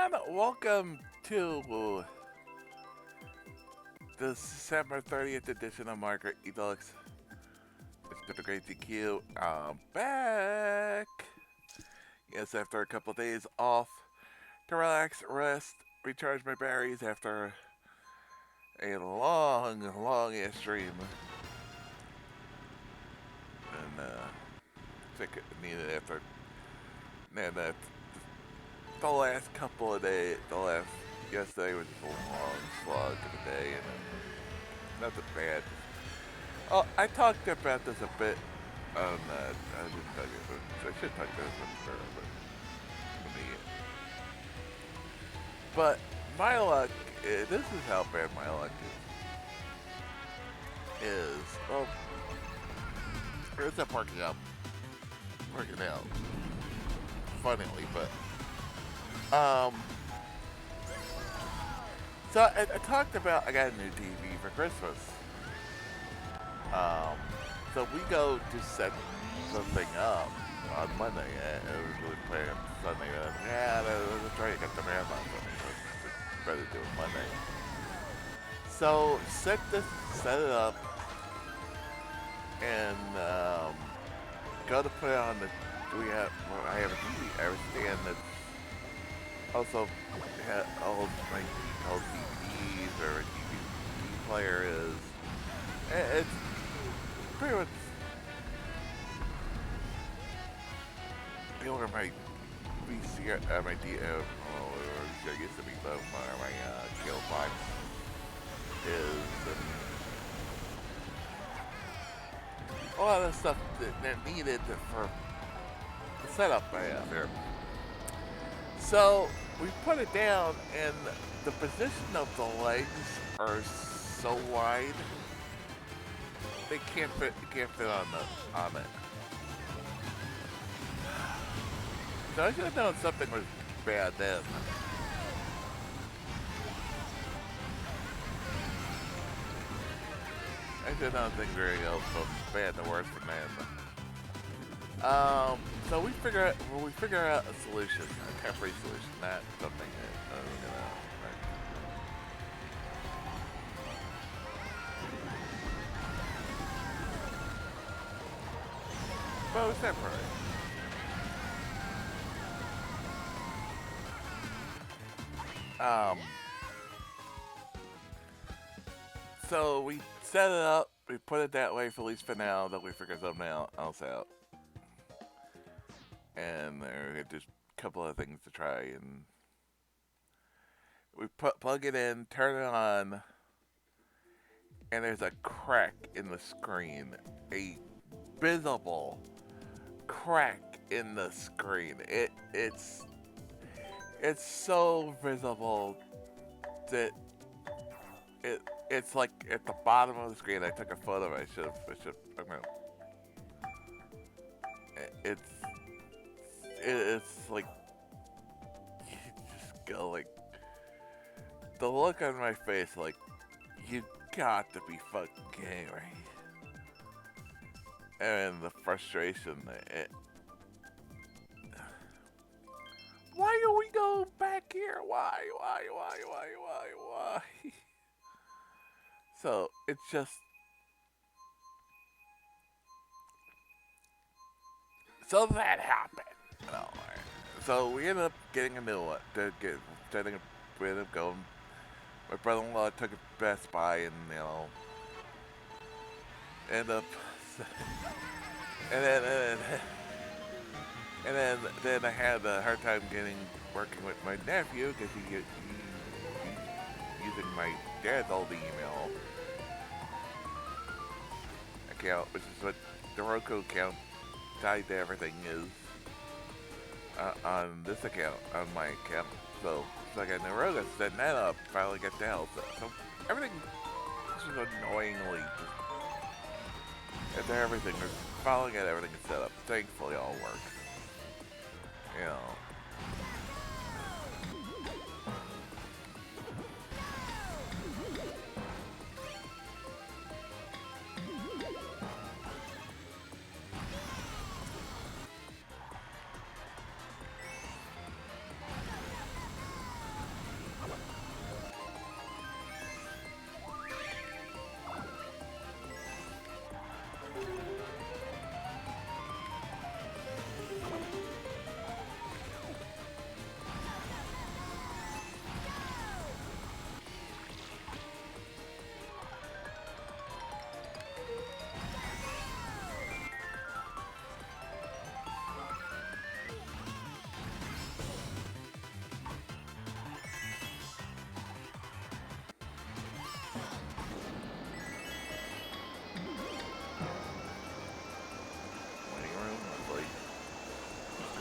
everyone. Welcome to the December 30th edition of Mario Kart Deluxe. It's the Great GQ. I'm back. Yes, after a couple of days off to relax, rest, recharge my batteries after a long ass stream. And think it needed after that the last couple of days, yesterday was a long slog of the day, and nothing bad. Oh, I talked about this a bit on, I didn't talk about it, I should talk about this before, but let me, but my luck, this is how bad my luck is, well, it's not working out, funnily, but, so I talked about, I got a new TV for Christmas. So we go to set something up on Monday. It was really planned Sunday. Yeah, let's try to get the marathon Sunday. Let's rather do it Monday. So set it up, and go to put it on the. I have a TV. I have a stand that's also holds my old DVDs or a DVD player is. It's pretty much where my VCR, my VCR used to be though, my kill box is, and a lot of stuff that needed for the setup I have here. So we put it down, and the position of the legs are so wide they can't fit on it. So I should have known something was bad then. I should have known things were going to go from bad to worse from then. So we figure out a solution, a temporary solution, not something that we're gonna. But it was temporary. So we set it up, we put it that way for at least for now, then we figure something else out. And there are just a couple of things to try, and we plug it in, turn it on, and there's a crack in the screen. A visible crack in the screen. It's so visible that it's like at the bottom of the screen. I took a photo. I should. I mean, it's like you just go like the look on my face. Like you got to be fucking kidding me. And the frustration. Why are we going back here? Why? So it's just so that happened. No, so we ended up getting a new one. We ended up going. My brother-in-law took it to Best Buy, and ended up. And then I had a hard time working with my nephew because he's using my dad's old email account, which is what the Roku account tied to everything is on this account, on my account. So I got Roku, setting that up, finally got the hell. So everything just annoyingly after everything, we're finally got everything set up. Thankfully, all works. You know.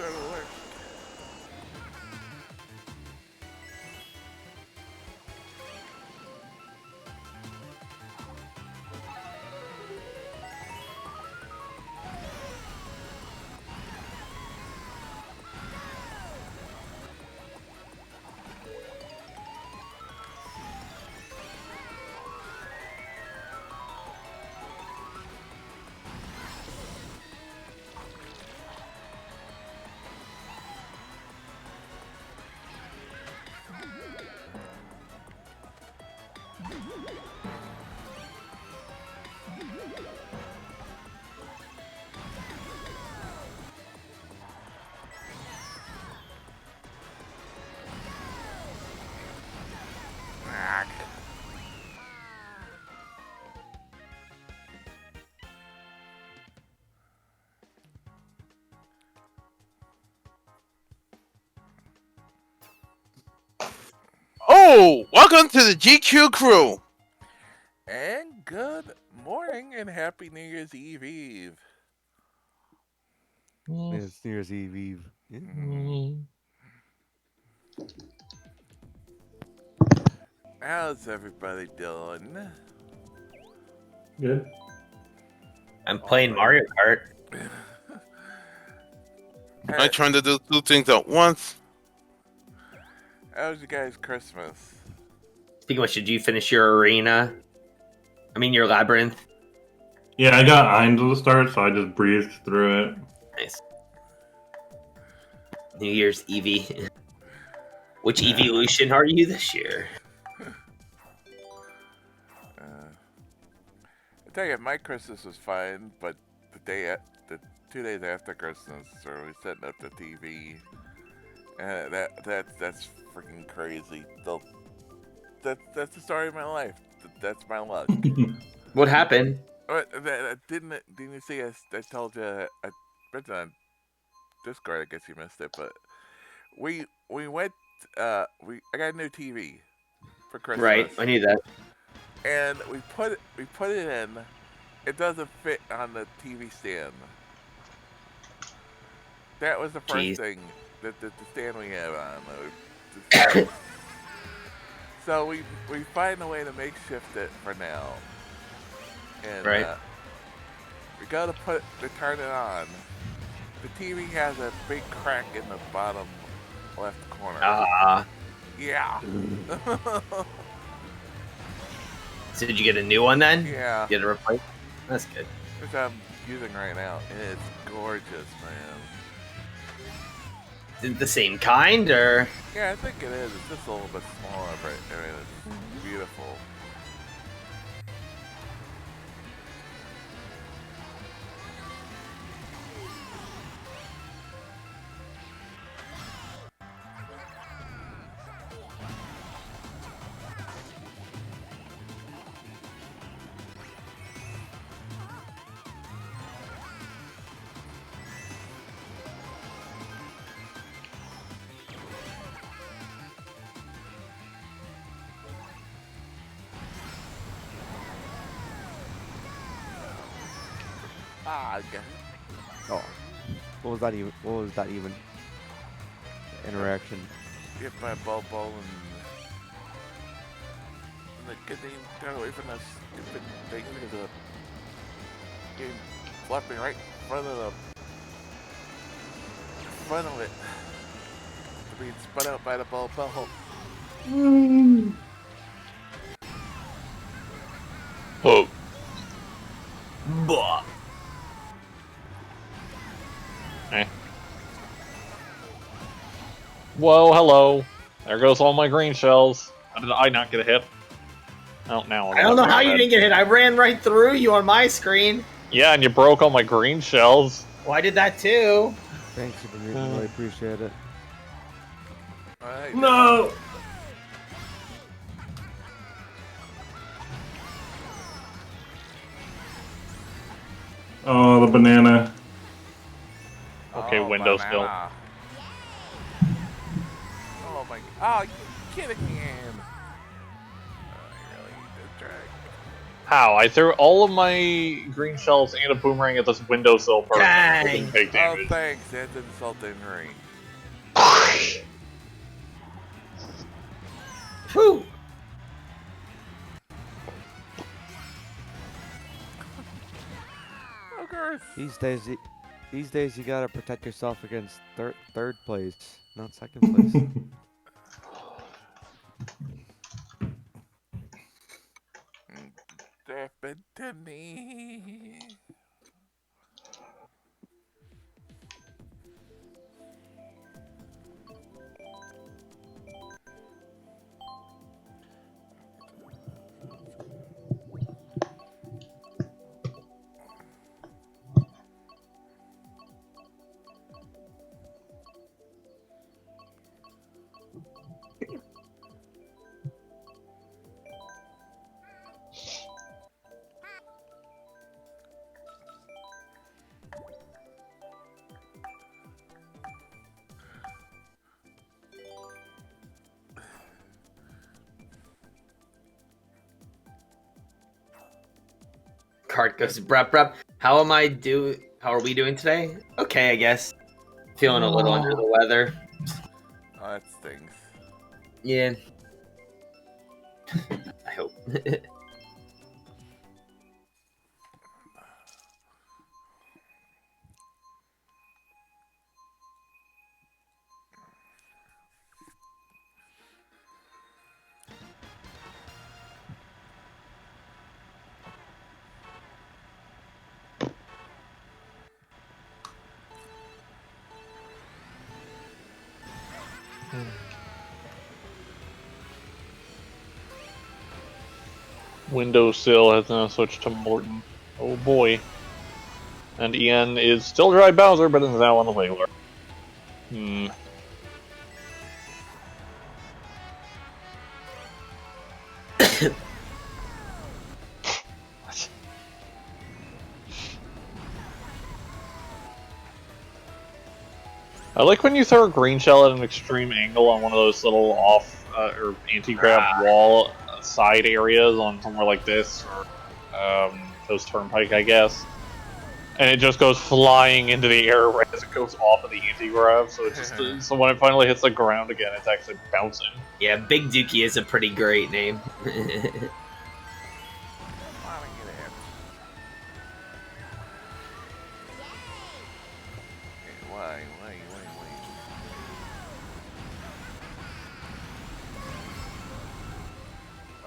go to work. Oh, welcome to the GQ crew. And good morning and happy New Year's Eve. It's New Year's Eve. Yeah. How's everybody doing? Good. I'm playing Mario Kart. I'm trying to do two things at once. How was your guys' Christmas? Speaking of which, did you finish your arena? I mean, your labyrinth? Yeah, I got Ein to the start, so I just breezed through it. Nice. New Year's Eevee. Which evolution are you this year? I tell you, my Christmas was fine, but the 2 days after Christmas, we were setting up the TV. That's freaking crazy. That's the story of my life. That's my luck. What happened? Didn't you see? I told you. I read it on Discord. I guess you missed it, but we went. I got a new TV for Christmas. Right, I knew that. And we put it in. It doesn't fit on the TV stand. That was the first thing that the stand we have on. So we find a way to makeshift it for now. And right. we gotta turn it on. The TV has a big crack in the bottom left corner. Yeah. So did you get a new one then? Yeah. Get it replaced? That's good. Which I'm using right now. And it's gorgeous, man. Is it the same kind, or? Yeah, I think it is. It's just a little bit smaller, but I mean, it's beautiful. Oh, what was that even? What was that even? Interaction. Get my Bobo and the good thing got away from that stupid thing because the game flapping right in front of it. Being spun out by the Bobo. Oh, Bah. Whoa, hello. There goes all my green shells. How did I not get a hit? Oh, now I don't know how you didn't get hit. I ran right through you on my screen. Yeah, and you broke all my green shells. Well, I did that too. Thanks, Super Mutant. Really appreciate it. Right. No! Oh, the banana. Okay, window still. Banana. Oh my! Oh, you kidding me, Ann? Oh, you really did drag. How? I threw all of my green shells and a boomerang at this windowsill person. I didn't Dang. take Oh, damage. thanks. That's insulting me. Whew. Of course. These days you gotta protect yourself against third place, not second place. Happened to me. Cart goes brup brup. How are we doing today? Okay, I guess. Feeling a little under the weather. Oh, that stings. Yeah. I hope. Windowsill has now switched to Morton. Oh boy. And Ian is still Dry Bowser, but is now on the Whaler. Hmm. I like when you throw a green shell at an extreme angle on one of those little off or anti-grav wall side areas on somewhere like this, or those turnpike, I guess. And it just goes flying into the air right as it goes off of the anti-grav, so it just so when it finally hits the ground again, it's actually bouncing. Yeah, Big Dookie is a pretty great name. Wanna get it? Why?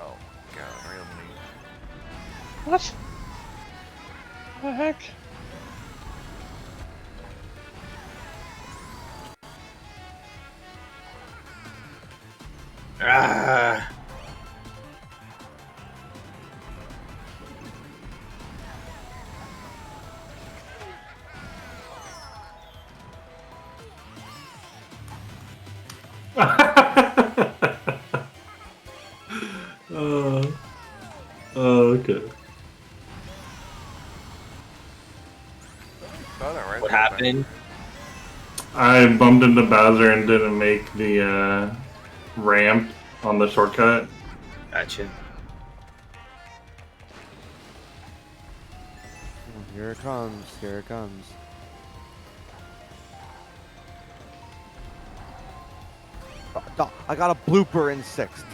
Oh, God, really? What? The heck? Ah. Okay. Oh, that right What there, happened? I bumped into Bowser and didn't make the ramp on the shortcut. Gotcha. Oh, here it comes. Here it comes. I got a blooper in 6th.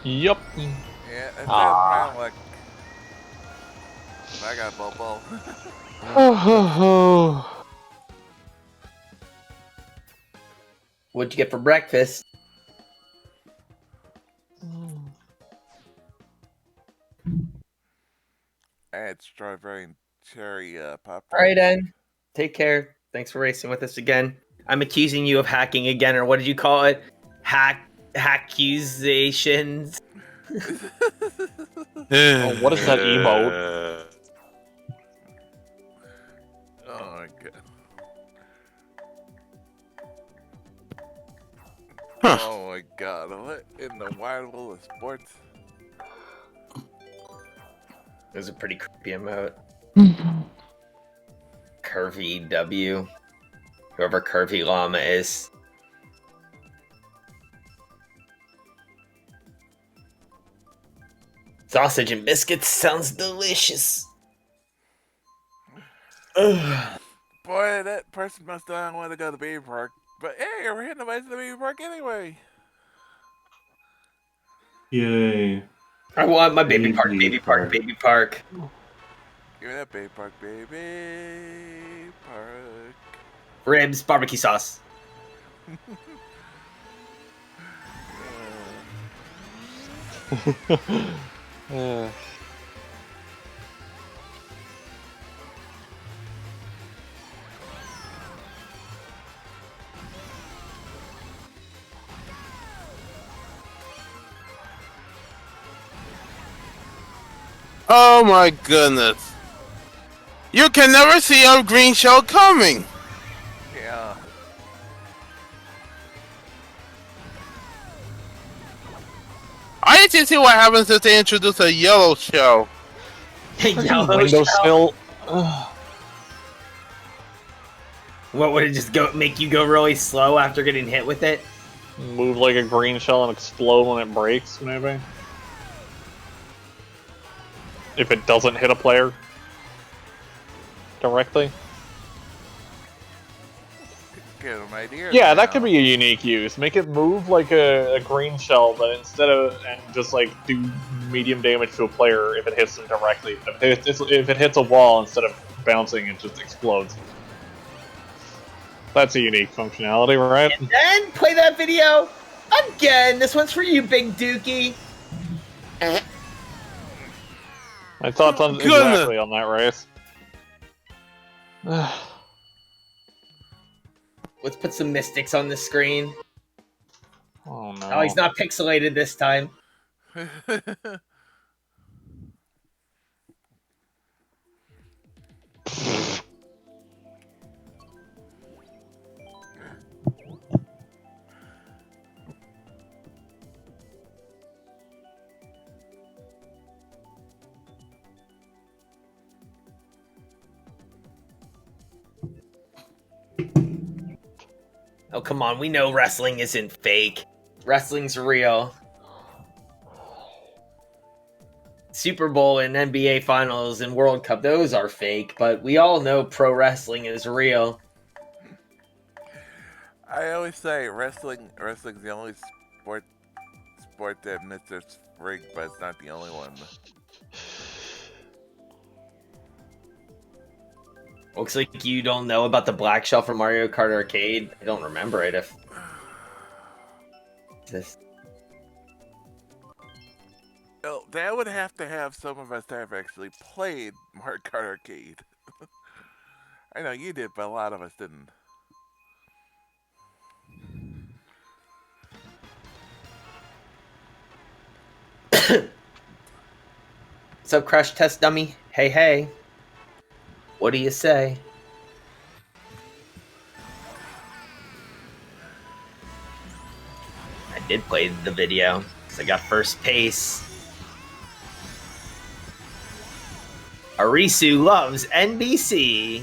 Yup. Yeah, that's Ah. Malik. I got Bobo. What'd you get for breakfast? I had strawberry and cherry pop. All right, Ed. Take care. Thanks for racing with us again. I'm accusing you of hacking again, or what did you call it? Accusations. Oh, what is that emote? Oh my God. Huh. Oh my God. What in the wide world of sports? It was a pretty creepy emote. Curvy W. Whoever Curvy Llama is. Sausage and biscuits sounds delicious. Ugh. Boy, that person must not want to go to the baby park. But hey, we're hitting nobody's at the baby park anyway. Yay. I want my baby park, Baby baby park, park. baby park. Give me that baby park, baby park. Ribs, barbecue sauce. Oh my goodness. You can never see a green shell coming. Yeah. I need to see what happens if they introduce a yellow shell. Yellow Window shell. sill. What would it just go make you go really slow after getting hit with it? Move like a green shell and explode when it breaks, maybe. If it doesn't hit a player directly. Get them ideas. Yeah, that now. could be a unique use. Make it move like a green shell, but instead of and just like do medium damage to a player if it hits them directly. If it hits a wall, instead of bouncing, it just explodes. That's a unique functionality, right? And then play that video again. This one's for you, Big Dookie. My thoughts on Goodness. exactly on that race. Let's put some mystics on the screen. Oh no. Oh, he's not pixelated this time. Oh, come on. We know wrestling isn't fake. Wrestling's real. Super Bowl and NBA Finals and World Cup, those are fake, but we all know pro wrestling is real. I always say wrestling's the only sport that missed its rig, but it's not the only one. Looks like you don't know about the black shell from Mario Kart Arcade. I don't remember it. If this, Well, that would have to have some of us that have actually played Mario Kart Arcade. I know you did, but a lot of us didn't. what's up, Crash Test Dummy? Hey, hey. What do you say? I did play the video, so I got first pace. Arisu loves NBC.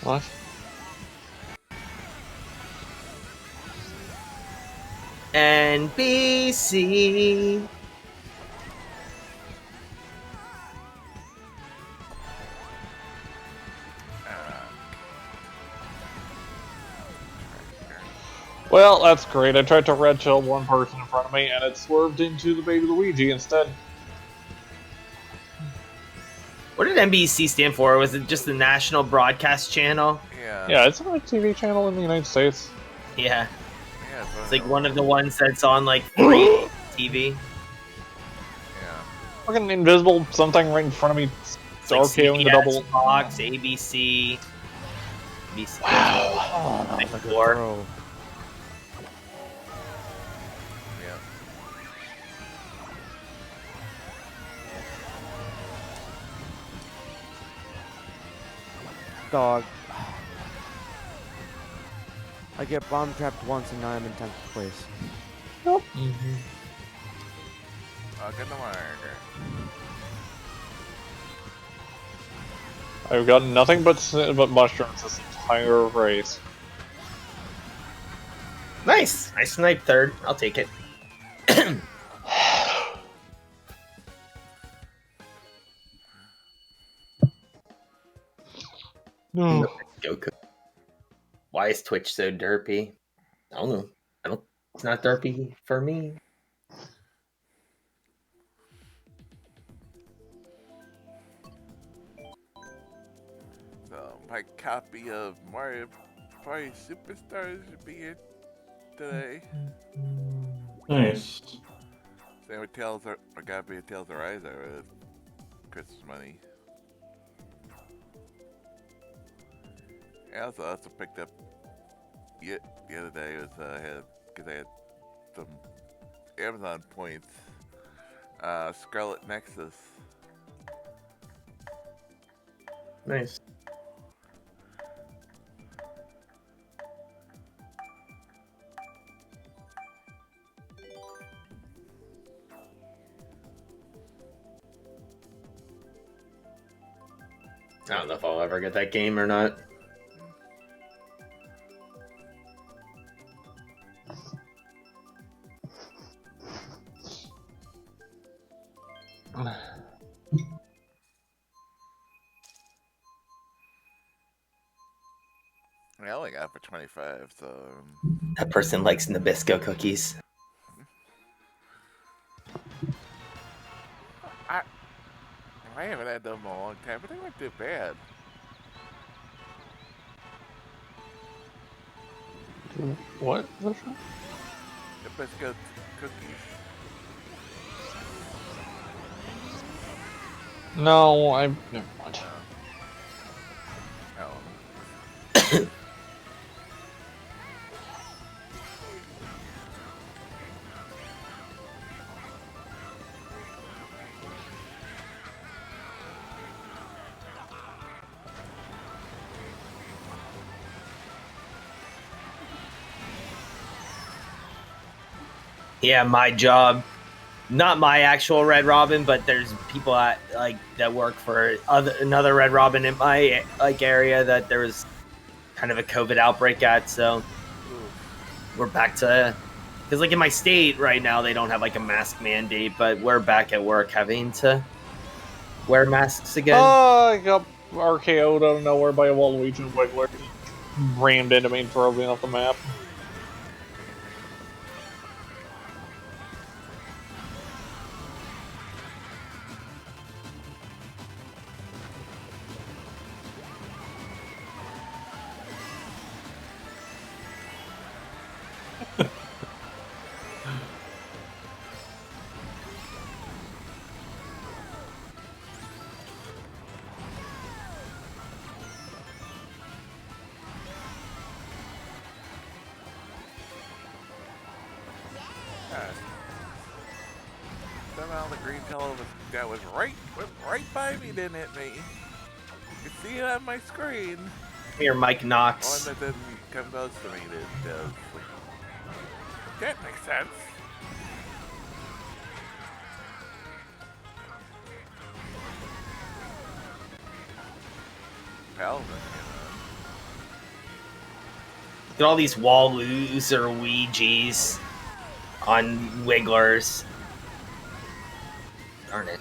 What? NBC. Well, that's great. I tried to red shell one person in front of me, and it swerved into the baby Luigi instead. What did NBC stand for? Was it just the National Broadcast Channel? Yeah. Yeah, it's a TV channel in the United States. Yeah. Yeah, It's like one of the ones that's on like free TV. Yeah. Fucking invisible something right in front of me. It's like RKOing the CBS, double. Fox, ABC. ABC. Oh, that was like a Four. throw. Yeah. Dog. I get bomb trapped once and now I'm in 10th place. I'll get the marker. I've got nothing but mushrooms this entire race. Nice. I sniped third. I'll take it. No. Goku. Why is Twitch so derpy? I don't know. It's not derpy for me. So my copy of Mario Party Superstars should be here today. Nice. Same with Tales, or copy of Tales of Rise with Christmas money. I also picked up the other day was because I had some Amazon points. Scarlet Nexus. Nice. I don't know if I'll ever get that game or not. I only got it for 25, so That person likes Nabisco cookies. I haven't had them in a long time, but they weren't too bad. What? Nabisco cookies. No, I'm. Never mind. Oh. Yeah, my job. Not my actual Red Robin, but there's people that work for another Red Robin in my area that there was kind of a COVID outbreak at. So we're back to, because in my state right now they don't have a mask mandate, but we're back at work having to wear masks again. Oh, I got RKO'd out of nowhere by a Waluigi and Wiggler. Rammed into me and threw me off the map. Somehow the green fellow that was right by me didn't hit me. You can see it on my screen. Here, Mike One Knox. that didn't come close to me does. That makes sense. Paladin, Look at all these Walloos or Ouija's on Wigglers. Darn it.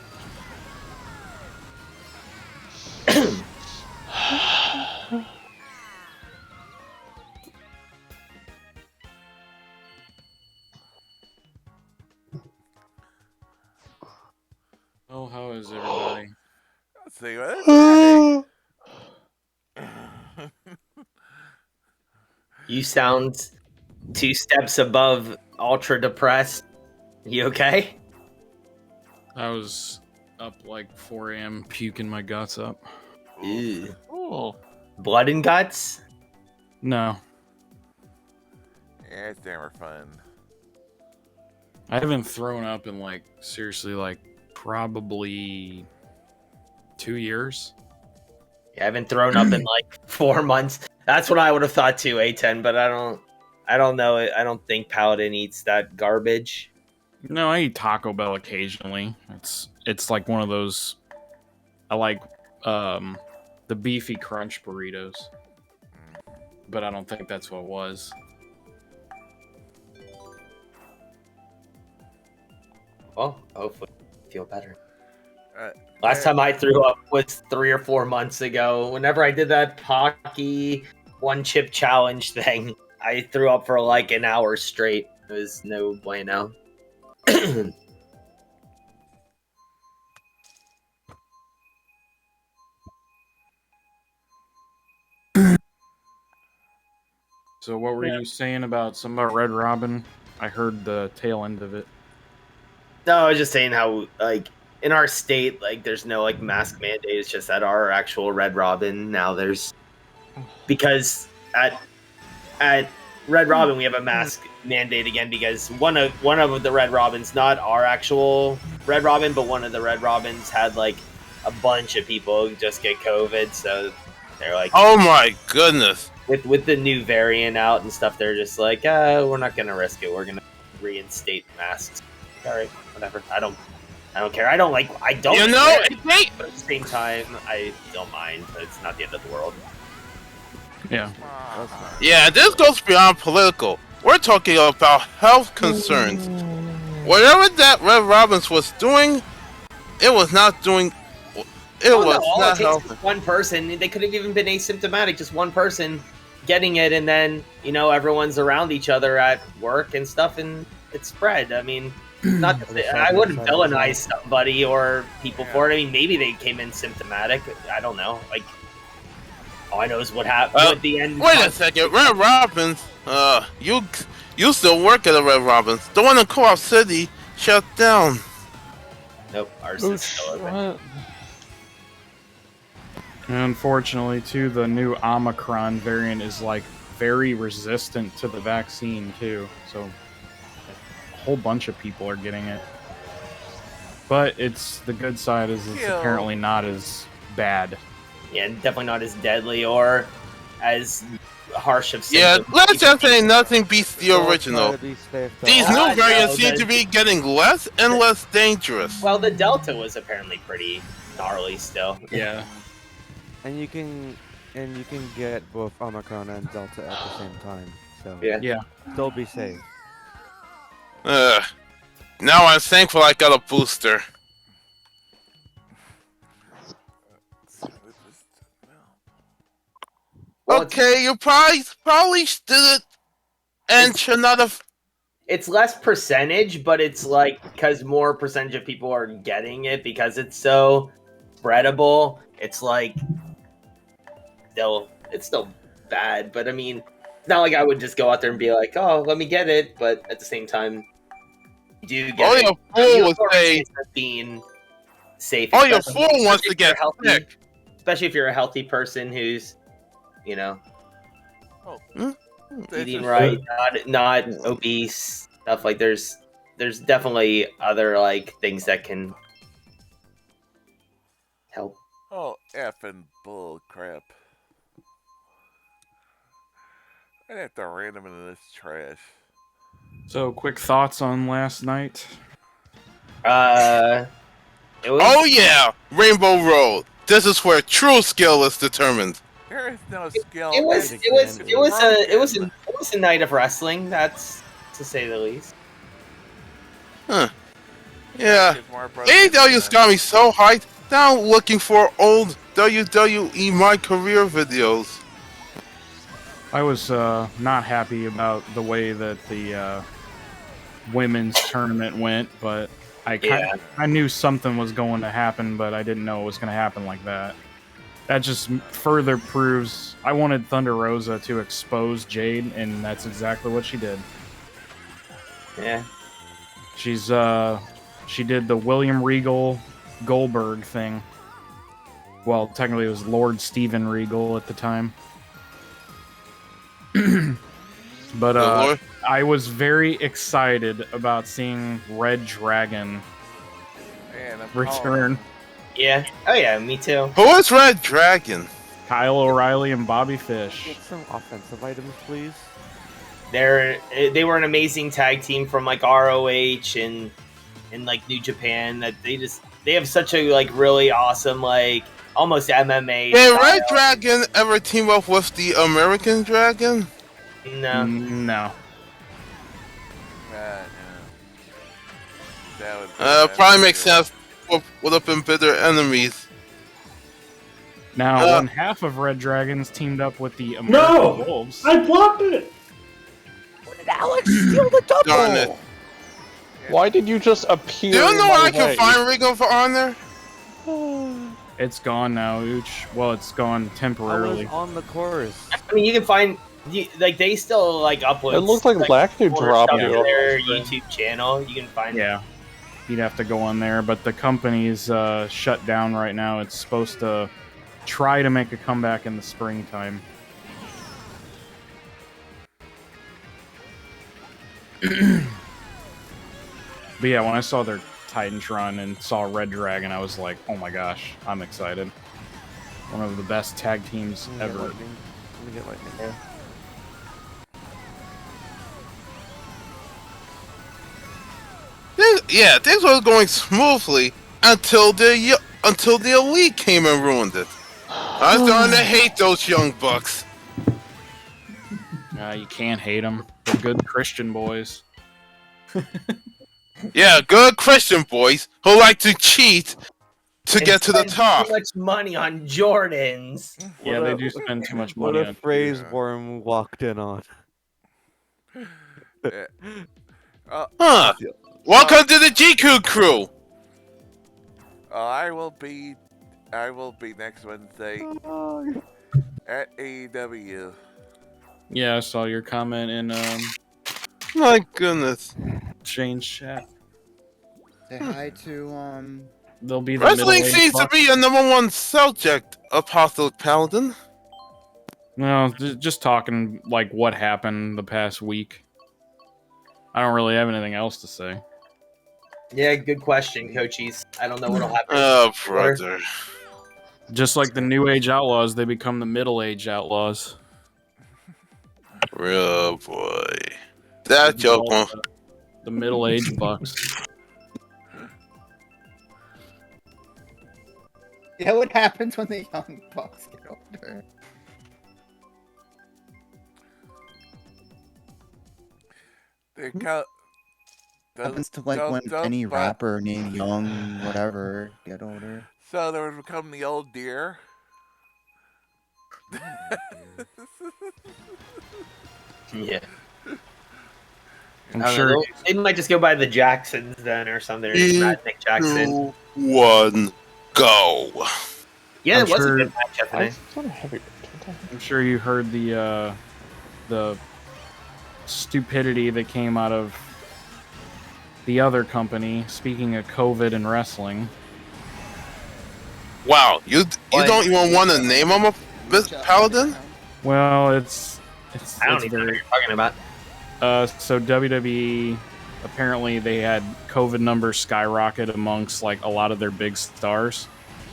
Oh, how is everybody? Let's see what You sound 2 steps above ultra depressed. You okay? I was up 4 a.m. puking my guts up. Ew. Oh. Blood and guts? No, Yeah, it's never fun. I haven't thrown up in seriously probably 2 years. Yeah, I haven't thrown up in 4 months. That's what I would have thought too, A10, but I don't know. I don't think Paladin eats that garbage. No, I eat Taco Bell occasionally. It's like one of those. I like the beefy crunch burritos, but I don't think that's what it was. Well, hopefully feel better. Uh, Last time I threw up was 3 or 4 months ago. Whenever I did that Pocky one chip challenge thing, I threw up for like an hour straight. It was no bueno. So what were you saying about some about Red Robin? I heard the tail end of it. No, I was just saying how like in our state, like there's no like mask mandate. It's just at our actual Red Robin now. There's because at Red Robin we have a mask mandate again because one of the Red Robins, not our actual Red Robin, but one of the Red Robins had like a bunch of people just get COVID. So they're like, Oh my goodness. with the new variant out and stuff, they're just like, we're not gonna risk it. We're gonna reinstate masks. All right, whatever. I don't care. I don't. You know, care. But at the same time, I don't mind. It's not the end of the world. Yeah. yeah, this goes beyond political. We're talking about health concerns. Whatever that Red Robins was doing, it was not doing. It was all not it takes healthy. is one person. They could have even been asymptomatic. Just one person getting it, and then everyone's around each other at work and stuff, and it spread. I mean, not. I wouldn't villainize somebody or people for it. I mean, maybe they came in symptomatic. I don't know. Like, all I know is what happened at the end. Wait a second, Red Robins. You still work at the Red Robins? The one in Co-op City shut down. Nope, ours is still open. Unfortunately, too, the new Omicron variant is like very resistant to the vaccine too. So a whole bunch of people are getting it. But it's the good side is it's apparently not as bad. Yeah, definitely not as deadly or as harsh of Yeah, symptoms. let's just say nothing beats the original. These new variants seem to be getting less and less dangerous. Well, the Delta was apparently pretty gnarly still. Yeah. And you can get both Omicron and Delta at the same time. So Yeah. still be safe. Now I'm thankful I got a booster. Well, Okay, you probably did it, and should not have. it's less percentage, but it's like because more percentage of people are getting it because it's so spreadable. It's like it's still bad, but I mean, it's not like I would just go out there and be like, "Oh, let me get it," but at the same time, you do get Only it. a fool would Your say. chance of being safe. Only a especially- fool wants to especially if you're get healthy, sick. especially if you're a healthy person who's, eating right, not obese, stuff like. There's definitely other like things that can help. Oh, effing bull crap. I'd have to ran them into this trash. So, quick thoughts on last night. It was, Oh yeah, Rainbow Road. This is where true skill is determined. There is no skill. it was a night of wrestling. That's to say the least. Huh. Yeah. AEW's got me so hyped. Now looking for old WWE My Career videos. I was not happy about the way that the women's tournament went, but I knew something was going to happen, but I didn't know it was going to happen like that. That just further proves I wanted Thunder Rosa to expose Jade, and that's exactly what she did. Yeah. She did the William Regal Goldberg thing. Well, technically it was Lord Steven Regal at the time. But I was very excited about seeing Red Dragon return. Yeah. Oh yeah, me too. Who is Red Dragon? Kyle O'Reilly and Bobby Fish. Get some offensive items, please. They were an amazing tag team from like ROH and like New Japan that they have such a like really awesome like almost MMA. Did Red Dragon ever team up with the American Dragon? No. No. That would be Probably makes sense. Would have been bitter enemies. Now, when half of Red Dragons teamed up with the American No! Wolves, I blocked it! Did Alex steal the double? Darn it. Why did you just appear? Do you know in where my I can way? find Ring of Honor? it's gone now, Ooch. Well, it's gone I temporarily. was on the course. I mean, you can find like they still like upload. It looked like Lacto more dropped stuff you to off their the screen. YouTube channel. You can find. Yeah, you'd have to go on there, but the company's shut down right now. It's supposed to try to make a comeback in the springtime. But yeah, when I saw their Titantron and saw Red Dragon, I was like, oh my gosh, I'm excited. One of the best tag teams ever. Let me get lightning. Things were going smoothly until the Elite came and ruined it. I was starting to hate those young bucks. You can't hate them. They're good Christian boys. Yeah, good Christian boys who like to cheat to And get to the spend top. Too much money on Jordans. Yeah, they do spend too much What money a on. phrase Worm walked in on. Huh. Welcome to the GQ crew. I will be next Wednesday at AEW. Yeah, I saw your comment in My goodness. Shane's chat. Say hi to They'll be the Wrestling middle-aged seems to bucks. be your #1 subject, Apostle Paladin. No, just talking like what happened the past week. I don't really have anything else to say. Yeah, good question, coachies. I don't know what'll happen. Oh, brother. Just like the New Age Outlaws, they become the Middle Age Outlaws. Real boy. That joke one. The Middle Age Bucks. yeah, what happens when the young bucks get older? They co- Happens to like when any rapper named Young whatever get older. So they would become the old deer. Yeah. I'm I don't sure. know, they might just go by the Jacksons then or something. Or Nick Jackson. 2, 1, go. Yeah, I'm it was sure- a good match yesterday. I'm sure you heard the stupidity that came out of the other company. Speaking of COVID and wrestling, Wow, you What? don't even want to name him a Paladin? well, it's I don't it's even know what very. you're talking about. So WWE apparently they had COVID numbers skyrocket amongst like a lot of their big stars.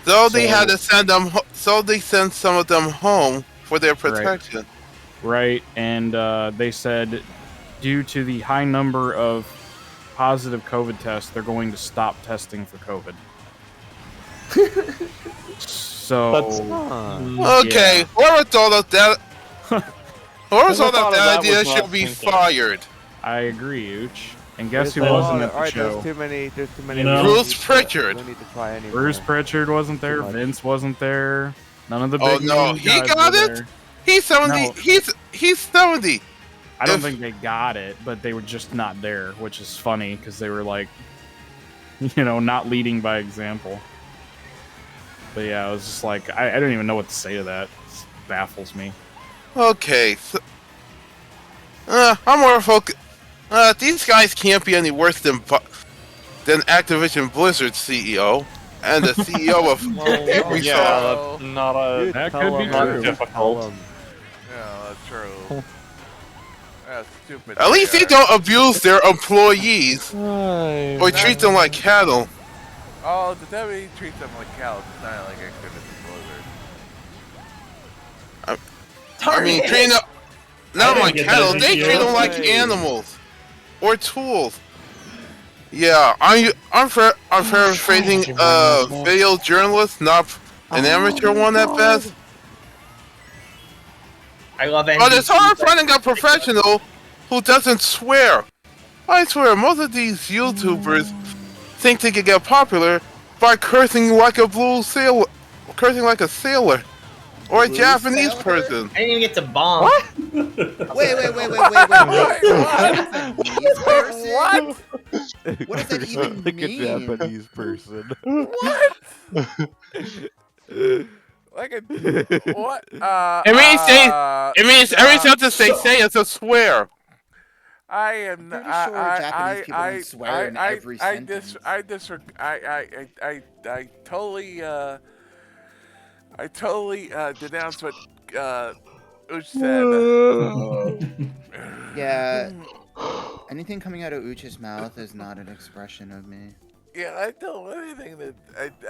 So they So- had to send them. So they sent some of them home for their protection. Right, and they said due to the high number of positive COVID tests, they're going to stop testing for COVID. So Okay, whoever thought of that, whoever Whoever thought thought of of that that idea was not should be thinking. fired. I agree, Ooch. And guess who There's wasn't a at lot- the alright, show? There's too many. You know? we don't Bruce need to- Pritchard. We don't need to try anymore. Bruce Pritchard wasn't there. much. Vince wasn't there. None of the Oh, big no, name he guys got were it? there. He's 70. No. He's 70. I don't If- think they got it, but they were just not there, which is funny because they were like, not leading by example. But yeah, I was just like, I don't even know what to say to that. It baffles me. Okay, so, I'm more focused. These guys can't be any worse than Activision Blizzard CEO and the CEO of Ubisoft. Yeah, that's not a. Dude, That tell could be him, true. dude, Difficult. tell him. Yeah, that's true. That's stupid. At least they don't abuse their employees or treat them like cattle. Oh, the WWE treats them like cows. It's not like Activision Blizzard. I mean, treating them not didn't like get cattle. that They video. treat them like animals or tools. Yeah, I'm paraphrasing video journalist, not an amateur one at best. I love But it's hard NBC. finding a professional who doesn't swear. I swear, most of these YouTubers think they could get popular by cursing like a sailor, or a Blue Japanese sailor? person. I didn't even get to bomb. Wait. Japanese person? What? What does that even like mean? a Japanese person. What? Like a what? It means every time to say it's a swear. I am. I'm pretty sure Japanese people don't swear in every sentence. I totally denounce what Uch said. Yeah. Anything coming out of Uch's mouth is not an expression of me. Yeah, I don't anything that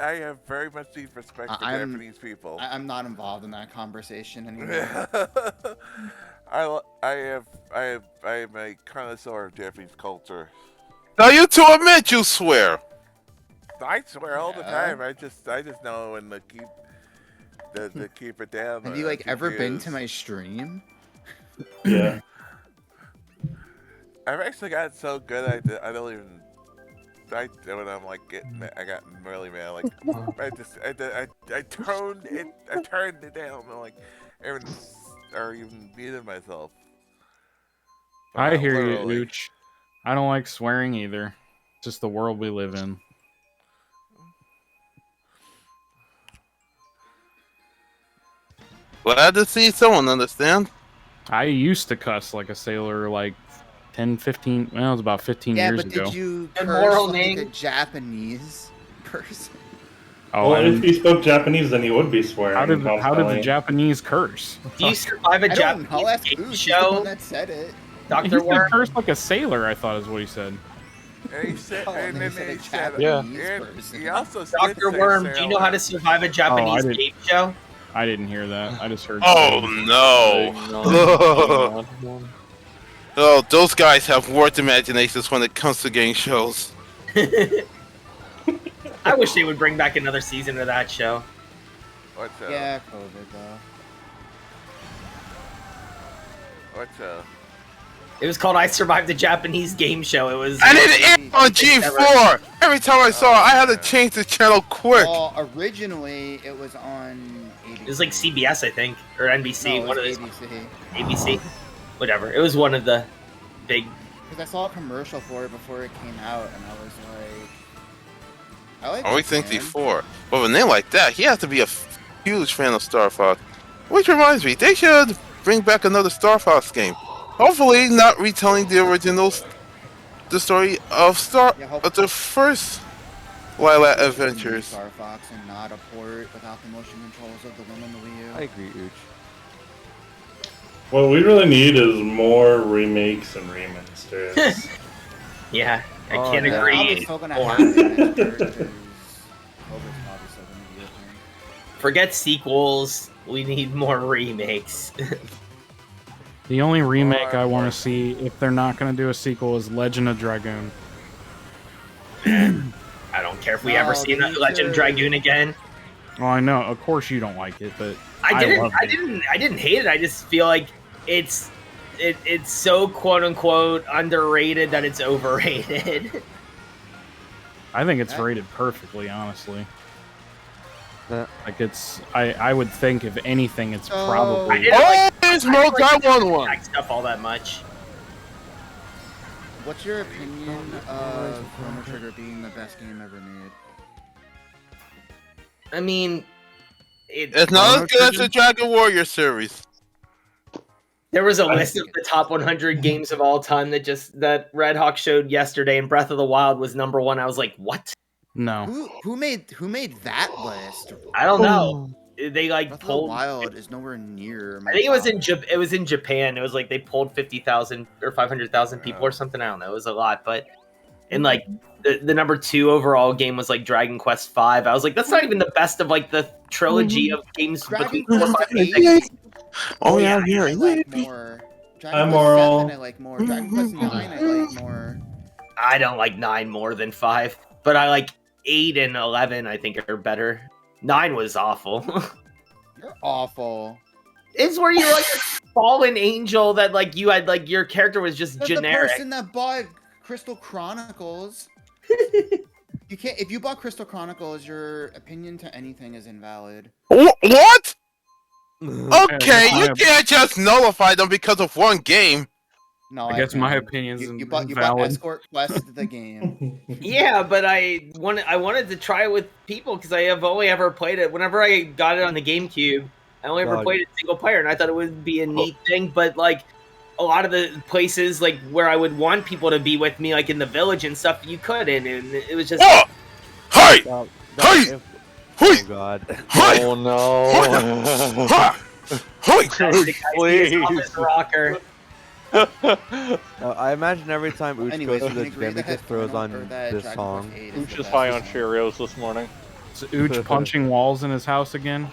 I have very much deep respect for Japanese people. I'm not involved in that conversation anymore. I am a connoisseur of Japanese culture. Now you two admit you swear. I swear all the time. I just know when to keep it down. Have you ever been to my stream? Yeah. I've actually gotten so good I don't even. When I'm I got really mad. Like I turned it down. And even muted myself. I hear you, Ooch. I don't like swearing either. It's just the world we live in. Glad to see someone understand. I used to cuss like a sailor 10, 15, well, it was about 15 years ago. Yeah, but did you curse like a Japanese person? Oh, well, if he spoke Japanese, then he would be swearing. How did the Japanese curse? Do you survive a Japanese game show? That said it. Dr. Worm? Curse like a sailor, I thought is what he said. And he said, and then he said, he also said, Dr. Worm, do you know how to survive a Japanese game show? I didn't hear that. I just heard. Oh no! Oh, those guys have warped imaginations when it comes to game shows. I wish they would bring back another season of that show. What's up? Yeah, COVID though. What's up? It was called I Survived the Japanese Game Show. It was. And it aired on G4. Every time I saw it, I had to change the channel quick. Well, originally it was on ABC. It was like CBS, I think, or NBC. No, one of it was those. ABC. ABC. Whatever. It was one of the big. Because I saw a commercial for it before it came out, and I was like, I like. Always think before, but with a name like that, he has to be a huge fan of Star Fox. Which reminds me, they should bring back another Star Fox game. Hopefully, not retelling the originals, the story of the first Lilac Adventures. Star Fox and not a port without the motion controls of the one on the Wii U. I agree, Ooch. What we really need is more remakes and remasters. Yeah, I can't agree. Forget sequels. We need more remakes. The only remake I want to see, if they're not going to do a sequel, is Legend of Dragoon. I don't care if we ever see Legend of Dragoon again. Well, I know, of course you don't like it, but I didn't hate it. I just feel like it's so quote unquote underrated that it's overrated. I think it's rated perfectly, honestly. Like I would think if anything, it's probably. I didn't one. Stuff all that much. What's your opinion of Chrono Trigger being the best game ever made? I mean, it's not as good as the Dragon Warrior series. There was a list of the top 100 games of all time that Red Hawk showed yesterday, and Breath of the Wild was number one. I was like, what? No. Who made that list? I don't know. They Breath pulled. of the Wild is nowhere near. I think it was in Japan. It was like they pulled 50,000 or 500,000 people or something. I don't know. It was a lot, but and the number 2 overall game was like Dragon Quest V. I was like, that's not even the best of like the trilogy of games between 4, 5, and 6. Oh yeah, here. I like more. Dragon Quest 7 I like more. Dragon Quest 9 I like more. I don't like 9 more than 5, but I like 8 and 11. I think are better. 9 was awful. You're awful. It's where you like a fallen angel that like you had like your character was just That's generic. the person that bought Crystal Chronicles. You can't. If you bought Crystal Chronicles, your opinion to anything is invalid. What? Okay, you my- can't just nullify them because of one game. No, I guess my can. opinion's You bought invalid. Escort Quest the game. Yeah, but I wanted to try it with people because I have only ever played it. Whenever I got it on the GameCube, I only ever God. played it single player, and I thought it would be a neat thing. But like a lot of the places, like where I would want people to be with me, like in the village and stuff, you couldn't, and it was just. Oh! Hey! Hey! If, Hey! oh God. Hey! Oh no! Ha! Hey! Please. Rocker. I imagine every time Ooch Anyways, goes you to can the agree gym, he that just throws Final- or on that this Dragon song. Quest VIII is Ooch the is high on best. Cheerios this morning. Is Ooch punching walls in his house again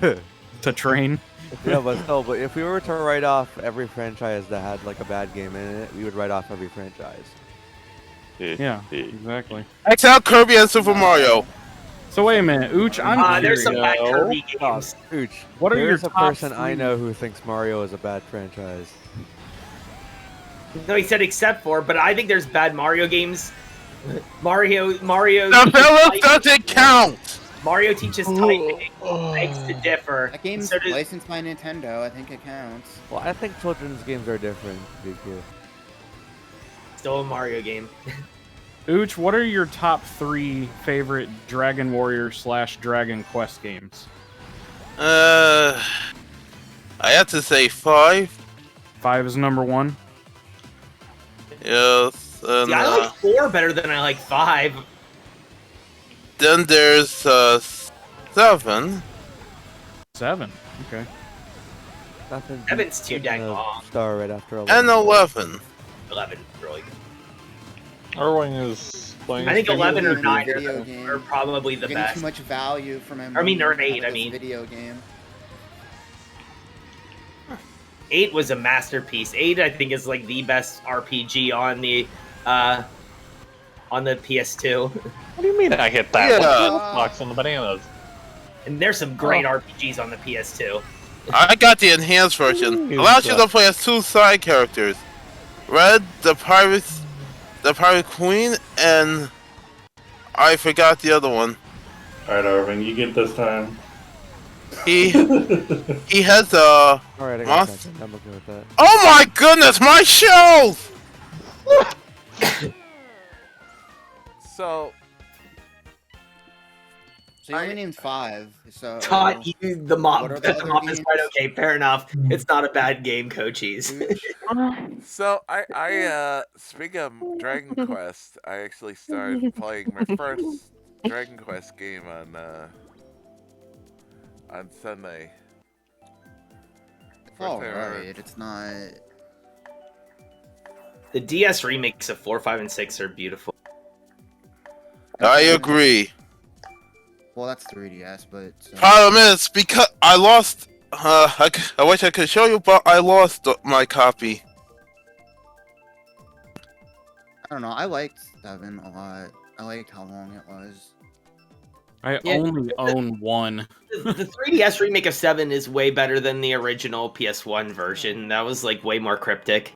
to train? Yeah, but still, but if we were to write off every franchise that had like a bad game in it, we would write off every franchise. Yeah, exactly. X out Kirby and Super Mario. So wait a minute, Ooch, I'm There's curious. some bad No. Kirby games. Ooch, What are your there's a top person I three? know who thinks Mario is a bad franchise. No, he said except for, but I think there's bad Mario games. Mario. The Phillips doesn't count. Mario teaches typing. Begs to differ. That game's So does- licensed by Nintendo. I think it counts. Well, I think children's games are different, DQ. Still a Mario game. Ooch, what are your top 3 favorite Dragon Warrior / Dragon Quest games? I have to say 5. 5 is number 1. Yes. And, See, I like 4 better than I like 5. then there's 7. 7. Okay. Nothing. Seven's too dang getting a long. Star right after 11. And 11. 11, really. Everyone is playing. I think this 11 or video 9 video are, game. are probably the You're getting best. too much value from him. I mean, or an having 8, I this mean. video game. 8 was a masterpiece. 8, I think, is like the best RPG on the PS2. What do you mean I hit that? Yeah. What's the box on the bananas? And there's some great RPGs on the PS2. I got the enhanced version. Allows you to play as 2 side characters. Red, the pirate queen, and I forgot the other one. Alright, Arvin, you get this time. He has a Alright, I got a monster. second. I'm okay with that. Oh my goodness, my shells! So So you only named 5. So Todd, the mob, What are the the other mob is games? right. Okay, fair enough. It's not a bad game, Coaches. So I speaking of Dragon Quest, I actually started playing my first Dragon Quest game on Sunday. First all time ever. right, it's not. The DS remakes of 4, 5, and 6 are beautiful. I agree. Well, that's 3DS, but Problem is, because I lost. I wish I could show you, but I lost my copy. I don't know. I liked 7 a lot. I liked how long it was. I Yeah. only own 1. The 3DS remake of 7 is way better than the original PS1 version. That was like way more cryptic.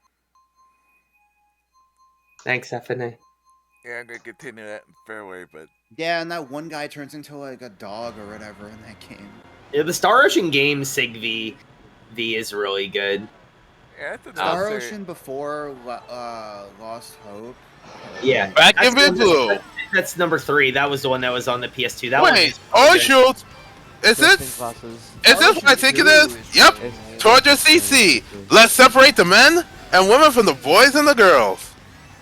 Thanks, FNA. Yeah, I'm gonna continue that in Fairway, but Yeah, and that one guy turns into like a dog or whatever in that game. Yeah, the Star Ocean game Sig V is really good. yeah, that's Star another Ocean before Lost Hope. Yeah, Back in that's- Big Blue. That's number 3. That was the one that was on the PS2. That one Wait, was oh really good. shoot! Is Drifting this classes. what I think it is? Yep. It's- Torture CC. Let's separate the men and women from the boys and the girls.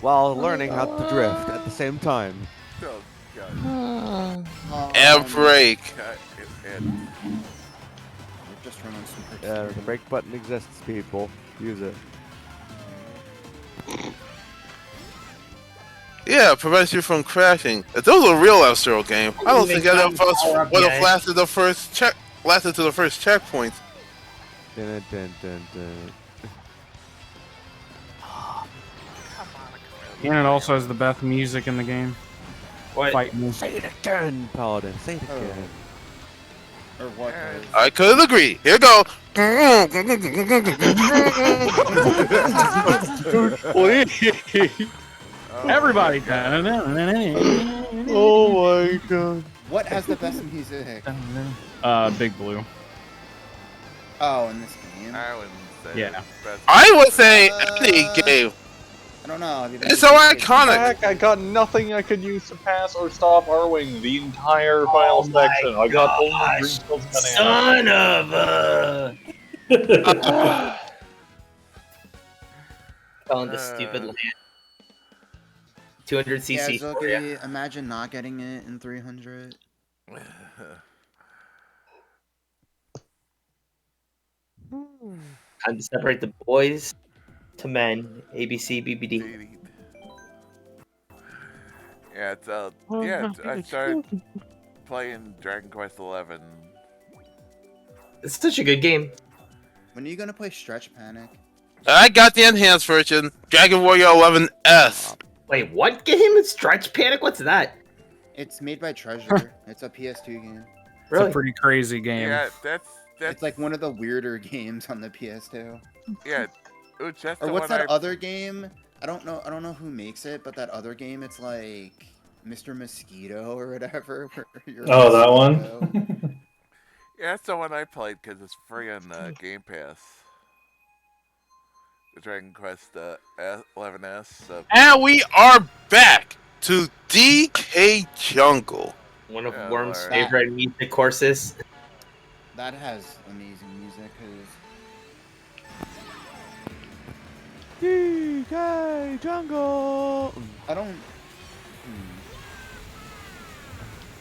While learning how to drift at the same time. oh god. And break. Cut it in. We're just running some quick Yeah, the speed. break button exists, people. Use it. Yeah, it prevents you from crashing. If this was a real F-Zero game, I don't think that would have lasted the first check. Lasted to the first checkpoint. Dun, dun, dun, dun. And it also has the best music in the game. What? Fight music. Say it again, Paladin. Say it again. Or what? I could agree. Here go. Everybody. Oh my god. What has the best music? Big Blue. Oh, in this game? I wouldn't say Yeah. it's best I would music. say any game. I don't know. Have you been It's to so Deep Space iconic. Nine? Heck, I got nothing I could use to pass or stop Arwing the entire final section. I got only green pills and bananas. Son of a. Fell into stupid land. 200cc Yeah, for ya. Zoki, imagine not getting it in 300. Time to separate the boys to men. ABC, BBD. Yeah, I started playing Dragon Quest XI. It's such a good game. When are you gonna play Stretch Panic? I got the enhanced version, Dragon Warrior 11S. Wait, what game? Stretch Panic? What's that? It's made by Treasure. It's a PS2 game. It's a pretty crazy game. Yeah, that's It's like one of the weirder games on the PS2. yeah. That's Or the what's one that I- other game? I don't know who makes it, but that other game, it's like Mr. Mosquito or whatever. where you're a Oh, that mosquito. one? Yeah, that's the one I played because it's free on Game Pass. The Dragon Quest 11S. So. And we are back to DK Jungle. One of Yeah, Worm's Lord. favorite music courses. That has amazing music. DK Jungle. I don't.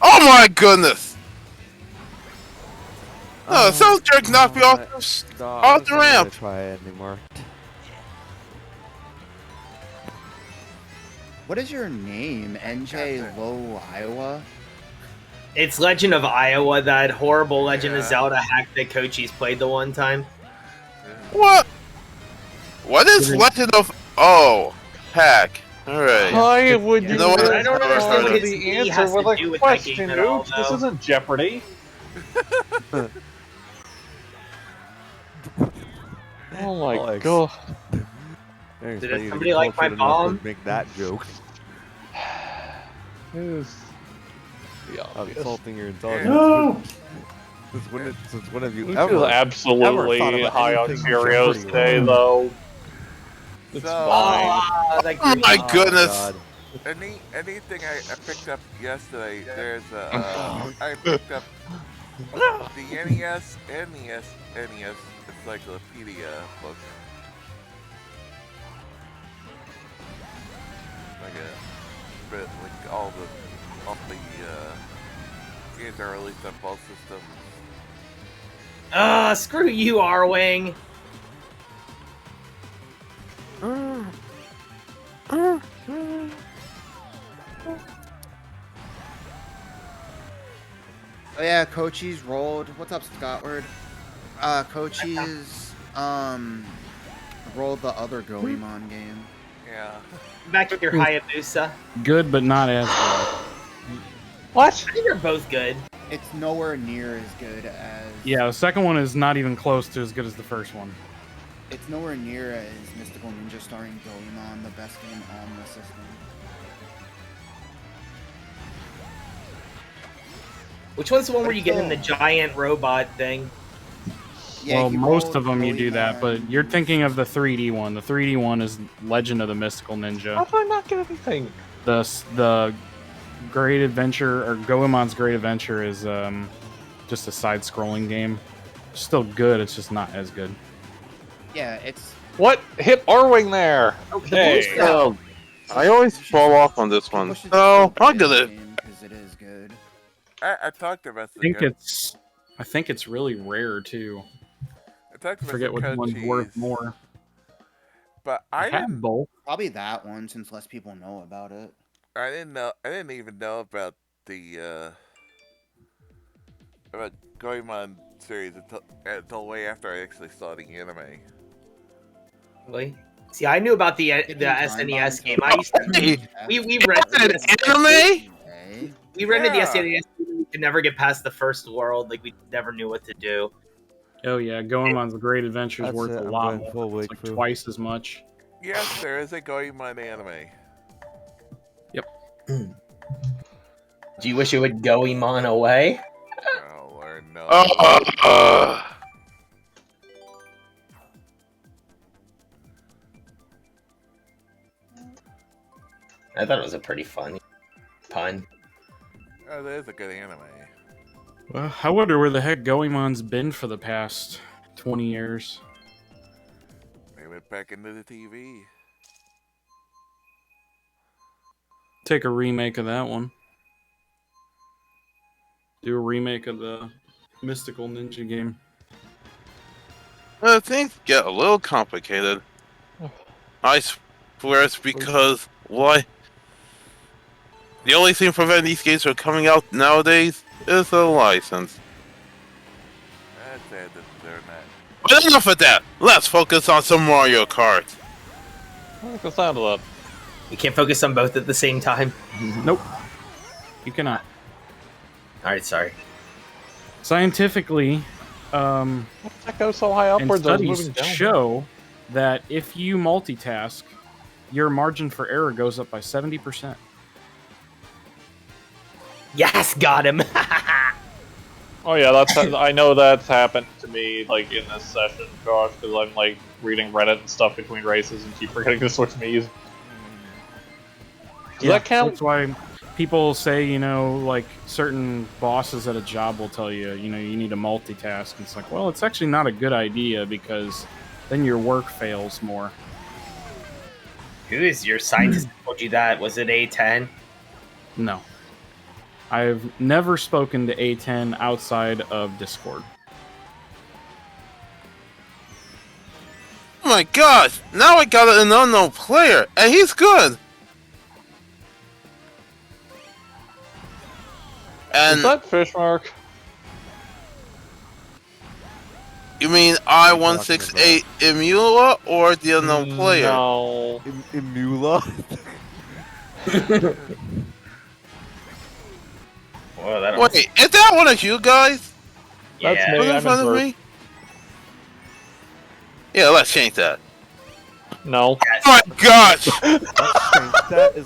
Oh my goodness! Oh, some jerk knocked me off the ramp. Try it anymore. What is your name? NJ Low Iowa? It's Legend of Iowa, that horrible Legend of Yeah. Zelda hack that Kochi's played the one time. What? What is Legend of? Oh, heck. All right. Why would you know what? I don't understand what his the knee has answer to with do a with that game question, at all, Oops, this though. isn't Jeopardy. Oh my Alex. god. Did somebody like my bomb? Make that joke. It is the I'm obvious. insulting your intelligence. No! Since when have you We ever? feel ever absolutely thought about high on anything Cheerios Jeopardy today, related? though. It's So- fine. That Oh green- my Oh, goodness! God. Anything I picked up yesterday, there's I picked up the NES and the NES Encyclopedia book. Like all the games are released on both systems. Screw you, R-Wing. Oh yeah, Kochi's rolled. What's up, Scottward? Kochi's rolled the other Goemon game. Yeah. Back with your Hayabusa. Good, but not as good. What? I think they're both good. It's nowhere near as good as. Yeah, the second one is not even close to as good as the first one. It's nowhere near as Mystical Ninja starring Goemon, the best game on the system. Which one's the one where you get in the giant robot thing? Yeah, well, he most rolled of them you do that, but Goemon. you're thinking of the 3D one. The 3D one is Legend of the Mystical How Ninja. did I not get anything? The Great Adventure, or Goemon's Great Adventure, is just a side-scrolling game. Still good, it's just not as good. Yeah, it's. What? Hit Arwing there! Okay. Oh, I always fall off on this one. Push it So to I'll get it. because it is good. I talked to Mr. I think it's really rare too. I talked I to forget Mr. which one's worth more. But I have didn't. both. Probably that one, since less people know about it. I didn't know. I didn't even know about the about Goemon series until way after I actually saw the anime. Really? See, I knew about the SNES game. I used to. We read An anime? we rented the Yeah. SNES game. We could never get past the first world. Like we never knew what to do. Oh yeah, Goemon's Great Adventure is That's worth it, a I'm lot going more. full It's like Wakefoo. twice as much. Yes, there is a Goemon anime. Do you wish it would go Iman away? Oh, Lord, no. I thought it was a pretty funny pun. Oh, that is a good anime. Well, I wonder where the heck Goemon's been for the past 20 years. They went back into the TV. Take a remake of that one. Do a remake of the Mystical Ninja game. Things get a little complicated. I swear it's because, why? The only thing preventing these games from coming out nowadays is the license. That's sad that they're not. But enough of that! Let's focus on some Mario Kart. What's the sound of that? You can't focus on both at the same time. Nope. You cannot. Alright, sorry. Scientifically, What that goes so high and upwards? I was studies moving down. show that if you multitask, your margin for error goes up by 70%. Yes, got him! Oh yeah, that's I know that's happened to me like in this session, Josh, because I'm like reading Reddit and stuff between races and keep forgetting to switch me's. Does that count? That's why people say, you know, like certain bosses at a job will tell you, you know, you need to multitask. And it's like, well, it's actually not a good idea because then your work fails more. Who is your scientist that told you that? Was it A10? No. I've never spoken to A10 outside of Discord. Oh my gosh! Now I got an unknown player, and he's good! And Is that fish mark? you mean I-168 Imula or the unknown player? No. Imula? Whoa, that Wait, is that one of you guys? That's Yeah. me. Who's in I'm front of Bert. me? Yeah, let's change that. No. Oh my gosh! Is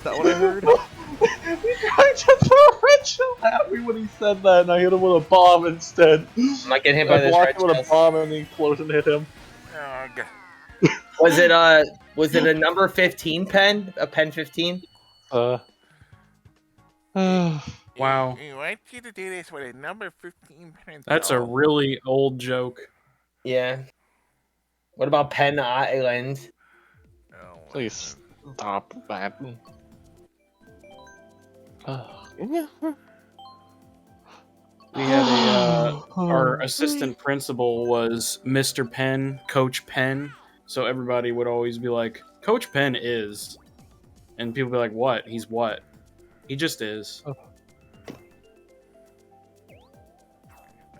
that what I heard? I just original at me when he said that, and I hit him with a bomb instead. I'm not getting hit by I this blocked red him with a chest. bomb, and the explosion hit him. Oh, God. Was it a number 15 pen? A pen 15? Wow. I want you to do this with a number 15 pencil. That's a really old joke. Yeah. What about Pen Island? Oh, Please stop that. We had our assistant principal was Mr. Penn, Coach Penn. So everybody would always be like, Coach Penn is. And people be like, what? He's what? He just is.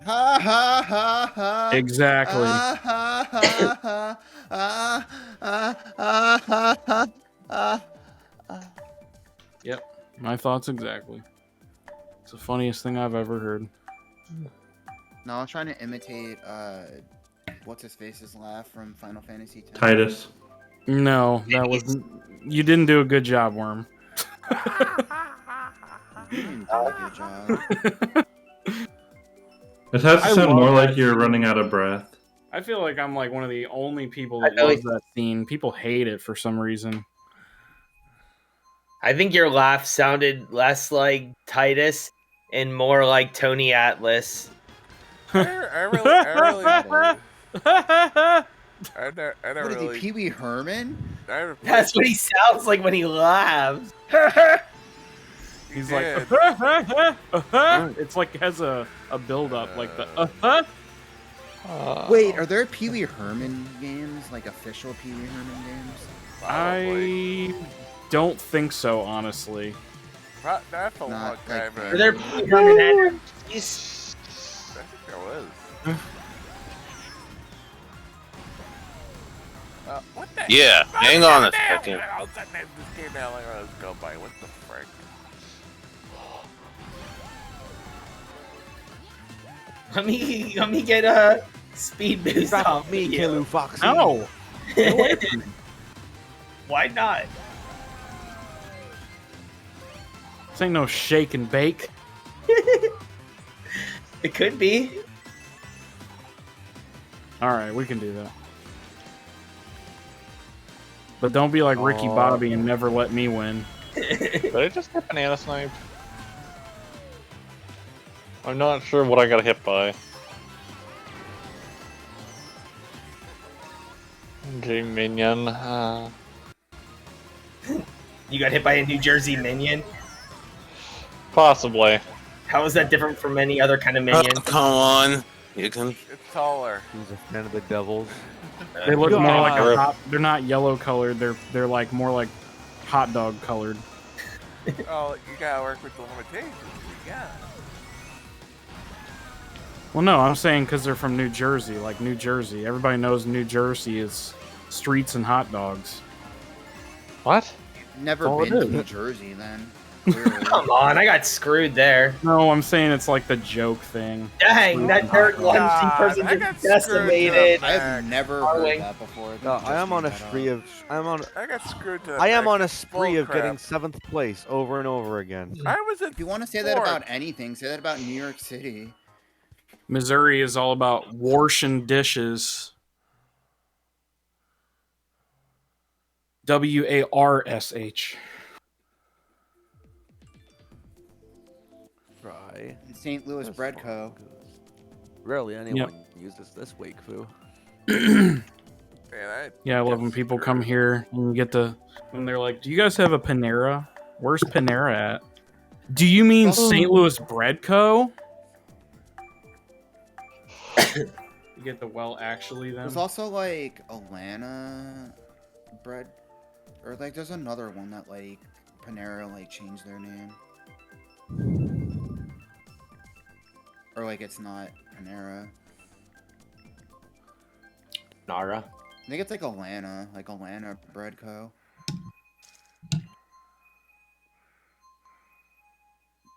Ha ha ha ha. Exactly. Ha ha ha ha. Ha ha ha ha. Yep. My thoughts exactly. It's the funniest thing I've ever heard. No, I was trying to imitate what's his face's laugh from Final Fantasy X. Titus. No, that was. You didn't do a good job, Worm. You didn't do a good job. It has to I sound love more like that you're scene. running out of breath. I feel like I'm like one of the only people I that know loves that scene. People hate it for some reason. I think your laugh sounded less like Titus and more like Tony Atlas. I really, I don't What is really. he, Pee Wee Herman? I never played- That's what he sounds like when he laughs. He's Yeah. like, it's like has a build up, like the. Wait, are there Pee Wee Herman games? Like official Pee Wee Herman games? Probably. I don't think so, honestly. That's a long Not time like ago. Are there Pee Wee Herman energies? I think there was. What the? Yeah, hang on a second. All of a sudden, this game now arrows go by. What the frick? Let me get a speed boost off me, you. Killu Foxy. No. Why not? This ain't no shake and bake. It could be. All right, we can do that. But don't be like Ricky Bobby and never let me win. Did I just get banana sniped? I'm not sure what I got hit by. Okay, minion. You got hit by a New Jersey minion? Possibly. How is that different from any other kind of minion? Oh, come on. You can. It's taller. He's a fan of the devils. They look more like God. a hot. They're not yellow colored. They're like more like hot dog colored. Oh, you gotta work with the limitations. Yeah. Well, no, I'm saying because they're from New Jersey. Like New Jersey, everybody knows New Jersey is streets and hot dogs. What? Never all been it to is. New Jersey then. Clearly. Come on, I got screwed there. No, I'm saying it's like the joke thing. Dang, that dirt God, one person I got just screwed decimated. to I have never Darling. heard that before. No, I am on a spree of. I got screwed to the I am back. on a spree of Bullcrap. getting 7th place over and over again. I was in If you want to say that fourth. about anything, say that about New York City. Missouri is all about washing dishes. WARSH. Try. St. Louis Bread Co. Rarely anyone uses this wake foo. Man, Yeah, I love when people come here and get the. And they're like, "Do you guys have a Panera? Where's Panera at? Do you mean St. Louis Bread Co?" You get the well, actually, then. There's also like Atlanta Bread, or like there's another one that like Panera like changed their name, or like it's not Panera. Nara. I think it's like Atlanta Bread Co.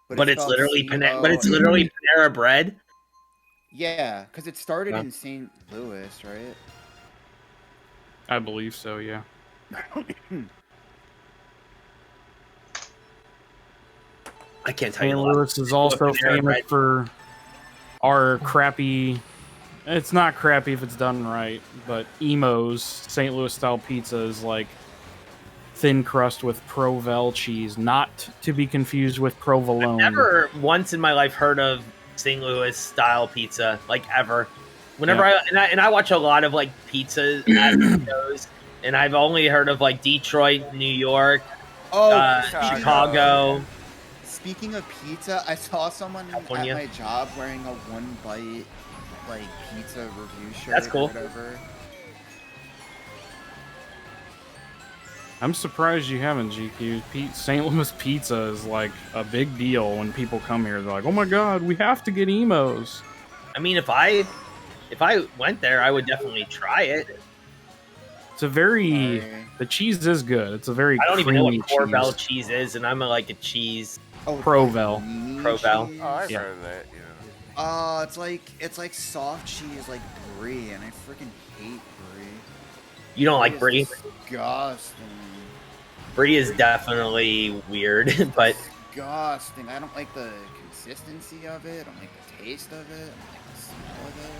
But it's spelled literally C-O- But it's literally Panera Bread. Yeah, because it started Yeah. in St. Louis, right? I believe so. Yeah. I can't tell you. St. a lot. Louis is also Panera famous Bread. for our crappy. It's not crappy if it's done right, but Emo's St. Louis style pizza is like thin crust with Provel cheese, not to be confused with provolone. Never once in my life heard of St. Louis style pizza, like ever. Whenever I watch a lot of like pizza shows, and I've only heard of like Detroit, New York, Chicago. Speaking of pizza, I saw someone California. at my job wearing a One Bite like pizza review shirt. That's cool. Or whatever. I'm surprised you haven't, GQ. St. Louis pizza is like a big deal when people come here. They're like, "Oh my god, we have to get Emo's." I mean, if I went there, I would definitely try it. It's a very Sorry. the cheese is good. It's a very I don't even know what creamy Corvel cheese. cheese is, and I'm like a cheese. Oh, Provel. creamy Provel. cheese? Oh, I've Yeah. heard of that. Yeah. It's like soft cheese, like brie, and I freaking hate brie. You don't like It is brie? Disgusting. Brie is definitely weird, but Disgusting. I don't like the consistency of it. I don't like the taste of it. I don't like the smell of it.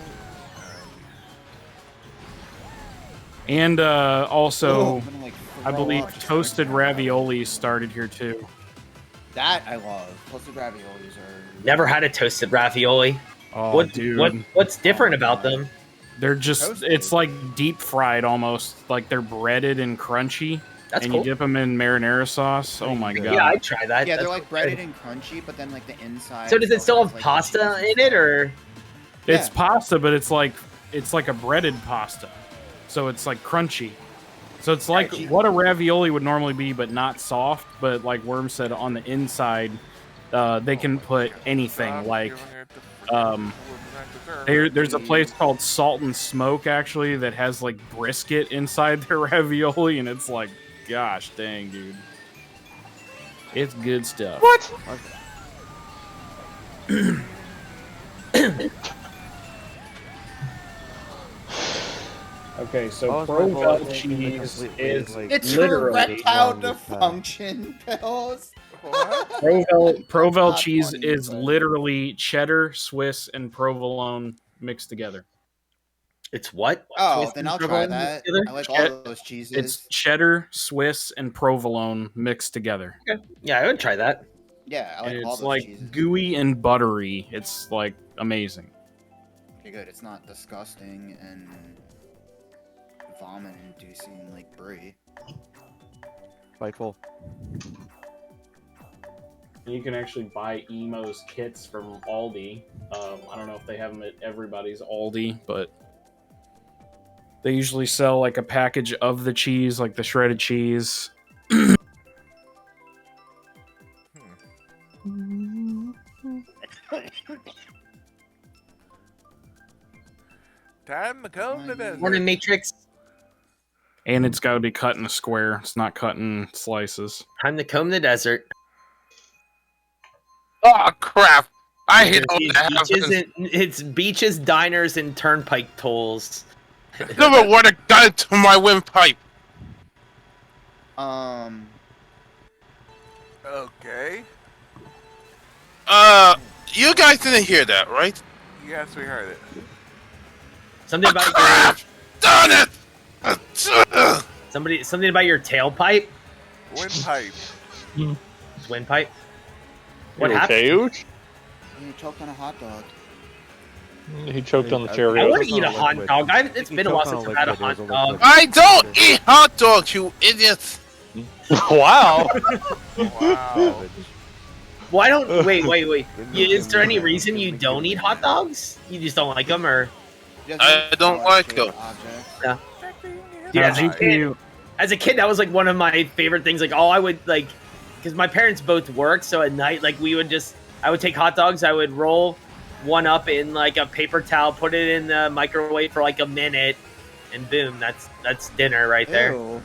And also, Ugh, I'm gonna, like, I throw believe up just toasted thinking about it. ravioli started here too. That I love. Toasted raviolis are. never had a toasted ravioli. Oh, dude. What's different about them? They're just, Toasted. it's like deep fried almost. Like they're breaded and crunchy. That's and cool. you dip them in marinara sauce. Oh my god. Yeah, I'd try that. Yeah, they're That's like good. breaded and crunchy, but then like the inside. So does it still have has, like, pasta cheese and in it, or It's Yeah. pasta, but it's like a breaded pasta. So it's like crunchy. So it's like what a ravioli would normally be, but not soft. But like Worm said, on the inside, they can put anything. Like there's a place called Salt and Smoke actually that has like brisket inside their ravioli, and it's like, gosh dang, dude, it's good stuff. What? Okay, so How is my bullet Provel taking the cheese complete is like, It's literally erectile long this time. dysfunction pills. What? Provel Not cheese funny, is but- literally cheddar, Swiss, and provolone mixed together. It's what? Oh, Twist then and I'll try provolone that. together? I like all Chet- those It's cheeses. cheddar, Swiss, and provolone mixed together. Okay. Yeah, I would try that. Yeah, I like And all it's those like cheeses. gooey and buttery. It's like amazing. Okay, good. It's not disgusting and vomit-inducing like brie. Spiteful. You can actually buy Emo's kits from Aldi. I don't know if they have them at everybody's Aldi, but they usually sell like a package of the cheese, like the shredded cheese. Time to comb the desert. Morning Matrix. And it's got to be cut in a square. It's not cut in slices. Time to comb the desert. Oh crap! I hate all It's that beaches, happens. it's beaches, diners, and turnpike tolls. Never want to gun to my windpipe. Okay. You guys didn't hear that, right? Yes, we heard it. Something about Crap! Darn it! something about your tailpipe. Windpipe. Windpipe. What You happened? okay, Ooch? You choked on a hot dog. He choked on the I cherry. want to eat a on a hot liquid. dog. It's You been a while choke on since a I've had a liquid, hot there's a dog. liquid. I don't eat hot dogs, you idiots! Wow. Wow. Why don't wait? Didn't Is there any make reason you me don't feel eat hot dogs? You just don't like them, or I don't like them. dude, Now, as a kid, GPU, as a kid, that was like one of my favorite things. Like, I would like, because my parents both worked, so at night, like, I would take hot dogs, I would roll one up in like a paper towel, put it in the microwave for like a minute, and boom, that's dinner right there. Ew.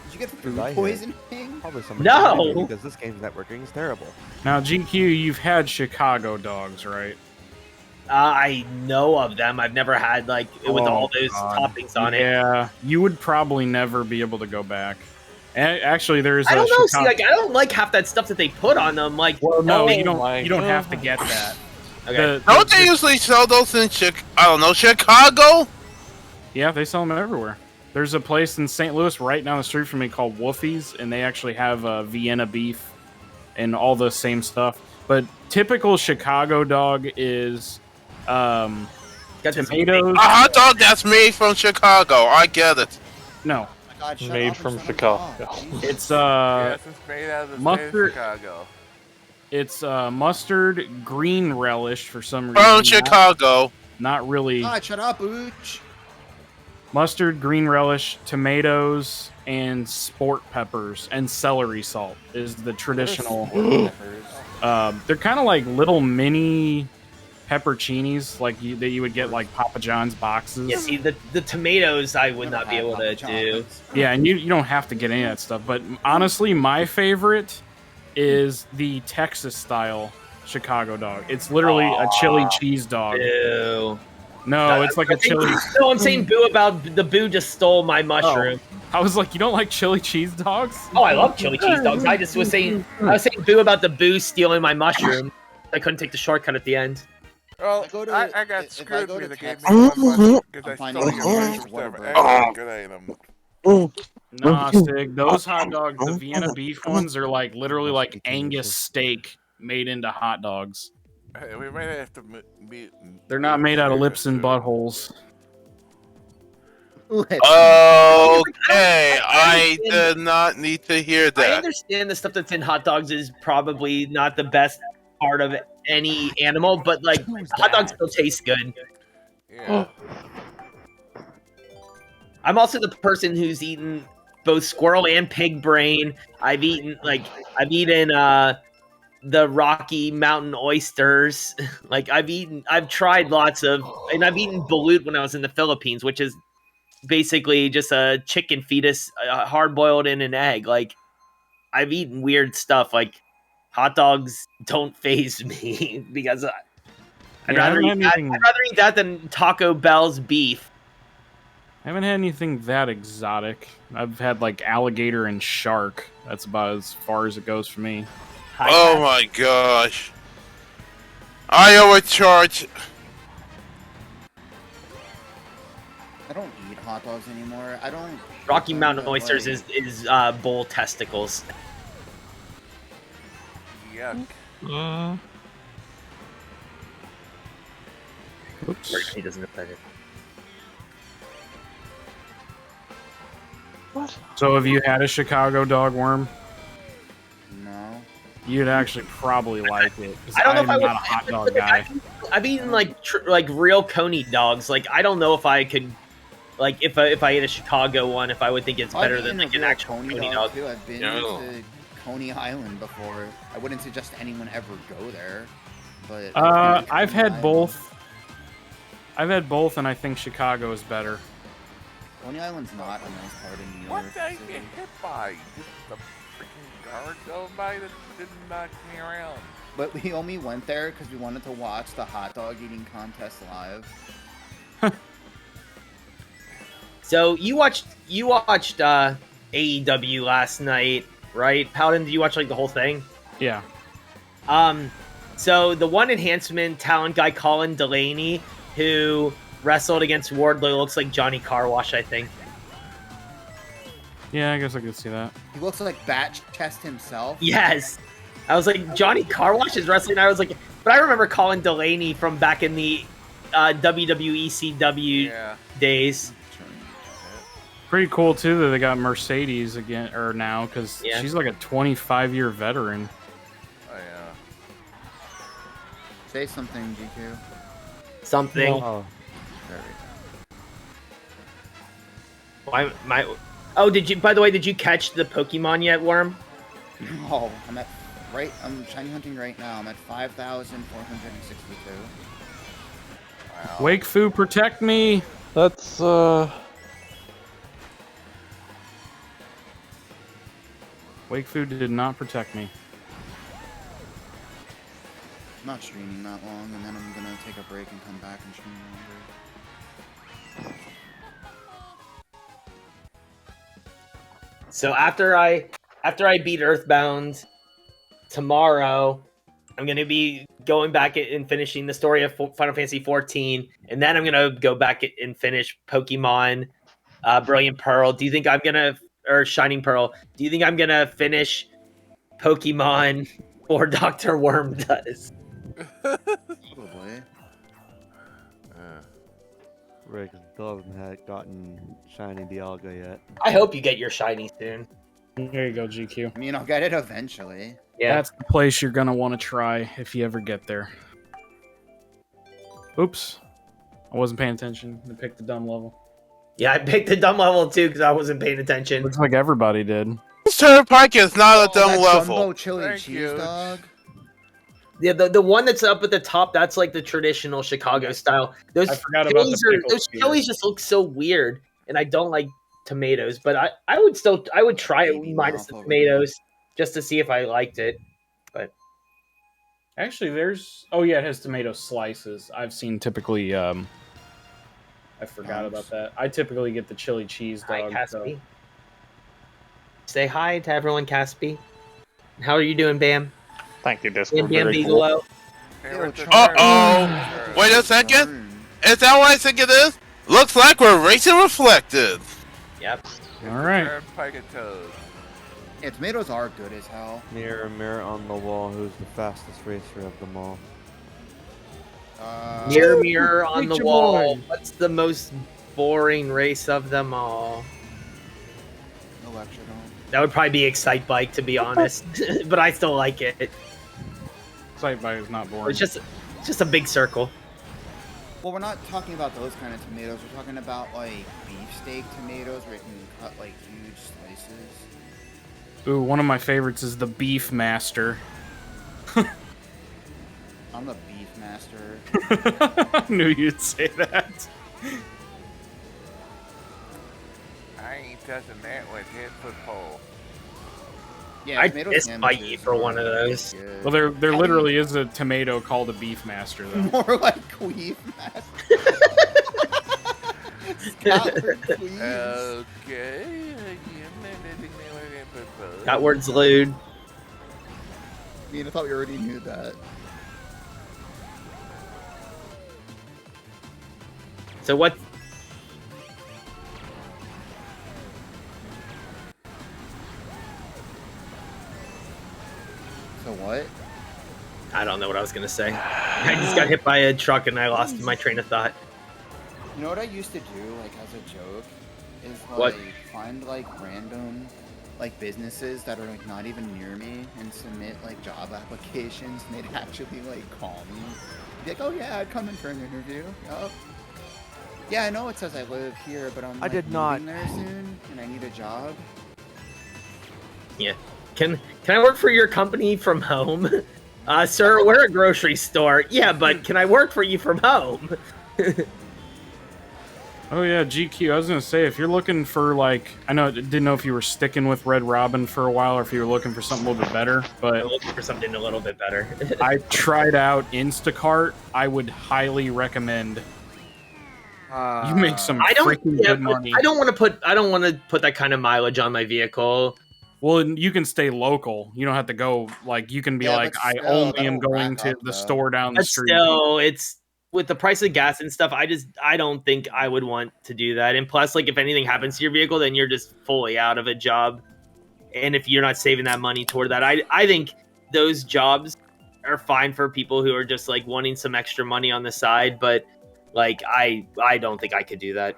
Did you get food I hit. poisoning? Probably somebody No! did because this game's networking is terrible. now GQ, you've had Chicago dogs, right? I know of them. I've never had like with Oh, all those God. toppings on it. Yeah, you would probably never be able to go back. Actually, there's I don't a know. Chicago. See, like I don't like half that stuff that they put on them. Like, Well, no, oh, you don't. my You don't have to God. get that. Okay. Don't they usually sell those in Chicago? Yeah, they sell them everywhere. There's a place in St. Louis right down the street from me called Woofie's, and they actually have Vienna beef and all the same stuff. But typical Chicago dog is Got this tomatoes. A hot dog that's made from Chicago. I get it. No, Oh my God, shut Made up and from shut up. Chicago. Jesus. it's Yes, it's made out of the state mustard- of Chicago. it's mustard green relish for some reason. From Chicago. Not really. God, shut up, Ooch. Mustard, green relish, tomatoes, and sport peppers and celery salt is the traditional. They're kind of like little mini pepperoncinis, like that you would get like Papa John's boxes. Yeah, see the tomatoes I would Never not be had able Papa to do. John's. Yeah, and you don't have to get any of that stuff. But honestly, my favorite is the Texas style Chicago dog. It's literally a chili cheese dog. Ew. No, it's like a chili. No, I'm saying boo about the boo just stole my mushroom. I was like, you don't like chili cheese dogs? Oh, I love chili cheese dogs. I was saying boo about the boo stealing my mushroom. I couldn't take the shortcut at the end. Well, I go to- I got if I screwed go because to it gave Texas, me one much because I I'm stole finding your a mushroom stuff. Whataburger. Extra good item. Nah, Stig. Those hot dogs, the Vienna beef ones, are like literally like Angus steak made into hot dogs. Hey, we might have to meet. They're not made out of lips and buttholes. Let's Okay, I did not need to hear I that. understand the stuff that's in hot dogs is probably not the best part of any animal, but like hot dogs still taste good. Yeah. I'm also the person who's eaten both squirrel and pig brain. I've eaten the Rocky Mountain oysters. Like I've tried lots of, and I've eaten balut when I was in the Philippines, which is basically just a chicken fetus, hard boiled in an egg. Like I've eaten weird stuff. Like hot dogs don't faze me because I'd Yeah, I rather haven't eat had that. anything- I'd rather eat that than Taco Bell's beef. haven't had anything that exotic. I've had like alligator and shark. That's about as far as it goes for me. Oh my gosh. I overcharge. I don't eat hot dogs anymore. I don't. Rocky I Mountain don't, oysters like- is bull testicles. Yuck. Oops. He doesn't affect it. What? So have you had a Chicago dog worm? No. You'd actually probably like it. 'Cause I don't know if I'm I would. not a hot dog guy. I've eaten like real coney dogs. Like I don't know if I could, like if I ate a Chicago one, if I would think it's better than like an actual coney dog. Too. I've been No. to Coney Island before. I wouldn't suggest anyone ever go there, but I've had both. I've had both, and I think Chicago is better. Coney Island's not a nice part of New York. What did I City. get hit by? Just the freaking car going by that didn't knock me around. But we only went there because we wanted to watch the hot dog eating contest live. So you watched AEW last night, right? Paladin, did you watch like the whole thing? Yeah. So the one enhancement talent guy, Colin Delaney, who wrestled against Wardlow, looks like Johnny Carwash, I think. Yeah, I guess I could see that. He looks like Bat Chest himself. Yes. I was like, Johnny Carwash is wrestling. I was like, but I remember Colin Delaney from back in the WWE CW days. Pretty cool too that they got Mercedes again or now because she's like a 25-year veteran. Oh yeah. Say something, GQ. Something. Oh. There Oh, did you? By the way, did you catch the Pokemon yet, Worm? we go. Oh, I'm shiny hunting right now. I'm at 5,462. Wow. Wake Fu, protect me! That's Wake Fu did not protect me. I'm not streaming that long, and then I'm gonna take a break and come back and stream longer. So after I beat Earthbound tomorrow, I'm gonna be going back and finishing the story of Final Fantasy 14, and then I'm gonna go back and finish Pokemon Brilliant Pearl. Do you think I'm gonna or Shining Pearl? Do you think I'm gonna finish Pokemon or Dr. Worm does? Probably. Rick still hasn't gotten shiny Dialga yet. I hope you get your shiny soon. There you go, GQ. I mean, I'll get it eventually. Yeah. That's the place you're gonna want to try if you ever get there. Oops. I wasn't paying attention. I picked the dumb level. Yeah, I picked the dumb level too because I wasn't paying attention. Looks like everybody did. This turnpike is not a dumb that level. Jumbo chili Thank cheese you. dog. Yeah, the one that's up at the top, that's like the traditional Chicago style. Those I forgot about the chilies pickle those spear. chilies just look so weird, and I don't like tomatoes. But I would try it Baby minus the mouth over tomatoes just to see if I liked it. But Actually, there's... Oh, yeah, it has tomato slices. I've seen typically... I forgot about that. I typically get the chili cheese hi, dog. Caspi. Say hi to everyone, Caspi. How are you doing, Bam? thank you, Discord. Bam Very cool. Bigelow. Uh-oh. Wait a second. Is that what I think it is? Looks like we're racing reflected. Yep. All right. Turnpike of Toad. Yeah, tomatoes are good as hell. Mirror, mirror on the wall, who's the fastest racer of them all? Mirror, mirror on the Nature wall. boy. What's the most boring race of them all? Electrodome. That would probably be Excite Bike, to be honest. But I still like it. Sight bite is not boring. It's just a big circle. Well, we're not talking about those kind of tomatoes. We're talking about like beefsteak tomatoes where you can cut like huge slices. Ooh, one of my favorites is the Beef Master. I'm the beef master. I knew you'd say that. I ain't touching that with 10-foot pole. Yeah, I'd tomato fist bite you sandwiches for are one of those. good. Well, there literally is a tomato called a Beef Master, though. More like queef master. Scotland, please. Okay. That word's lewd. I mean, I thought we already knew that. So what? So what? I don't know what I was gonna say. I just got hit by a truck and I lost my train of thought. You know what I used to do, like as a joke, is like What? find like random like businesses that are like not even near me and submit like job applications, and they'd actually like call me. Be like, oh yeah, I'd come in for an interview. Yup. Yeah, I know it says I live here, but I'm I like, did not. moving there soon, and I need a job. Yeah. Can I work for your company from home? Sir, we're a grocery store. Yeah, but can I work for you from home? Oh yeah, GQ. I was gonna say, if you're looking for like, I didn't know if you were sticking with Red Robin for a while or if you were looking for something a little bit better. But I'm looking for something a little bit better. I tried out Instacart. I would highly recommend. You make some freaking good money. I don't want to put that kind of mileage on my vehicle. Well, you can stay local. You don't have to go like you can be Yeah, like, but I still, only am that'll going rack to up, the though. store down the But street. still, it's with the price of gas and stuff. I don't think I would want to do that. And plus, like if anything happens to your vehicle, then you're just fully out of a job. And if you're not saving that money toward that, I think those jobs are fine for people who are just like wanting some extra money on the side. But like I don't think I could do that.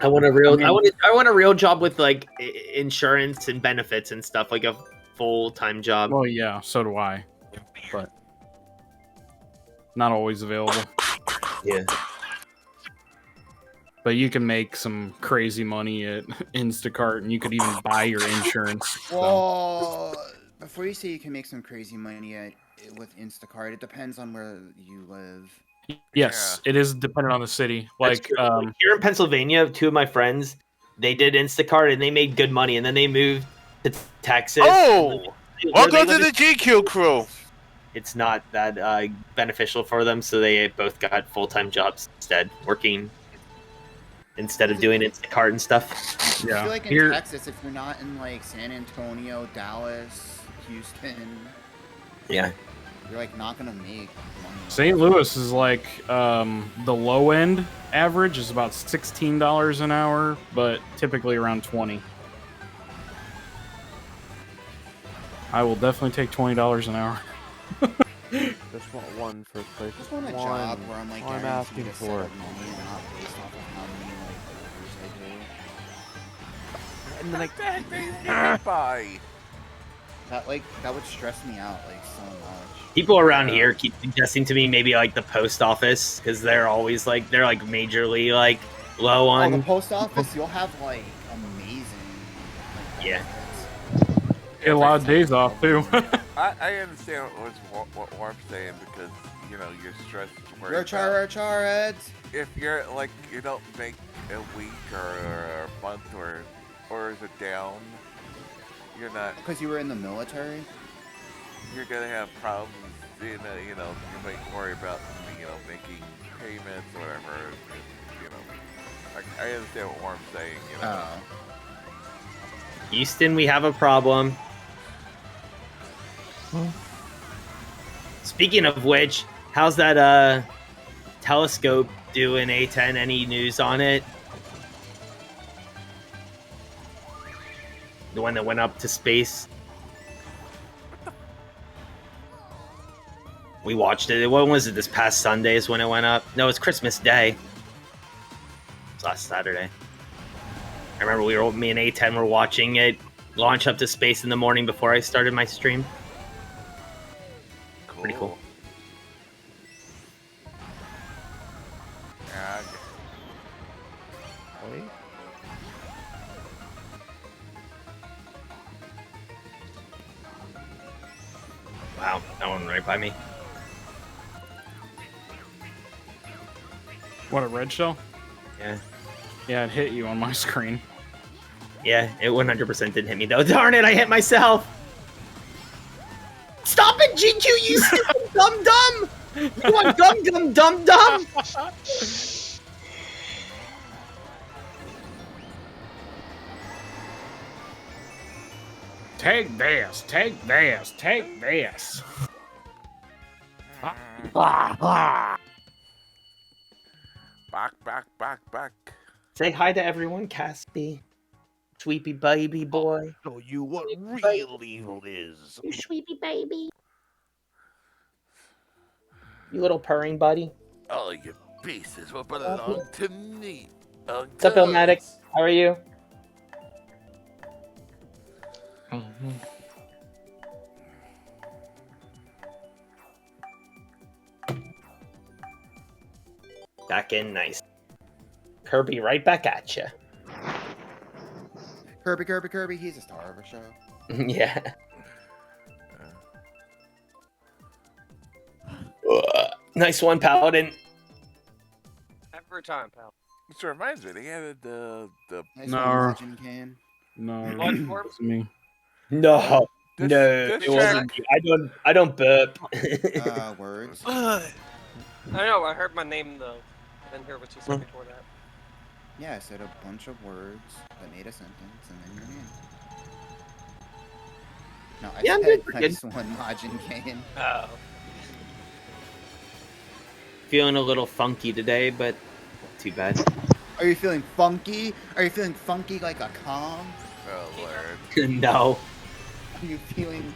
I want a real job with like insurance and benefits and stuff, like a full-time job. Well, yeah, so do I, but not always available. Yeah. But you can make some crazy money at Instacart, and you could even buy your insurance. So. Well, before you say you can make some crazy money with Instacart, it depends on where you live. Yes, it is dependent on the city. Like here in Pennsylvania, two of my friends, they did Instacart and they made good money, and then they moved to Texas. Oh, welcome to the GQ crew. It's not that beneficial for them, so they both got full-time jobs instead of doing Instacart and stuff. I feel like in Texas, if you're not in like San Antonio, Dallas, Houston, yeah, you're like not gonna make money. St. Louis is like the low end average is about $16 an hour, but typically around 20. I will definitely take $20 an hour. Just want one first place. Just want a job where I'm like I'm guaranteed asking a set for. of money and not based off of how many like orders I do. And then like that would stress me out like so much. People around here keep suggesting to me maybe like the post office, because they're always like majorly like low on. Oh, the post office, you'll have like amazing. Like, yeah. Get a lot of days off too. I understand what Warp's saying, because you're stressed. You're char heads. If you're like you don't make a week or a month or is it down, you're not, because you were in the military. You're gonna have problems. You might worry about making payments or whatever. I understand what Warp's saying. Houston, we have a problem. Speaking of which, how's that telescope doing, A10? Any news on it? The one that went up to space. We watched it. When was it? This past Sunday is when it went up. No, it's Christmas Day. It was last Saturday. I remember me and A10 were watching it launch up to space in the morning before I started my stream. Cool. Pretty cool. Yeah. Wait. Wow, that one right by me. What, a red shell? Yeah. Yeah, it hit you on my screen. Yeah, it 100% didn't hit me though. Darn it, I hit myself! Stop it, GQ, you stupid dumb! You want dumb! Take this. Take this. Take this. Back. Say hi to everyone, Caspi. Sweepy baby boy. Show you what real evil is. You sweepy baby. You little purring buddy. All your pieces will belong to me. What's up, Illmatic? How are you? Back in nice. Kirby right back at you. Kirby, he's a star of a show. Yeah. Nice one, Paladin. Every time, pal. Which reminds me, they added the Nice No. one, Majin Cane. No, What? it's me. No. This it wasn't track- me. I don't burp. Words. I know, I heard my name though. I didn't hear what you said before that. Yeah, I said a bunch of words that made a sentence, and then your name. No, I Yeah, I'm said good, we're nice one, Majin Cane. Oh. Feeling a little funky today, but too bad. Are you feeling funky? Are you feeling funky like a calm? Oh lord. No. Are you feeling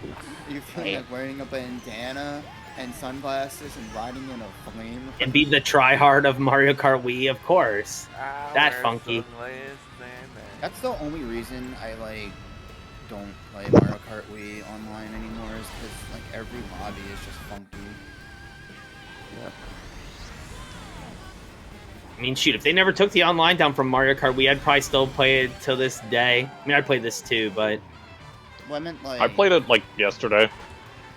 like wearing a bandana and sunglasses and riding in a flame? And be the tryhard of Mario Kart Wii, of course. That funky. That's the only reason I don't play Mario Kart Wii online anymore is because every lobby is just funky. I mean, shoot, if they never took the online down from Mario Kart Wii, I'd probably still play it till this day. I mean, I'd play this too, but... Well, I meant I played it yesterday.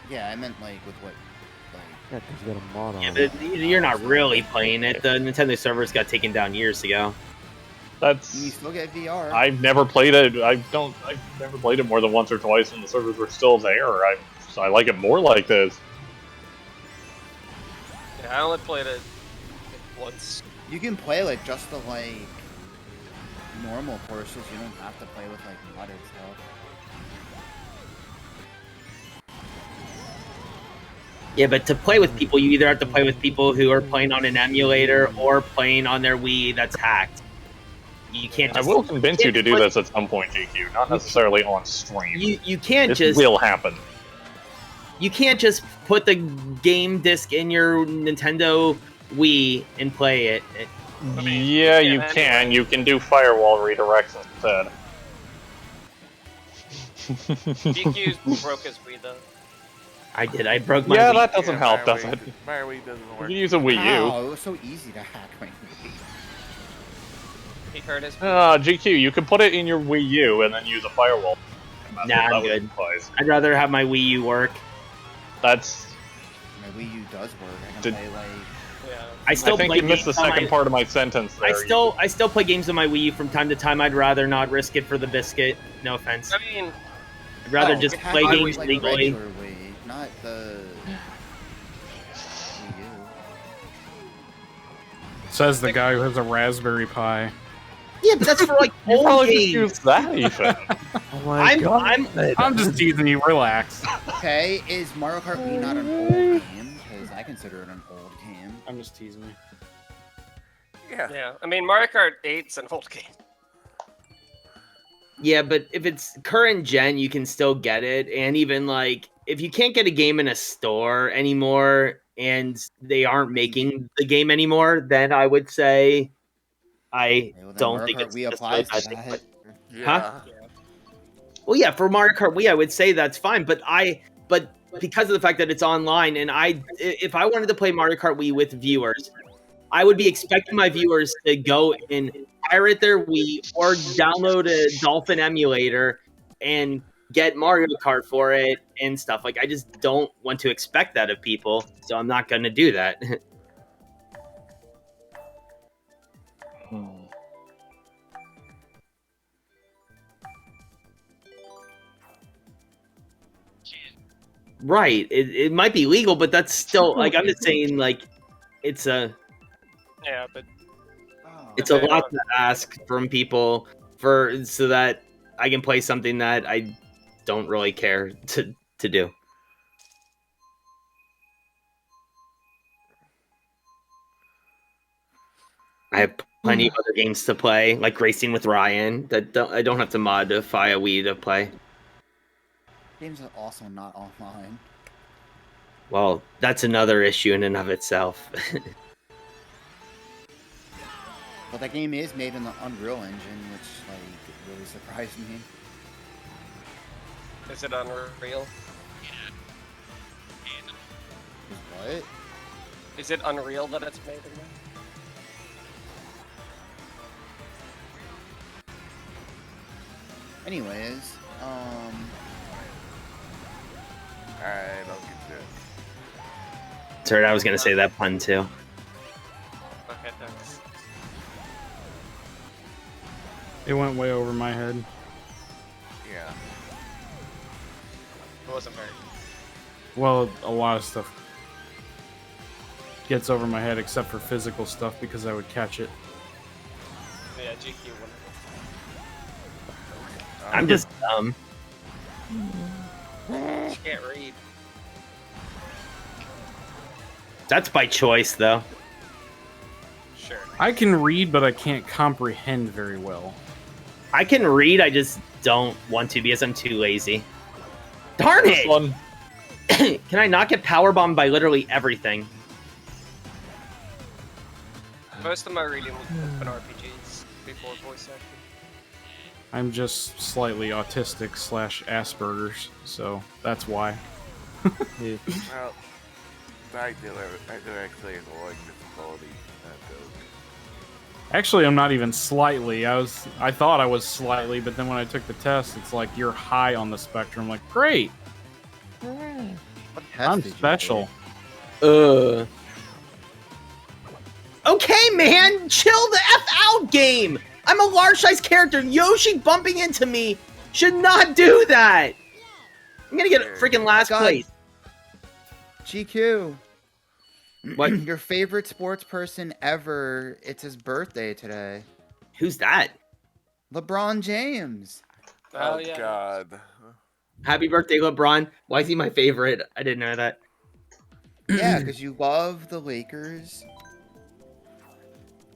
Yeah, I meant with what? Yeah, because you got a mod on Yeah, it. but you're not really playing it. The Nintendo servers got taken down years ago. You That's. still get VR. I've never played it. I've never played it more than once or twice, and the servers were still there. I like it more like this. Yeah, I only played it once. You can play just the normal courses. You don't have to play with modded stuff. Yeah, but to play with people, you either have to play with people who are playing on an emulator or playing on their Wii that's hacked. You can't just... I will convince you to do this at some point, GQ. Not necessarily on stream. You can't This just... will happen. You can't just put the game disc in your Nintendo Wii and play it. I mean, Yeah, you anyway. can. You can do firewall redirects instead. GQ's broke his Wii though. I did. I broke my Yeah, Wii. that doesn't help, does it? My Wii doesn't You work. can use a Wii U. Wow, it was so easy to hack my Wii. He hurt his GQ, you can put it in your Wii U and then use a firewall. Nah, That I'm would good. suffice. I'd rather have my Wii U work. That's. My Wii U does work. I can Did- play Yeah. I still I think play you missed the games on second my- part of my sentence there. I still play games on my Wii U from time to time. I'd rather not risk it for the biscuit. No offense. I mean, I'd rather Oh, just hack play my games Wii legally. regular Wii, not the Wii U. Says the guy who has a Raspberry Pi. Yeah, but that's for You old probably just games. use that even. Oh my god. I'm just teasing you. Relax. Okay, is Mario Kart Wii not an old game? Because I consider it an old game. I'm just teasing you. Yeah. yeah. I mean, Mario Kart 8's an old game. Yeah, but if it's current gen, you can still get it. And even if you can't get a game in a store anymore and they aren't making the game anymore, then I would say I Okay, well, then don't Mario think Kart it's Wii just applies really to bad thing, that. Yeah. Well, yeah, for Mario Kart Wii, I would say that's fine. But because of the fact that it's online, and if I wanted to play Mario Kart Wii with viewers, I would be expecting my viewers to go and pirate their Wii or download a Dolphin emulator and get Mario Kart for it and stuff. I just don't want to expect that of people, so I'm not going to do that. Right. It might be legal, but that's still I'm just saying it's a Yeah, but it's a lot to ask from people so that I can play something that I don't really care to do. I have plenty of other games to play, like Racing with Ryan. I don't have to modify a Wii to play. Games are also not online. Well, that's another issue in and of itself. But that game is made in the Unreal Engine, which like really surprised me. Is it Unreal? Is what? Is it Unreal that it's made in there? Anyways, I don't get it. Sorry, I was gonna say that pun too. Okay, thanks. It went way over my head. Yeah. It wasn't very. Well, a lot of stuff gets over my head except for physical stuff because I would catch it. Yeah, GQ won. I'm just dumb. She can't read. That's by choice, though. Sure. I can read, but I can't comprehend very well. I can read, I just don't want to because I'm too lazy. Darn it! One. Can I not get powerbombed by literally everything? Most of my reading was been RPGs before voice acting. I'm just slightly autistic / Asperger's, so that's why. Well, I do actually have a learning disability. Actually, I'm not even slightly. I thought I was slightly, but then when I took the test, it's like you're high on the spectrum. Like, great, what test I'm did you special. Okay, man, chill the F out, game. I'm a large-sized character. Yoshi bumping into me should not do that. I'm gonna get a freaking last God. place. GQ. What? Your favorite sports person ever. It's his birthday today. Who's that? LeBron James. Oh, Oh yeah. God. Happy birthday, LeBron. Why is he my favorite? I didn't know that. Yeah, because you love the Lakers.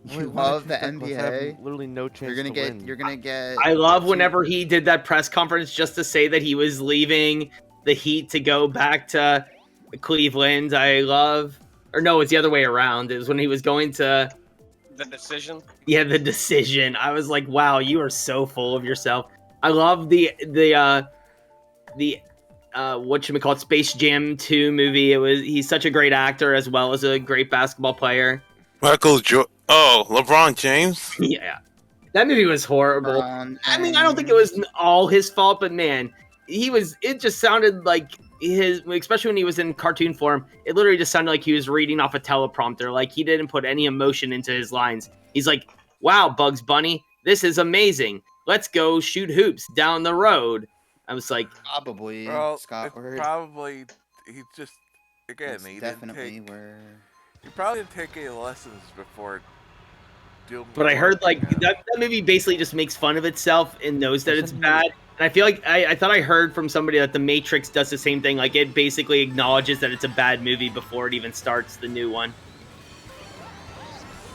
You love the NBA. Literally no chance. You're gonna to get. win. You're gonna get. I love whenever he did that press conference just to say that he was leaving the Heat to go back to Cleveland. I love, or no, it's the other way around. It was when he was going to The decision. Yeah, the decision. I was like, wow, you are so full of yourself. I love the whatchamacallit, Space Jam 2 movie. He's such a great actor as well as a great basketball player. LeBron James? Yeah. That movie was horrible. I mean, I don't think it was all his fault, but man, it just sounded like especially when he was in cartoon form, it literally just sounded like he was reading off a teleprompter. Like he didn't put any emotion into his lines. He's like, wow, Bugs Bunny, this is amazing. Let's go shoot hoops down the road. I was like, probably Scott. Probably he just again he definitely didn't take. He probably didn't take any lessons before. But I heard like that movie basically just makes fun of itself and knows that it's bad. And I feel like I thought I heard from somebody that The Matrix does the same thing. Like it basically acknowledges that it's a bad movie before it even starts the new one.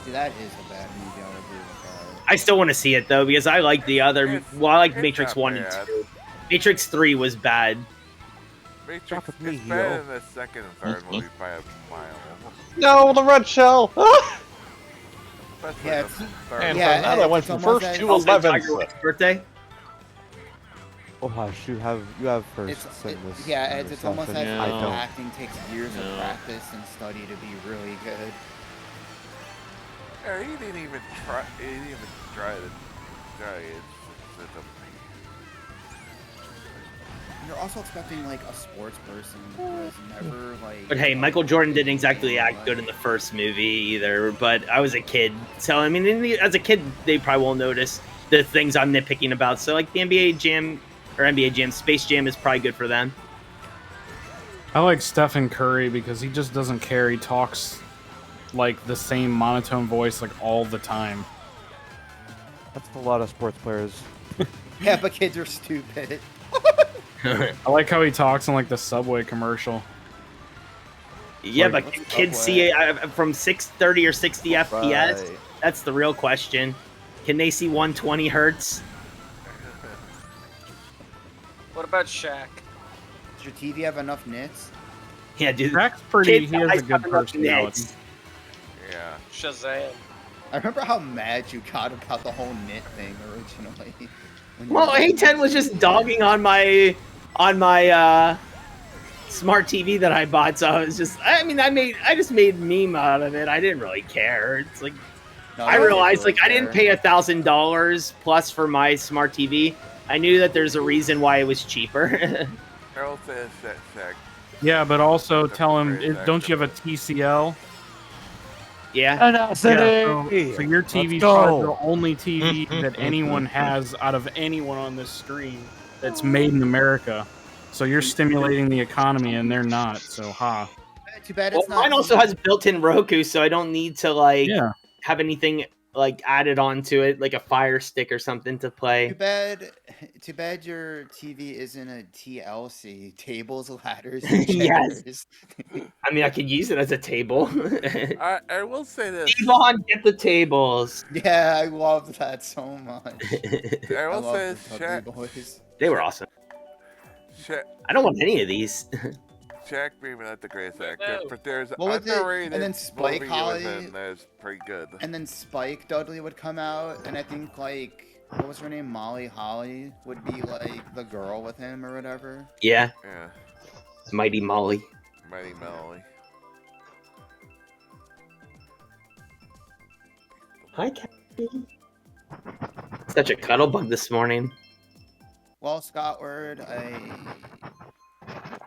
See, that is a bad movie. I would agree with that. I still want to see it though because I like the other. Well, I like Matrix 1 and 2. Matrix 3 was bad. Matrix is better than the second and third movie by a mile. No, the red shell. Yeah, now that went from first to 11th. Birthday. Oh hush, you have first. It's almost as if I don't. acting takes years of practice and study to be really good. Yeah, he didn't even try. He didn't even try it. You're also expecting like a sports person who has never like. But hey, Michael Jordan didn't exactly act good in the first movie either. But I was a kid, so I mean, as a kid, they probably won't notice the things I'm nitpicking about. So like the NBA Jam, Space Jam is probably good for them. I like Stephen Curry because he just doesn't care. He talks like the same monotone voice like all the time. That's a lot of sports players. Yeah, but kids are stupid. I like how he talks in like the Subway commercial. Yeah, Like, but can kids see it from 630 or 60 FPS? Right. That's the real question. Can they see 120 hertz? What about Shaq? Does your TV have enough nits? Yeah, dude. Shaq's pretty. Kids He has a always good have enough personality. nits. Yeah. Shazam. I remember how mad you got about the whole knit thing originally. when you Well, were- A10 was just dogging on my smart TV that I bought, so I was just I just made meme out of it. I didn't really care. It's like No, I didn't realized really like I didn't care. pay $1,000 plus for my smart TV. I knew that there's a reason why it was cheaper. Earl says that Shaq. Yeah, but also That's tell a him, great don't you have a TCL? yeah. Yeah, so your TV's probably the only TV Mm, that mm, anyone has out of anyone on this screen that's made in America. So you're stimulating the economy and they're not. So Too bad Well, it's not. mine also has built-in Roku, so I don't need to like Yeah. have anything like added onto it, like a Fire Stick or something to Too play. bad. Too bad your TV isn't a TLC. Tables, ladders, and Yes. chairs. I mean, I could use it as a table. I will say this. Devon, get the tables. Yeah, I loved that so much. I I will love say the this. Dudley Boys. They were awesome. Shaq, I don't want any of these. Shaq Beeman not the greatest actor, No. but there's What was it? underrated And then Spike movie he was Holly- in that's pretty good. And then Spike Dudley would come out, and I think like what was her name? Molly Holly would be like the girl with him or whatever. Yeah, Yeah, Mighty Molly. Mighty Melly. Hi, Kathy. Such a cuddle bug this morning. Well, Scottward, I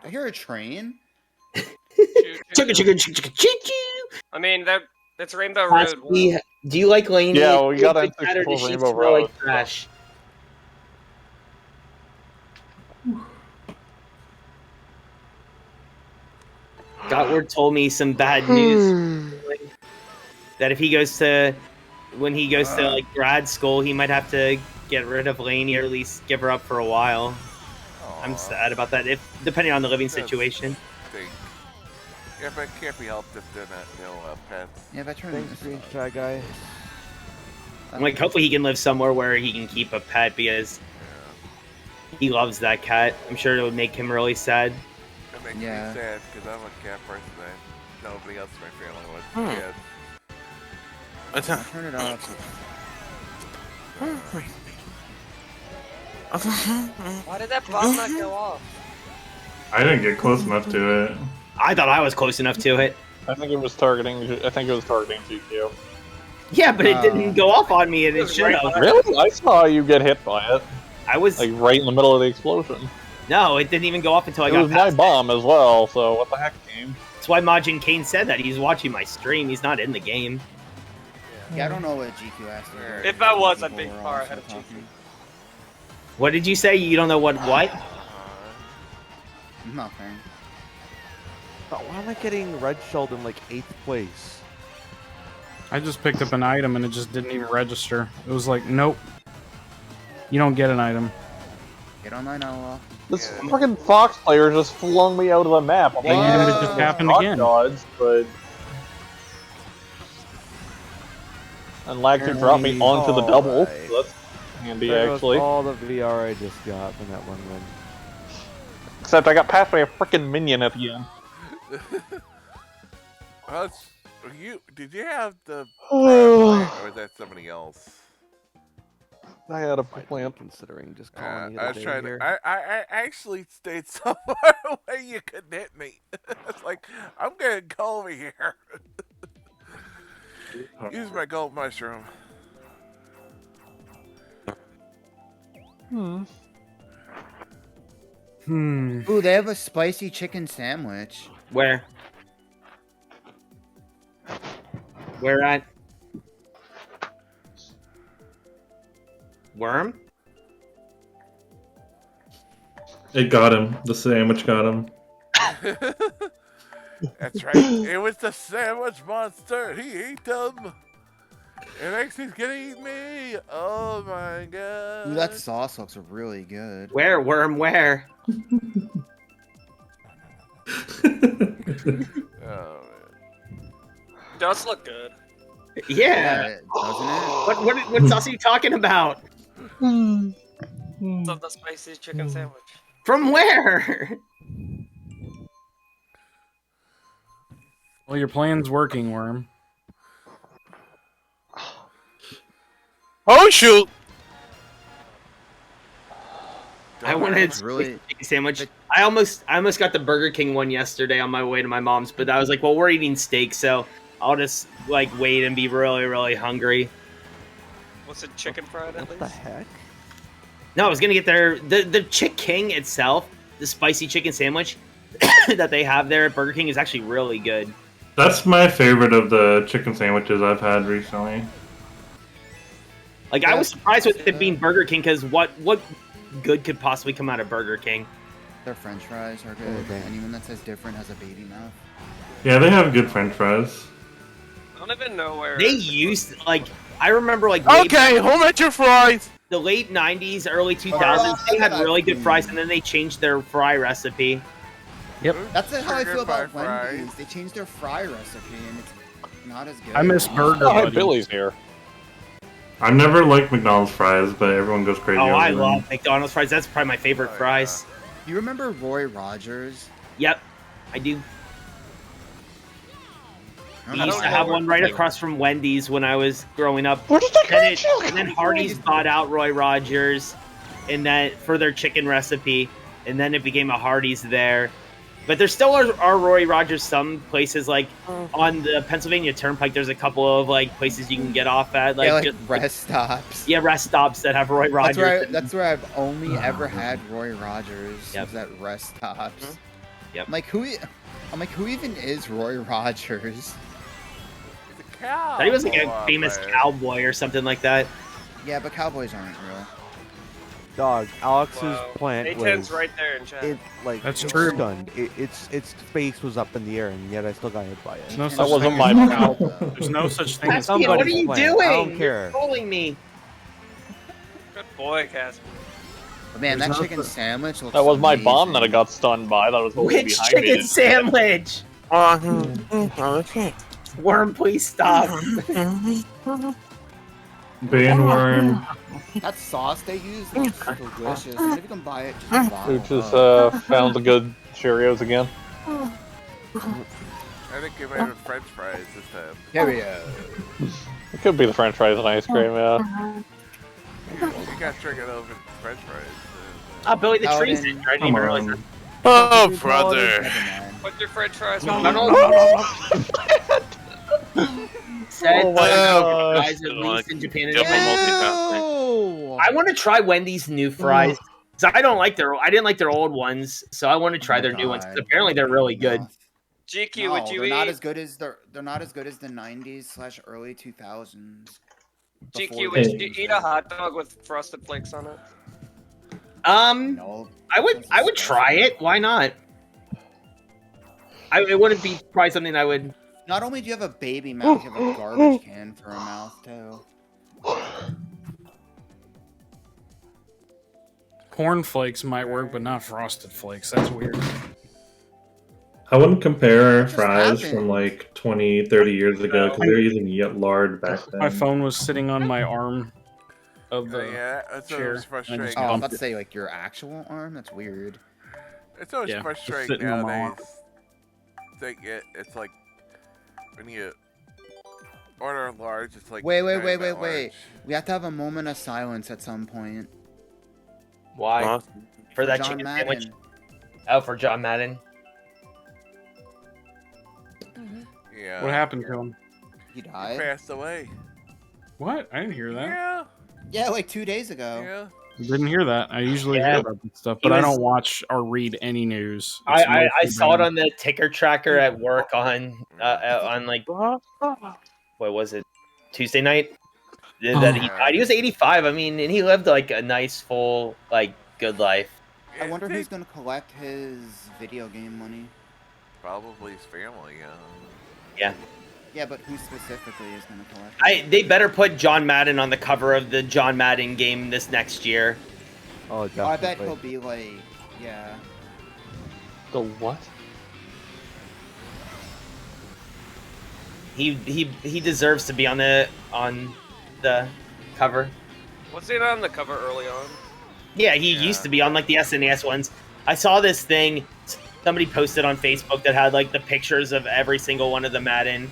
hear a train. Chugga chugga chugga chugga choo. I mean, that's Rainbow Road. Possibly, do you like Laney? Yeah, we got Big into Cat, or does she Rainbow smell like Road. trash? Gotward told me some bad news that if he goes to, when he goes to like grad school, he might have to get rid of Laney or at least give her up for a while. I'm Aw, sad about that. If depending on the living That's- situation. stink. Yeah, but it can't be helped if they're not, pets. Yeah, but I turned Thanks, this Green off. Shy Guy. I'm like, hopefully he can live somewhere where he can keep a pet because he loves that cat. I'm sure it would make him really sad. It makes Yeah. me sad because I'm a cat person and nobody else in my family wants cats. I'll turn it off. Why did that bomb not go off? I didn't get close enough to it. I thought I was close enough to it. I think it was targeting GQ. Yeah, but it didn't go off on me, and it should have. Really? I saw you get hit by it, I was like right in the middle of the explosion. no, it didn't even go off until I It got was my past. bomb as well. So what the heck, game? That's why Majin Kane said that he's watching my stream. He's not in the game. Yeah, I don't know what GQ asked me. If I was, I'd be People were far also ahead of talking. What did you say? You don't know what? Nothing. But why am I getting red shelled in like 8th place? I just picked up an item and it just didn't even register. It was like, nope, you don't get an item. Get online, Outlaw. This Yeah. freaking Fox player just flung me out of the map. I'm And thinking it just happened rock again. Dodge, but and Lag2 dropped me onto the double. Alright. So that's handy, There goes actually. all the VR I just got from that one win. Except I got passed by a freaking minion at the end. Well, did you have the Oh. plant, or is that somebody else? I had a Might be plant. considering just calling it I a was day trying here. to. I actually stayed so far away you couldn't hit me. It's like I'm gonna go over here. Use my gold mushroom. Ooh, they have a spicy chicken sandwich. Where? Where at? Worm? It got him. The sandwich got him. That's right. It was the sandwich monster. He ate them. It actually is gonna eat me! Oh my god! Ooh, that sauce looks really good. Where, worm, where? Oh, Does look good. Yeah. Doesn't it? What sauce are you talking about? It's of the spicy chicken sandwich. From where? Well, your plan's working, Worm. Oh shoot! I wanted really chicken sandwich. I almost got the Burger King one yesterday on my way to my mom's, but I was like, well, we're eating steak, so I'll just like wait and be really hungry. Was it chicken fried at least? What the heck? No, I was gonna get the Chick King itself, the spicy chicken sandwich that they have there at Burger King is actually really good. That's my favorite of the chicken sandwiches I've had recently. Like I was surprised with it being Burger King because what good could possibly come out of Burger King? Their French fries are good. Okay. Anyone that says different has a baby mouth. Yeah, they have good French fries. I don't even know where. They used like I remember like Okay, hold at your fries. the late '90s, early 2000s. They had really good fries, and then they changed their fry recipe. Yep. That's how I feel about fries. Wendy's. They changed their fry recipe, and it's not as good. I miss Burger Oh, hi, Buddies. Billy's here. I never liked McDonald's fries, but everyone goes crazy Oh, over I them. love McDonald's fries. That's probably my favorite fries. You remember Roy Rogers? Yep, I do. We I used don't to know have where- one right across from Wendy's when I was growing up. Where did the And then Hardee's bought out Roy Rogers, and then for their chicken recipe, and then it became a Hardee's there. But there still are Roy Rogers some places like on the Pennsylvania Turnpike. There's a couple of like places you can get off at, like, yeah, like just, rest stops. yeah, rest stops that have Roy Rogers. That's where I've only ever had Roy Rogers. Yep. Was at rest stops. Yep. I'm like, who even is Roy Rogers? He's a cow. He was like a famous cowboy or something like that. Yeah, but cowboys aren't real. Dog, Alex's Wow. plant A10's was right there in chat. it like That's it's true. stunned. Its face was up in the air, and yet I still got hit by it. There's no That such wasn't thing my as- mouth. There's no such thing as Caspian, what are somebody's you plant. doing? I don't care. You're trolling me. Good boy, Cass. But man, There's that no chicken such- sandwich looks That was my amazing. bomb that I got stunned by. That was holding Which behind chicken me. sandwich? Okay. Worm, please stop. Bandworm. That sauce they use looks delicious. And if you can buy it, just buy We it. just found the good Cheerios again. I think you made it French fries this time. Here we go. It could be the French fries and ice cream. Yeah. You got drinking over French fries. Oh, Billy the Paladin. Tree's in. I didn't Come even realize on. that. Oh, Never brother. mind. Put your French fries No, on. no, no. Said Oh my gosh. guys at least in Japan. and Double Japan. Ew. I want to try Wendy's new fries. 'Cause I didn't like their old ones, so I want to try Oh my their new ones. 'Cause God. apparently they're really good. GQ, No, would you they're eat? not as good as they're not as good as the '90s / early 2000s. GQ, before would they you changed eat it. a hot dog with frosted flakes on it? No, I would try it. Why not? It wouldn't be probably something I would. Not only do you have a baby mouth, you have a garbage can for a mouth too. Corn flakes might work, but not frosted flakes. That's weird. I wouldn't compare just fries happened? from like 20, 30 years ago because they were using lard back then. My phone was sitting on my arm of the Yeah, that's chair. always frustrating. just Oh, I was bumped about to it. say like your actual arm. That's weird. It's always Yeah, just frustrating sitting on my nowadays. It's like when you order a large, it's like Wait. giant large. We have to have a moment of silence at some point. Why? Huh? For that John chicken Madden. sandwich? Oh, for John Madden. Yeah. What happened to him? He He died. passed away. What? I didn't hear that. Yeah. Yeah, like 2 days ago. Yeah. Didn't hear that. I usually Yeah. hear about this stuff, He but I was- don't watch or read any news. I It's mostly saw it been- on the ticker tracker at work on like what was it, Tuesday night? That he died. He was 85. I mean, and he lived like a nice, full, like good life. I wonder who's gonna collect his video game money. Probably his family. Yeah. Yeah, but who specifically is going to collect? They better put John Madden on the cover of the John Madden game this next year. Oh, definitely. I bet he'll be like, yeah. The what? He deserves to be on the cover. Was he not on the cover early on? Yeah, he used to be on like the SNES ones. I saw this thing somebody posted on Facebook that had like the pictures of every single one of the Madden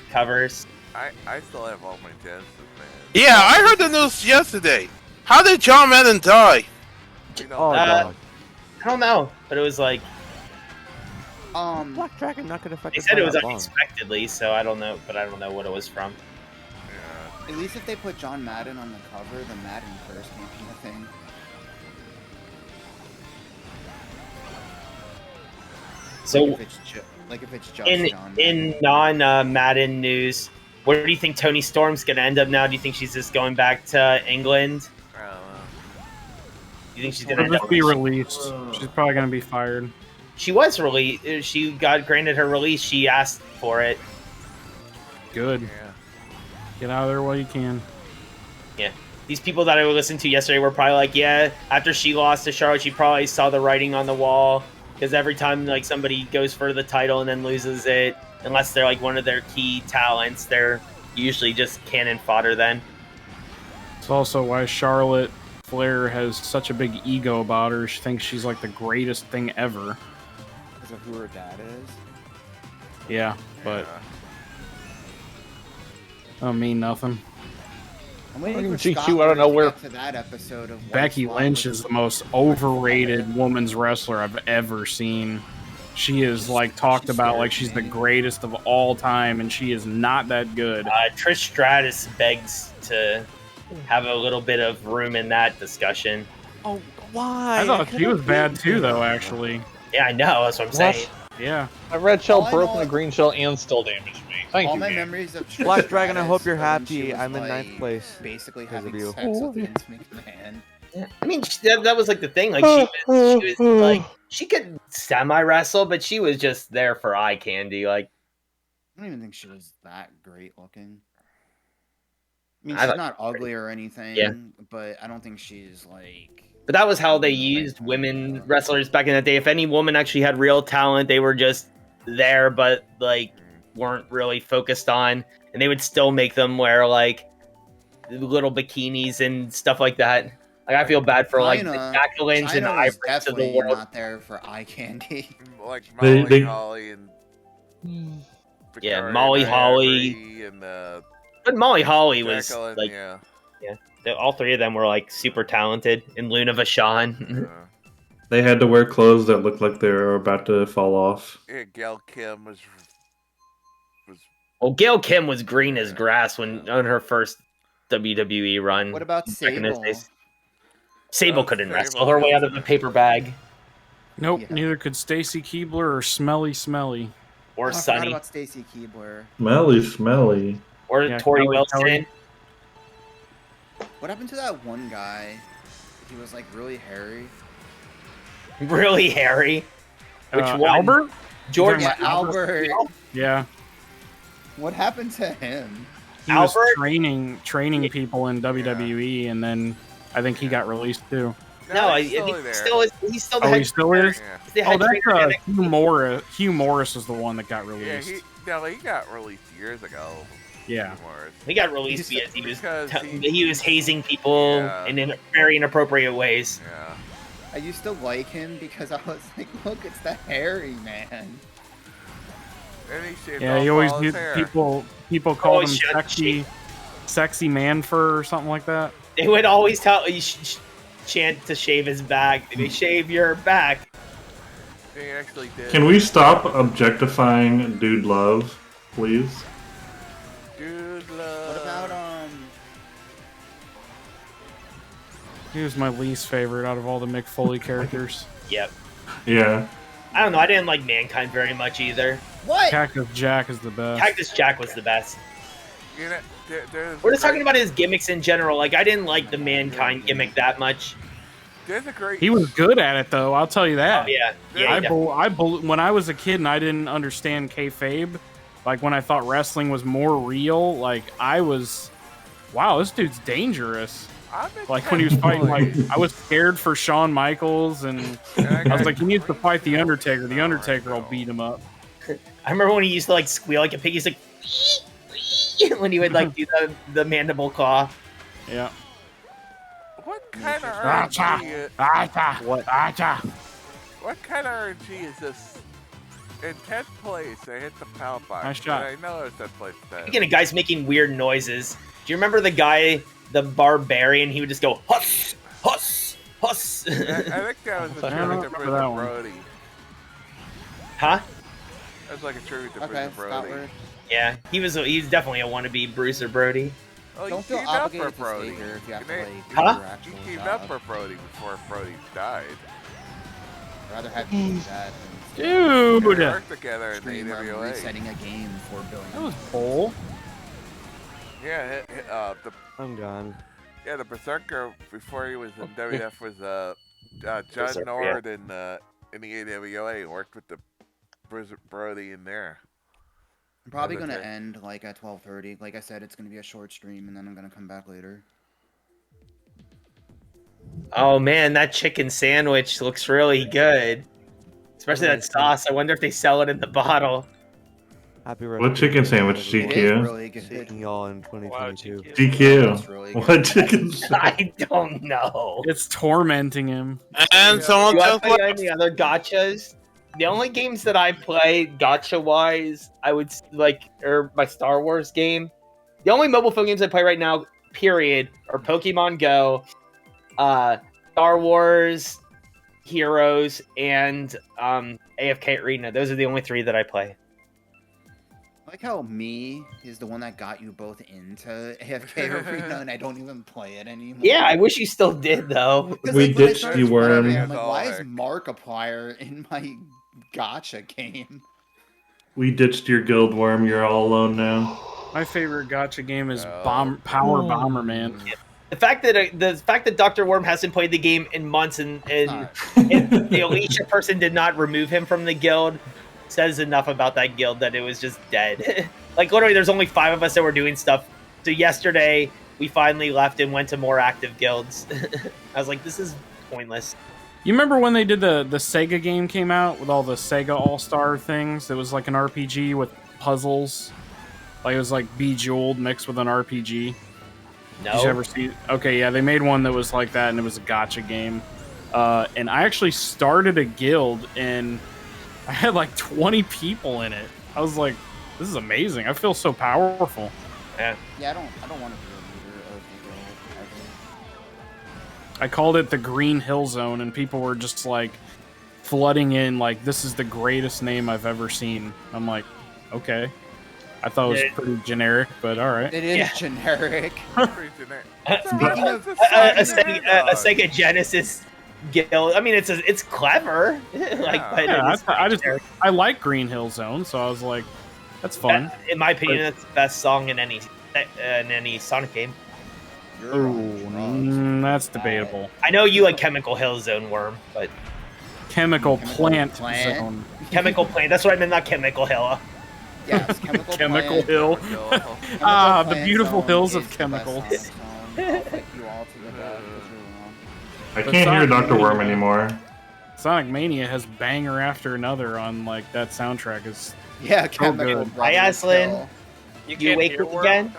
covers. I still have all my Genesis, man. Yeah, I heard the news yesterday. How did John Madden die? I don't know, but it was like Black Dragon not gonna affect. they said it was unexpectedly, so I don't know, but I don't know what it was from. At least if they put John Madden on the cover, the Madden curse can't be a thing. So if it's just John Madden. in non Madden news, where do you think Toni Storm's gonna end up now? Do you think she's just going back to England? I don't know. Do you think she's gonna She'll end just up be released. She's probably gonna be fired. She was released. She got granted her release. She asked for it. Good. Yeah. Get out of there while you can. Yeah. These people that I listened to yesterday were probably like, yeah, after she lost to Charlotte, she probably saw the writing on the wall. Because every time like somebody goes for the title and then loses it, unless they're like one of their key talents, they're usually just cannon fodder then. It's also why Charlotte Flair has such a big ego about her. She thinks she's like the greatest thing ever. Because of who her dad is? Yeah, but I don't mean nothing. I'm waiting for GQ Scott out of nowhere. to get to that episode of Becky White Lynch Swan is the most overrated women's wrestler I've ever seen. She is like talked about like she's the greatest of all time, and she is not that good. Trish Stratus begs to have a little bit of room in that discussion. Oh, why? I thought she was bad too, though. Actually, yeah, I know. That's what I'm saying. Yeah, a red shell All I broke know- and a green shell and still damaged me. Thank All you. my game. memories of Trish Black Dragon, I Stratus hope you're are when she happy. was, I'm in like, ninth place Basically because of having you. sex with Vince McMahon. Yeah. I mean, that was like the thing. Like she was like she could semi wrestle, but she was just there for eye candy. Like I don't even think she was that great looking. I mean, I she's thought- not ugly or anything, Yeah. but I don't think she's like. But that was how they used women wrestlers back in the day. If any woman actually had real talent, they were just there, but like weren't really focused on, and they would still make them wear like little bikinis and stuff like that. Like I feel bad for like the Jacquelines and China was Ivories of the definitely world. not there for eye candy. Like They- Molly they- Holly and Yeah, Victoria Molly and Holly. Ivory and But Molly Holly was Jacqueline, like, yeah. all three of them were like super talented, and Luna Vachon. They had to wear clothes that looked like they were about to fall off. Yeah, Gail Kim was Well, Gail Kim was green as grass when on her first WWE run. What about back in those Sable? days. Sable couldn't Sable wrestle her way out of the paper bag. nope. Yeah. Neither could Stacy Keebler or Smelly. Or I forgot Sunny. about Stacy Keebler. Smelly. Or Yeah, Tori Kelly Wilson. Kelly. What happened to that one guy? He was like really hairy. Really hairy. Which one? Albert? George Yeah, Albert. Yeah, What happened to him? he was Albert? training people in WWE, and then I think he got released too. No, he's he's still there. he's still the Oh, head he still is. Yeah. he's the Oh, head that's trainer. Hugh Morris. Hugh Morris is the one that got Yeah, released. he got released years ago. Yeah. Morris. He got released because Because he was hazing people Yeah. in very inappropriate ways. Yeah. I used to like him because I was like, look, it's the hairy man. And he shaved Yeah, off he always all his did, hair. people called him Always sexy man fur or something like that. They would always chant to shave his back. They shave your back. He actually did. Can we stop objectifying Dude Love, please? Dude, love. What about He was my least favorite out of all the Mick Foley characters. Yep. Yeah. I don't know. I didn't like Mankind very much either. what? Cactus Jack is the best. Cactus Jack was the best. You know, there's We're just talking about his gimmicks in general. Like I didn't like the Mankind gimmick that much. There's a great. He was good at it though. I'll tell you that. Oh yeah, yeah. When I was a kid and I didn't understand kayfabe, Like when I thought wrestling was more real, like I was, wow, this dude's dangerous. Like when he was fighting, like I was scared for Shawn Michaels, and I was like, he needs to fight the Undertaker. The Undertaker will beat him up. I remember when he used to like squeal like a pig. He's like when he would like do the mandible claw. Yeah. What kind of RNG? What kind of RNG is this? In 10th place, I hit the power box. Nice shot. I know it's 10th place. Speaking of guys making weird noises, do you remember the guy, the barbarian? He would just go huss, huss, huss. I think that was a tribute to Bruiser Brody. Huh? That was like a tribute to Bruiser Brody. Yeah, he's definitely a wannabe Bruiser Brody. Oh, Don't feel obligated to stay here if you have to like do Huh? your actual He teamed job. up for Brody before Brody died. I'd rather have you do that Dude! They worked together in the streamer AWA. resetting a game for billion. That was Cole. Yeah, I'm gone. Yeah, the Berserker before he was in WF was John Berserker, Nord in the AWA and worked with the Bruiser Brody in there. I'm probably gonna end like at 12:30. Like I said, it's gonna be a short stream, and then I'm gonna come back later. Oh man, that chicken sandwich looks really good. Especially that sauce. I wonder if they sell it in the bottle. Happy What chicken sandwich, It is GQ? really good. Seeing y'all in 2022. GQ. Really What chicken? I don't know. It's tormenting him. And someone Do I just play any other gotchas? The only games that I play gotcha wise, I would like, or my Star Wars game. The only mobile phone games I play right now, period, are Pokemon Go, Star Wars, Heroes, and AFK Arena. Those are the only three that I play. I like how me is the one that got you both into AFK Arena, and I don't even play it anymore. Yeah, I wish you still did though. Because, We like, when I ditched started you, Worm. playing, I'm like, why is Markiplier in my gotcha game? We ditched your guild, Worm. You're all alone now. My favorite gotcha game is Power Bomberman. The fact that Dr. Worm hasn't played the game in months and the Alicia person did not remove him from the guild says enough about that guild that it was just dead. Like literally there's only 5 of us that were doing stuff. So yesterday we finally left and went to more active guilds. I was like, this is pointless. You remember when they did the Sega game came out with all the Sega All-Star things? It was like an RPG with puzzles. Like it was like Bejeweled mixed with an RPG. No. Did you ever see? Okay, yeah, they made one that was like that, and it was a gotcha game. And I actually started a guild, and I had like 20 people in it. I was like, this is amazing. I feel so powerful. Yeah. Yeah, I don't want to be a leader of the guild ever. I called it the Green Hill Zone, and people were just like flooding in, like, this is the greatest name I've ever seen. I'm like, okay. I thought it was pretty generic, but all right. It is generic. Pretty generic. Speaking of a Sega Genesis guild. I mean, it's clever. I like Green Hill Zone, so I was like, that's fun. In my opinion, that's the best song in any Sonic game. That's debatable. I know you like Chemical Hill Zone, Worm, but Chemical Plant Zone. Chemical Plant. That's what I meant, not Chemical Hill. Yes, Chemical Hill. The beautiful hills of Chemical. I can't hear Dr. Worm anymore. Sonic Mania has banger after another on like that soundtrack is so Chemical. good. Hi, Aslan. You You wake up again?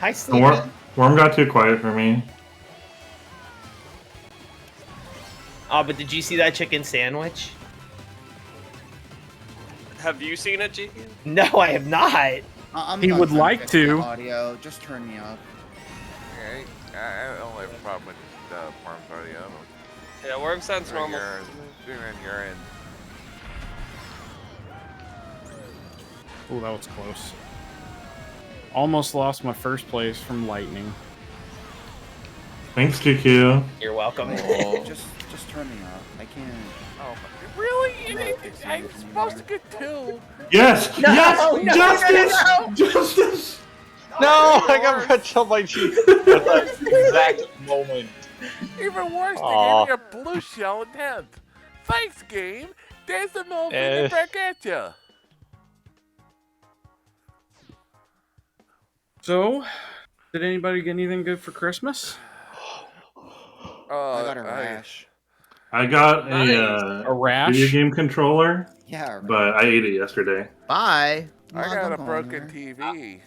Hi, Sleepy. Worm got too quiet for me. Oh, but did you see that chicken sandwich? Have you seen it, GQ? No, I have not. I'm He done would trying like fix the to. Audio, just turn me up. Yeah, I don't have a problem with Worm's audio. Yeah, Worm sounds normal. You're in. Oh, that was close. Almost lost my first place from lightning. Thanks, GQ. You're welcome. Just turn me up. I can't. Oh, really? I'm supposed to get 2. Yes! No, yes! no, Justice! no. Justice! No, I got punched on my cheek at that exact moment. Even worse, Aw. they gave me a blue shell in 10th. Thanks, game. There's the middle finger back at ya. So, did anybody get anything good for Christmas? I got a rash. I got A rash? video game controller. Yeah, but I ate it yesterday. Bye. I got a broken TV.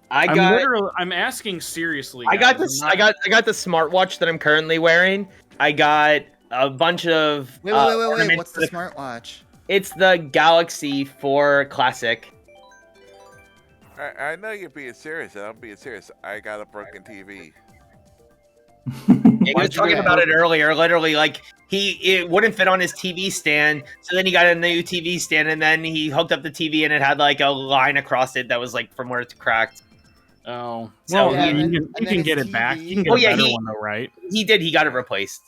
I'm asking seriously. I got guys. this. I'm not- I got the smartwatch that I'm currently wearing. I got a bunch of. Wait. ornaments What's the smartwatch? It's the Galaxy 4 Classic. I know you're being serious, and I'm being serious. I got a broken TV. He was talking about it earlier. Literally, like it wouldn't fit on his TV stand, so then he got a new TV stand, and then he hooked up the TV, and it had like a line across it that was like from where it's cracked. Oh, So well, you can get it back. You can get a better one though, right? He did. He got it replaced.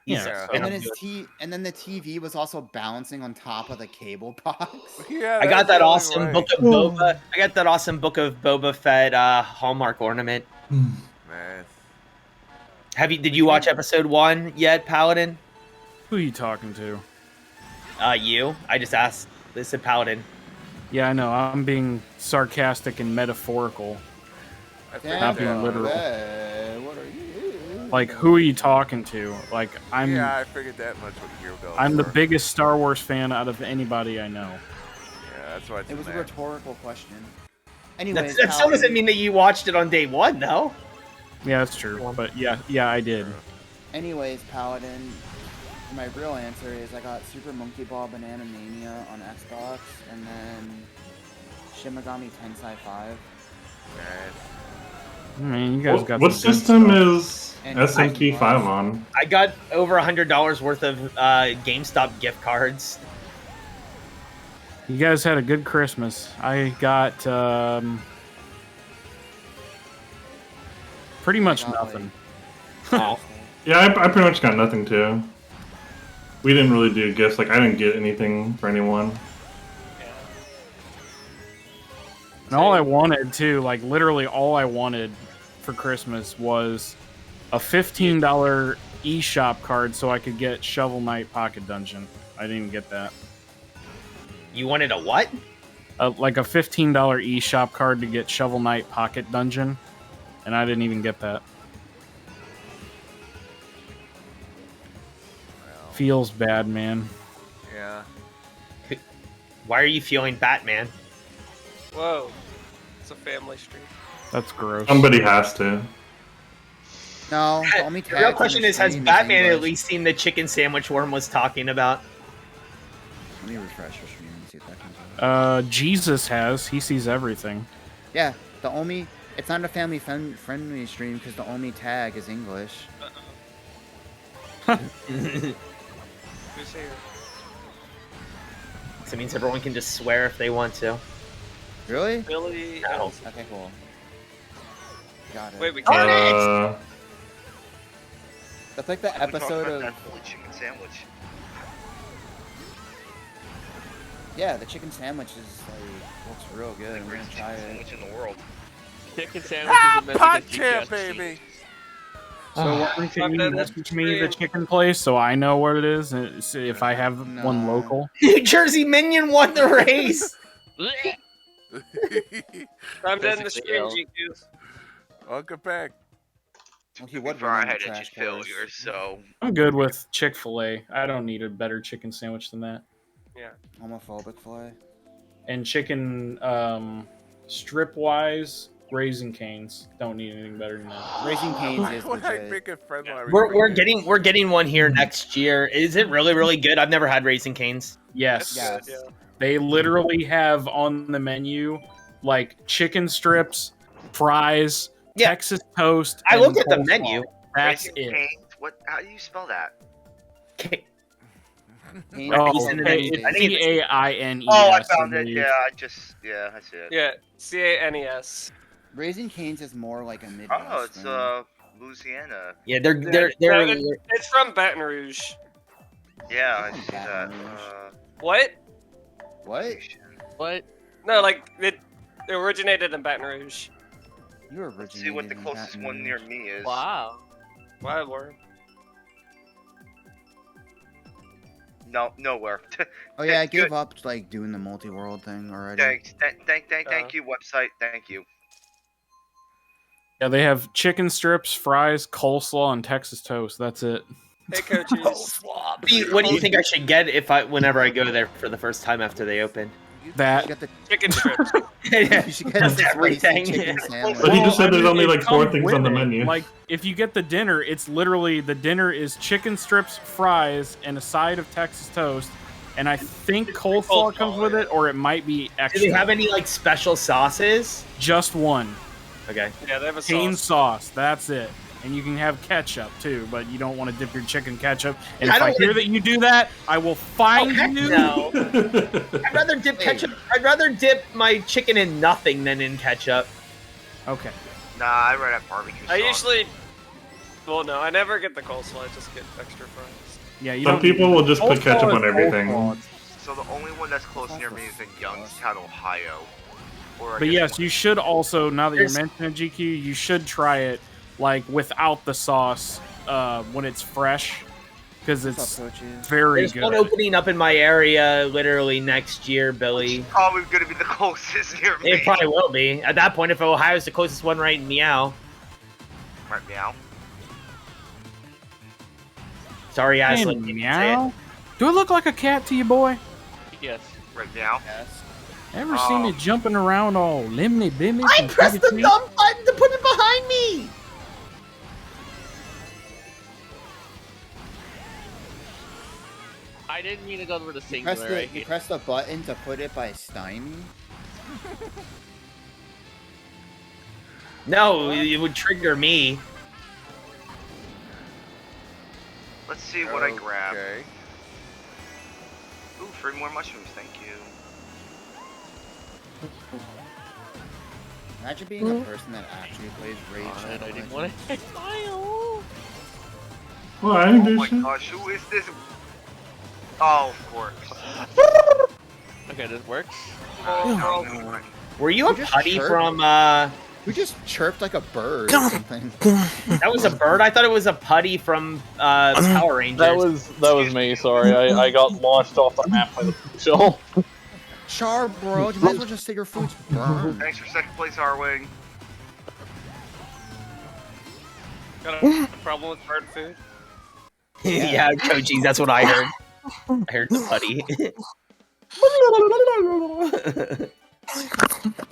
Yeah. And then the TV was also balancing on top of the cable box. Yeah, I got that awesome book of Boba. I got that awesome book of Boba Fett Hallmark ornament. Nice. Did you watch episode 1 yet, Paladin? Who are you talking to? You. I just asked. This is Paladin. Yeah, I know. I'm being sarcastic and metaphorical. Not being literal. What are you? Like, who are you talking to? Like, I'm. Yeah, I figured that much what you were going I'm the for. biggest Star Wars fan out of anybody I know. Yeah, that's why It was a rhetorical question. Anyways, That still doesn't mean that you watched it on day 1, though. Yeah, that's true. But yeah, I did. Anyways, Paladin, my real answer is I got Super Monkey Ball Banana Mania on Xbox, and then Shin Megami Tensei 5. I mean, you guys got what some good system stuff. is SMT 5 on? I got over $100 worth of GameStop gift cards. You guys had a good Christmas. I got pretty much nothing. Oh. Yeah, I pretty much got nothing too. We didn't really do gifts. Like, I didn't get anything for anyone. And all I wanted too, like literally all I wanted for Christmas was a $15 eShop card so I could get Shovel Knight Pocket Dungeon. I didn't even get that. You wanted a what? Like a $15 eShop card to get Shovel Knight Pocket Dungeon, and I didn't even get that. Feels bad, man. Yeah. Why are you feeling Batman? Whoa. It's a family stream. That's gross. Somebody has to. No, the only The real question is, has Batman at least seen the chicken sandwich Worm was talking about? Let me refresh your stream and see if that comes up. Jesus has. He sees everything. Yeah, the only... It's not a family-friendly stream because the only tag is English. Who's here? So it means everyone can just swear if they want to. Really? Billy. No. Okay, cool. Got it. Wait, we can't. That's like the episode of... That holy chicken sandwich. Yeah, the chicken sandwich is like looks real good. I'm gonna try it. Sandwich in the world. Chicken sandwiches are meant to Pot get you champ, just baby. So what can you message me the chicken place so I know what it is? And see if I have one local. New Jersey Minion won the race. I'm done the stream, GQ. Welcome back. Okay, what Before I had a failure, so I'm good with Chick-fil-A. I don't need a better chicken sandwich than that. Yeah. Homophobic fly. And chicken strip wise, Raising Cane's. Don't need anything better than that. Raising Cane's is legit. We're getting one here next year. Is it really good? I've never had Raising Cane's. Yes. Yes. Yeah. They literally have on the menu like chicken strips, fries, Texas toast. I and looked at the coleslaw. menu. That's Raising it. Cane's? What? How do you spell that? Oh, C-A-I-N-E-S. Oh, I found it. Yeah, I see it. Yeah, CANES. Raising Cane's is more like a Midwest. Oh, it's Louisiana. Yeah, they're It's from Baton Rouge. Yeah, I see that. What? What? What? No, like it originated in Baton Rouge. You originated. Let's see what the closest one near me is. Wow. Why, Warren? No, nowhere. Oh yeah, I gave up like doing the multi-world thing already. Thanks. Thank you, website. Thank you. Yeah, they have chicken strips, fries, coleslaw, and Texas toast. That's it. Hey, coaches. What do you think I should get whenever I go there for the first time after they open? That Chicken strips. Yeah, You should get the everything. spicy chicken sandwich. But he just said there's only it like 4 comes things with on the it. menu. Like, if you get the dinner, it's literally the dinner is chicken strips, fries, and a side of Texas toast. And I think coleslaw comes with it, or it might be extra. Do they have any like special sauces? Just one. Okay. Yeah, they have a Cane sauce. sauce. That's it. And you can have ketchup too, but you don't want to dip your chicken ketchup. And I if I don't hear wanna- that you do that, I will fine you. No. I'd rather dip ketchup. I'd rather dip my chicken in nothing than in ketchup. Okay. Nah, I run at barbecue sauce. I usually. Well, no, I never get the coleslaw. I just get extra fries. Yeah, you Some don't people will just put coleslaw ketchup is on everything. coleslaw. So the only one that's close near me is in Youngstown, Ohio. Or I But guess yes, you should also, now that you're There's- mentioning GQ, you should try it like without the sauce when it's fresh, because it's very There's good. one opening up in my area literally next year, Billy. probably gonna be the closest near me. It probably will be. At that point, if Ohio's the closest one right in Meow. Right meow. Sorry, Hey, Aslan. meow. Do it look like a cat to you, boy? Yes. Right meow. Yes. Ever seen it jumping around all limny bimmy? I pressed the dumb button to put it behind me! I didn't mean to go for the You singular. I you hate press the button to put it by Stymie? No, it would trigger me. Let's see what I grab. Okay. Ooh, 3 more mushrooms, thank you. Imagine being a person that actually plays Raid God, Shadow I didn't Legends. want to smile. Well, I didn't Oh do my shit. gosh, who is this? Oh, of course. Okay, this works. No. Were you a You just putty chirped. from, Who just chirped like a bird or something? that was a bird? I thought it was a putty from, Power Rangers. That was me. Sorry, I got launched off the map by the shell. Char, bro. You might as well just say your food's burned. Thanks for second place, Harwing. Got a problem with bird food? Yeah, Koji's, that's what I heard. I heard the putty.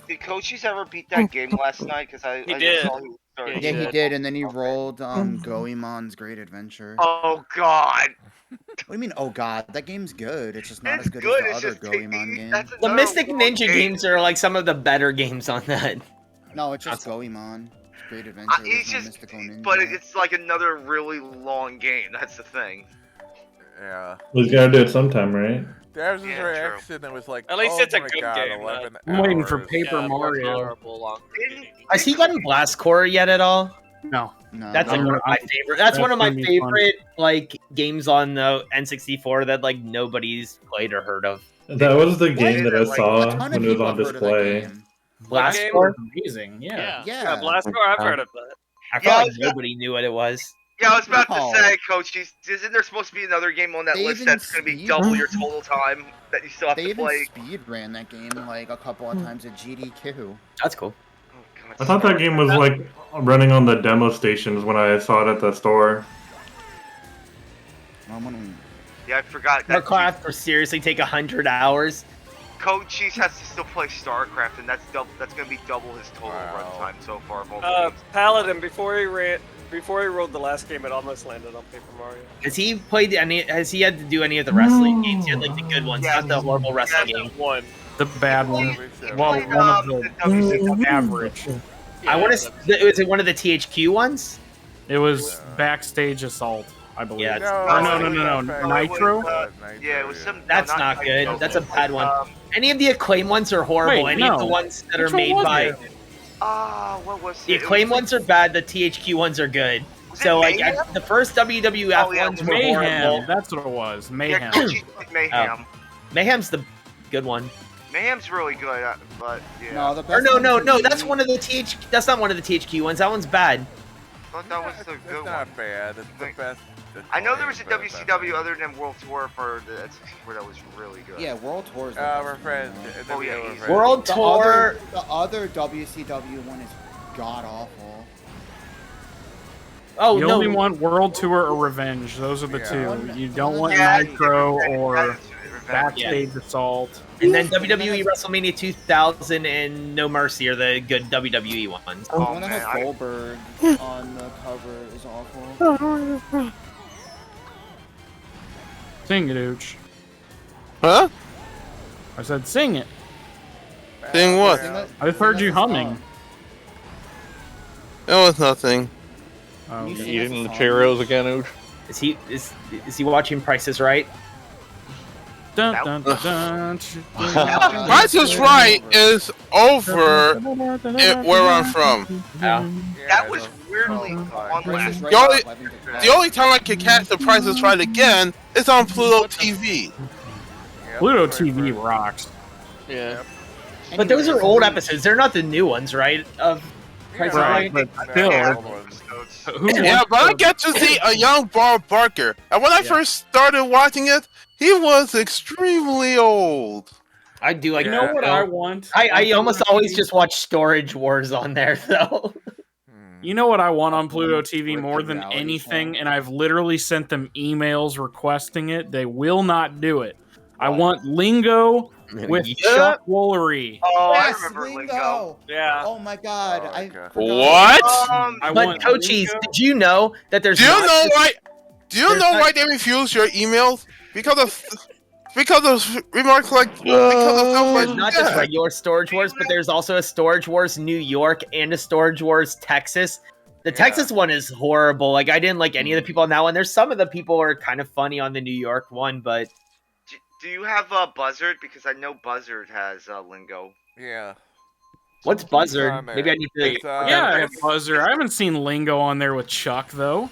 Did Cochise ever beat that game last night? Because I He just did. saw he was starting. Yeah, he did, and then he rolled Goemon's Great Adventure. Oh God! What do you mean, oh god? That game's good. It's just not It's as good, good, as it's the other just Goemon games. that's The another Mystic long Ninja game. games are like some of the better games on that. No, it's just Goemon. Great Adventure. It's There's no just, Mystical Ninja. but it's like another really long game. That's the thing. Yeah. He's gotta do it sometime, right? There was this Yeah, true. reaction and was like, At least oh it's a my good God, game, 11 I'm waiting for hours. Paper Yeah, Mario. Horrible long. Has he gotten Blast Core yet at all? No. No, That's like I'm- one of my favorite. That's one of my gonna be fun. favorite like games on the N64 that like nobody's played or heard of. That was the game that I a saw ton of when it was people on have heard of that display. game. Blast game? Core. Amazing. Yeah. Yeah. Yeah, Blast Core, I've heard of that. I felt Yeah, like it's- nobody knew what it was. Yeah, I was about No. to say, Coach, isn't there supposed to be another game on that They list even that's going to be speed- double your total time that you still have They to even play? speed ran that game like a couple of times at GDQ. That's cool. Oh, God, I thought that game was like running on the demo stations when I saw it at the store. Yeah, I forgot that. StarCraft will seriously take 100 hours. Coach Cheese has to still play StarCraft, and that's going to be double his total runtime so far of all the games. Paladin, before he rolled the last game, it almost landed on Paper Mario. Has he played any? Has he had to do any of the wrestling games? He had like the good ones, not the horrible wrestling games. One. The bad one. He Well, played, one of the the average. I want to. Was it one of the THQ ones? It was Backstage Assault, I believe. Yeah, Or no. Nitro? Yeah, it was some. That's no, not good. Nitro. That's a bad one. Any of the Acclaim ones are horrible. Wait, Any of the no. ones that Which are one made was by it? What was the it? Acclaim ones are bad. The THQ ones are good. Was So it like Mayhem? the first WWF Oh, yeah, ones were Mayhem. horrible. That's what it was. Yeah, Mayhem. Coach Cheese played Mayhem. Mayhem's the good one. Mayhem's really good, but yeah. No, the Or best no, one no, for no. me- That's one of the TH. That's not one of the THQ ones. That one's bad. I thought that was the It's good one. not bad. It's the best. I know there was a but it's not WCW other than World Tour for the N64 that was really good. Yeah, World Tour is the bad. best we're one, friends. you know. Oh, yeah, we're he's- friends. World The Tour. other WCW one is god awful. Oh You no! only want World Tour or Revenge. Those are the two. You don't want Nitro or Backstage Assault. And then WWE WrestleMania 2000 and No Mercy are the good WWE ones. The one that has Goldberg on the cover is awful. Sing it, Ooch. Huh? I said sing it. Sing what? I heard you humming. It was nothing. Oh, You eating the Cheerios again, Ooch? Is he watching Price is Right? Dun, dun, dun, dun, Price is Right is over where I'm from. That was weirdly on last. The only time I can catch the Price is Right again is on Pluto TV. Pluto TV rocks. Yeah. But those are old episodes. They're not the new ones, right? Of Price is Right, Right. but still. Yeah, but I get to see a young Bob Barker. And when I first started watching it, he was extremely old. I do like. You know what I want? I almost always just watch Storage Wars on there, though. You know what I want on Pluto TV more than anything, and I've literally sent them emails requesting it. They will not do it. I want Lingo with Chuck Woolery. Oh, Yes, I remember Lingo. Yeah. Oh my god. I forgot. What? But Coaches, did you know that there's? Do you not know just- why? Do you there's know not- why they refuse your emails? Because of remarks like because of stuff like There's not just that. regular Storage Wars, but there's also a Storage Wars New York and a Storage Wars Texas. The Texas one is horrible. Like I didn't like any of the people on that one. There's some of the people are kind of funny on the New York one, but Do you have Buzzard? Because I know Buzzard has Lingo. Yeah. what's Buzzard? Maybe I need to. Yeah, I have Buzzer. I haven't seen Lingo on there with Chuck though.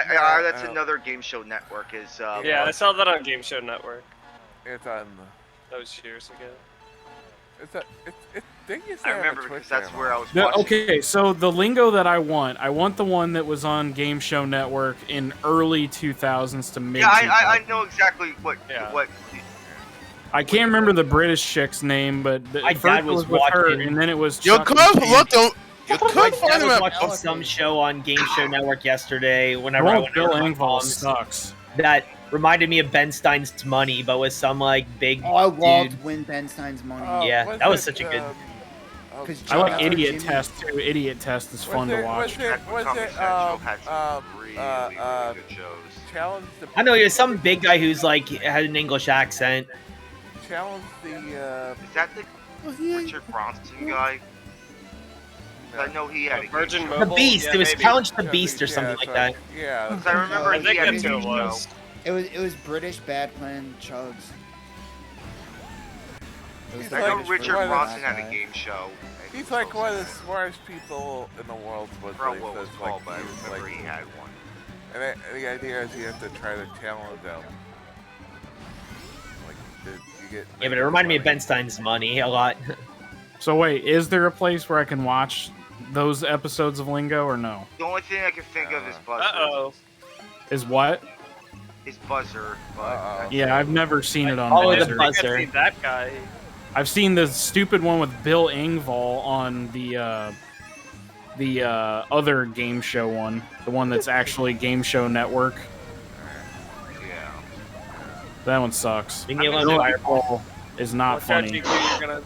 That's another game show network. Is Yeah, I saw that on Game Show Network. It's on. That was years ago. I remember because that's where I was No, watching. okay, so the Lingo that I want the one that was on Game Show Network in early 2000s to mid. Yeah, I know exactly what. I can't remember the British chick's name, but My first dad it was with her, watching- and then it was. You Chuck could and James. look them. You My could dad find them was at. watching some show on Game Show Network yesterday. Whenever The I one went with Bill over to my Engvall mom's, sucks. that reminded me of Ben Stein's Money, but with some like big. Oh, I loved dude. Win Ben Stein's money. Yeah, that was such a good. I like Idiot Test too. Idiot Test is fun to watch. Challenge the. I know he was some big guy who's like had an English accent. Challenge the. Is that the Richard Bronson guy? I know he had a Virgin game show. The Mobile. Beast. Yeah, it was maybe. Challenge the Beast or something like that. Yeah. Because I remember I he think had a that's who game it show. was. It was British Bad Plan Chugs. It was He's the I know British Richard version of Bronson that had a guy. game show. He's like one of the smartest people in the world. But Bro, like, what was says, called, but I he was, remember he had one. And the idea is you have to try to challenge them. Like, you get. Yeah, but it reminded me of Ben Stein's Money a lot. So wait, is there a place where I can watch those episodes of Lingo or no? The only thing I can think of is Buzzer. Uh-oh. Is what? Is Buzzer, but Yeah, I've never seen it on Follow the Buzzer. buzzer. I think that guy. I've seen the stupid one with Bill Engvall on the other game show one, the one that's actually Game Show Network. yeah. That one sucks. Leave me Bill alone, Engvall is not Watch out, funny. GQ,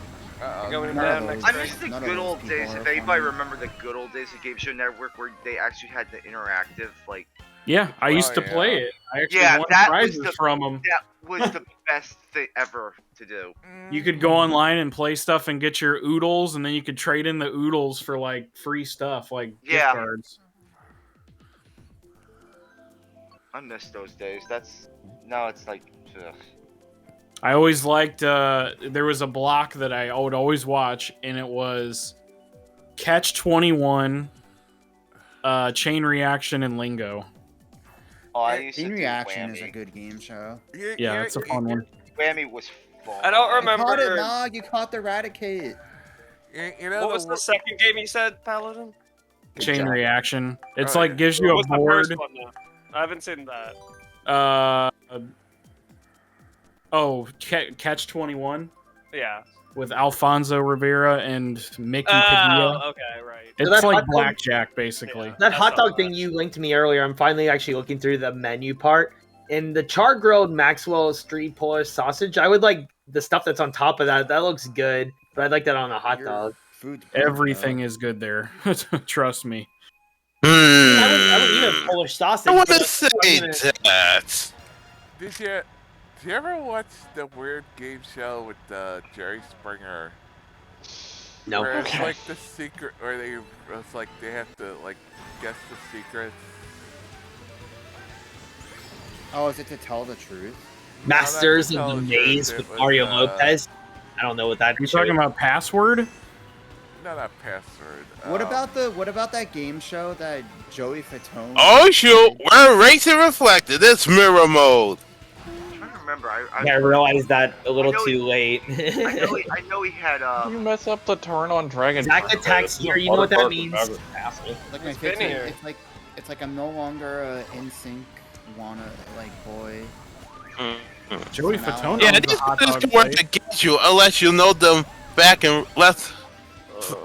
you're going down next I week. miss the None of good those old people days. are If anybody funny. remember the good old days of Game Show Network where they actually had the interactive, like, Yeah, I used to yeah. play it. I actually Yeah, won that was prizes the- from them. that was the best thing ever to do. You could go online and play stuff and get your oodles, and then you could trade in the oodles for like free stuff, like Yeah. gift cards. I miss those days. Now it's like, ugh. I always liked. There was a block that I would always watch, and it was Catch 21, Chain Reaction, and Lingo. Oh, I used to In do Reaction is a Whammy. good game show. Yeah, it's a fun one. Whammy was fun. I don't You caught it, remember. Nog. You caught the Eradicate. You know What was the second game you said, Paladin? Chain Reaction. It's Oh, like yeah. gives What you was a the board. first one, though? I haven't seen that. Oh, Catch 21. Yeah. with Alfonso Rivera and Mickey Oh, Padilla. okay, right. It's that like hot dog- blackjack, basically. That I hot saw dog thing you linked to me earlier, I'm finally actually looking through the menu part. And the char grilled Maxwell Street Polish sausage, I would like the stuff that's on top of that. That looks good, but I'd like that on a hot dog. Food's Everything is good there. Trust me. I wouldn't eat a Polish sausage. I want but to say that. Did you ever watch the weird game show with Jerry Springer? No. Where it's Okay. like the secret, or it's like they have to like guess the secrets. Oh, is it to tell the truth? Masters No, of that's the the Maze truth. with It was, Mario Lopez. I don't know what that You show talking is. about Password? No, not password. What about that game show that Joey Fatone? Oh shoot, we're racing reflected. It's mirror mode. I'm trying to remember. I realized that a little too late. I know he had. You mess up the turn on Dragon. Zack attacks here. You know what that means? Like my It's been favorite, here. it's like I'm no longer a NSYNC boy. Joey Now- Fatone. Yeah, owns a these hot guys dog can work place. against you unless you know them back and left,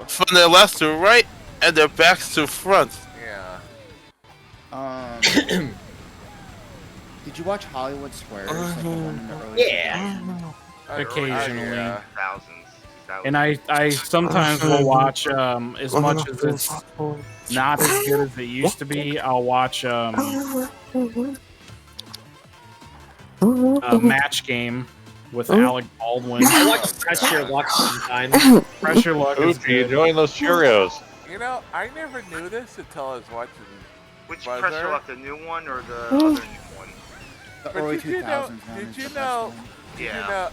from their left to right and their backs to front. Yeah. Did you watch Hollywood Squares? Like the one in the early 2000s? Occasionally. Thousands. And I sometimes will watch as much as it's not as good as it used to be. I'll watch a match game with Alec Baldwin. I watch Pressure Luck sometimes. Pressure Luck is Uchi, good. enjoying those Cheerios. You know, I never knew this until I was watching. Which Buzzer. Pressure Luck, the new one or the other new one? The But early did you 2000s know? one Did is you the best know? one. Did you know?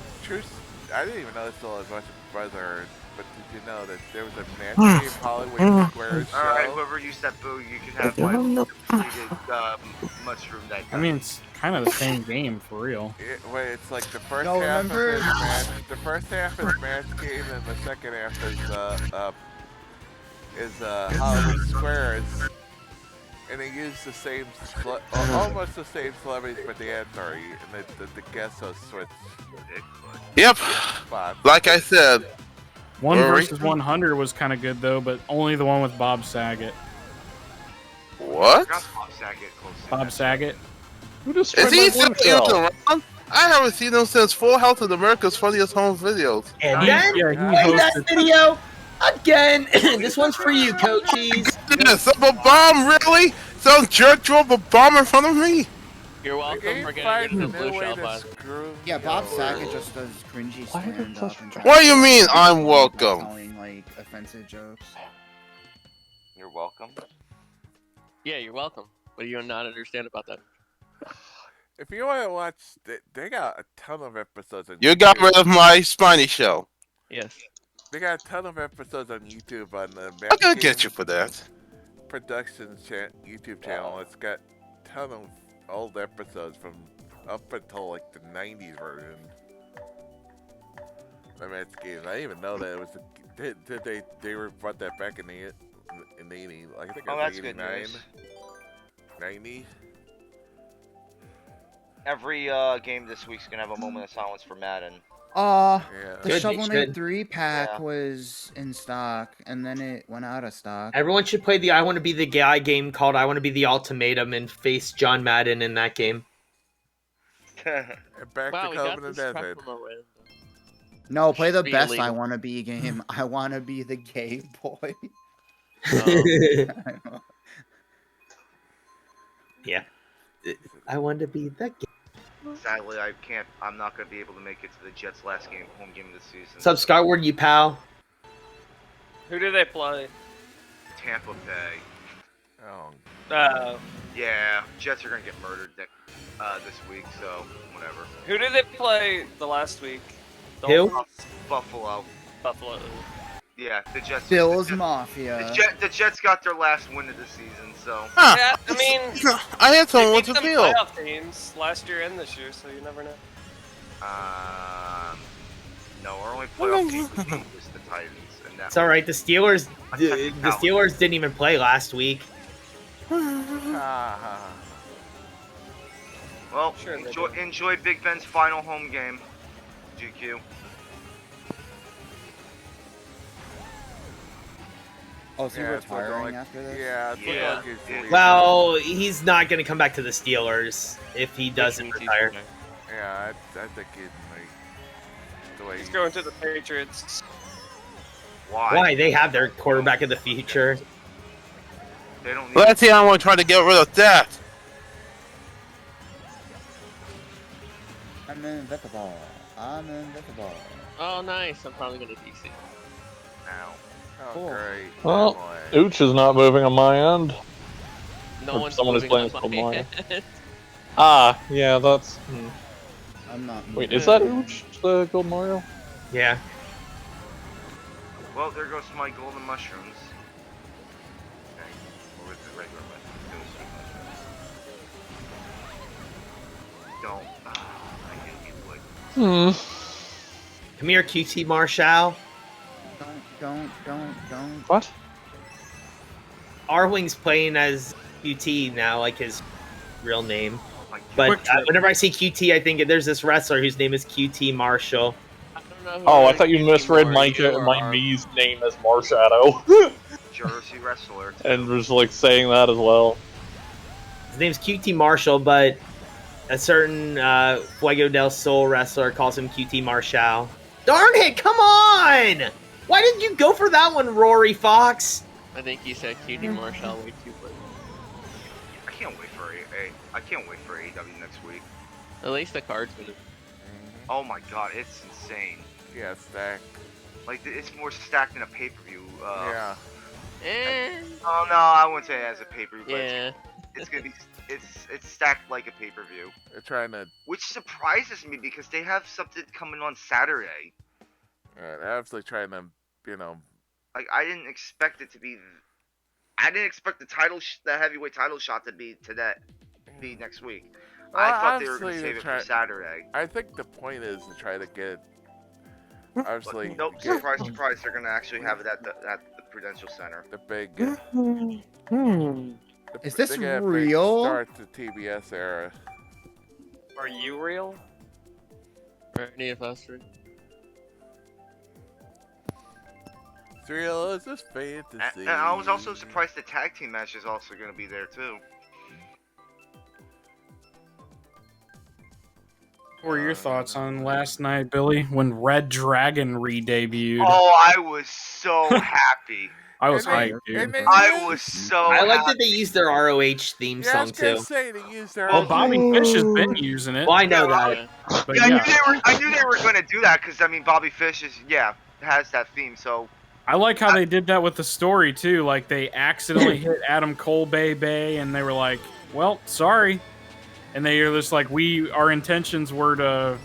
I didn't even know this until I was watching Buzzer. But did you know that there was a match game Hollywood Squares show? Alright, whoever used that boo, you can have my completed mushroom that I mean, it's kind of the same game for real. Wait, it's like the first No, half remember- of his match. The first half is match game, and the second half is Hollywood Squares. And they use the same, almost the same celebrities, but they had three, and the guest hosts switch. Yep. spots. Like I said, One We're versus racing. 100 was kind of good though, but only the one with Bob Saget. what? Got Bob Saget close to Bob that. Saget. Who destroyed Is he my still blue shell? even around? I haven't seen him since Full Health of America's Funniest Home Videos. And He- then yeah, he play that hosted. video again. This one's for you, coaches. Goodness, of a bomb, really? Some jerk drove a bomb in front of me? You're The welcome game for getting finds into a the new blue way shell, to bud. screw Yeah, me Bob over. Saget just does cringy Why did stand it up and tries What do you to- mean, I'm by welcome? Telling like offensive jokes. You're welcome. Yeah, you're welcome. What do you not understand about that? If you want to watch, they got a ton of episodes on You got YouTube. rid of my spiny shell. Yes. They got a ton of episodes on YouTube on the I'm gonna Match get Game you for that. Productions YouTube channel. It's got a ton of old episodes from up until like the 90s version. The Match Game. I didn't even know that it was. They brought that back in the 80s. I think it Oh, was that's good 89, news. 90. Every game this week's gonna have a moment of silence for Madden. Yeah. The Good, Shovel you Knight should. 3 pack Yeah. was in stock, and then it went out of stock. Everyone should play the I Want to Be the Guy game called I Want to Be the Ultimatum and face John Madden in that game. And back Wow, to we Cove got in the this track Desert. from a random. No, play the Be best illegal. I Want to Be game. I Want to Be the Gay Boy. Yeah. I Want to Be the Guy. Sadly, I'm not gonna be able to make it to the Jets' last game, home game of the season. What's up, Skyward, you pal? Who do they play? Tampa Bay. Oh, Yeah, Jets are gonna get murdered this week, so whatever. Who did they play the last week? Who? Buffalo. Buffalo. Yeah, the Jets. Bills the Mafia. The Jets got their last win of the season, so. Huh. Yeah, I mean, I had they someone beat to them feel. playoff teams last year and this year, so you never know. No, our only playoff team we beat was the Titans, and that. It's all right. The Steelers, A the technicality. Steelers didn't even play last week. Well, Sure they enjoy Big Ben's final home game, GQ. Oh, is he Yeah, it's looking retiring like- after this? Yeah, it's looking Yeah. like he's leaving. Well, he's not going to come back to the Steelers if he doesn't means he's retire. retired. Yeah, I think he's like the way He's going to the Patriots. Why? They have their quarterback of the future. They don't need. Let's see. I'm gonna try to get rid of that. I'm invincible. I'm invincible. Oh, nice. I'm probably going to DC. Now. Oh, Cool. great. Well, Boy. Ooch is not moving on my end. No Or one's someone is moving playing on my Squad Mario. end. Ah, yeah, that's. I'm not. Wait, moving. is that Ooch, the Gold Mario? Yeah. Well, there goes my golden mushrooms. Okay. Or with the regular mushrooms. Those sweet mushrooms. Don't. I hate you, like. Come here, QT Marshall. Don't. What? Arwing's playing as QT now, like his real name. But whenever I see QT, I think there's this wrestler whose name is QT Marshall. Oh, I thought you misread Mike V's name as Marshadow. Jersey wrestler. And was like saying that as well. His name's QT Marshall, but a certain Fuego del Sol wrestler calls him QT Marshall. Darn it, come on! Why didn't you go for that one, Rory Fox? I think he said QT Marshall way too quick. I can't wait for I can't wait for AEW next week. At least the card's gonna. Oh my god, it's insane. Yeah, stacked. Like it's more stacked than a pay-per-view. Yeah. Oh no, I wouldn't say it as a pay-per-view. But Yeah. it's gonna be it's stacked like a pay-per-view. They're trying to. Which surprises me because they have something coming on Saturday. They're absolutely trying to, you know. Like I didn't expect it to be. I didn't expect the heavyweight title shot to be be next week. I thought they were going to save it for Saturday. I think the point is to try to get. Obviously. Nope. Surprise, surprise! They're going to actually have it at the Prudential Center. The big. Is this they get a big real? Start to TBS era. Are you real? Or any of us, right? It's real. It's just fantasy. And I was also surprised the tag team match is also going to be there too. What were your thoughts on last night, Billy, when Red Dragon re-debuted? Oh, I was so happy. I was hyped, dude. I was so I like happy. that they used their ROH theme Yeah, I song was gonna too. say they used their. Well, Bobby Fish has been using it. Well, I know that. But Yeah, yeah, I knew they were going to do that because I mean Bobby Fish has that theme. So I like how they did that with the story too. Like they accidentally hit Adam Cole Bay, and they were like, "Well, sorry," and they were just like, our intentions were to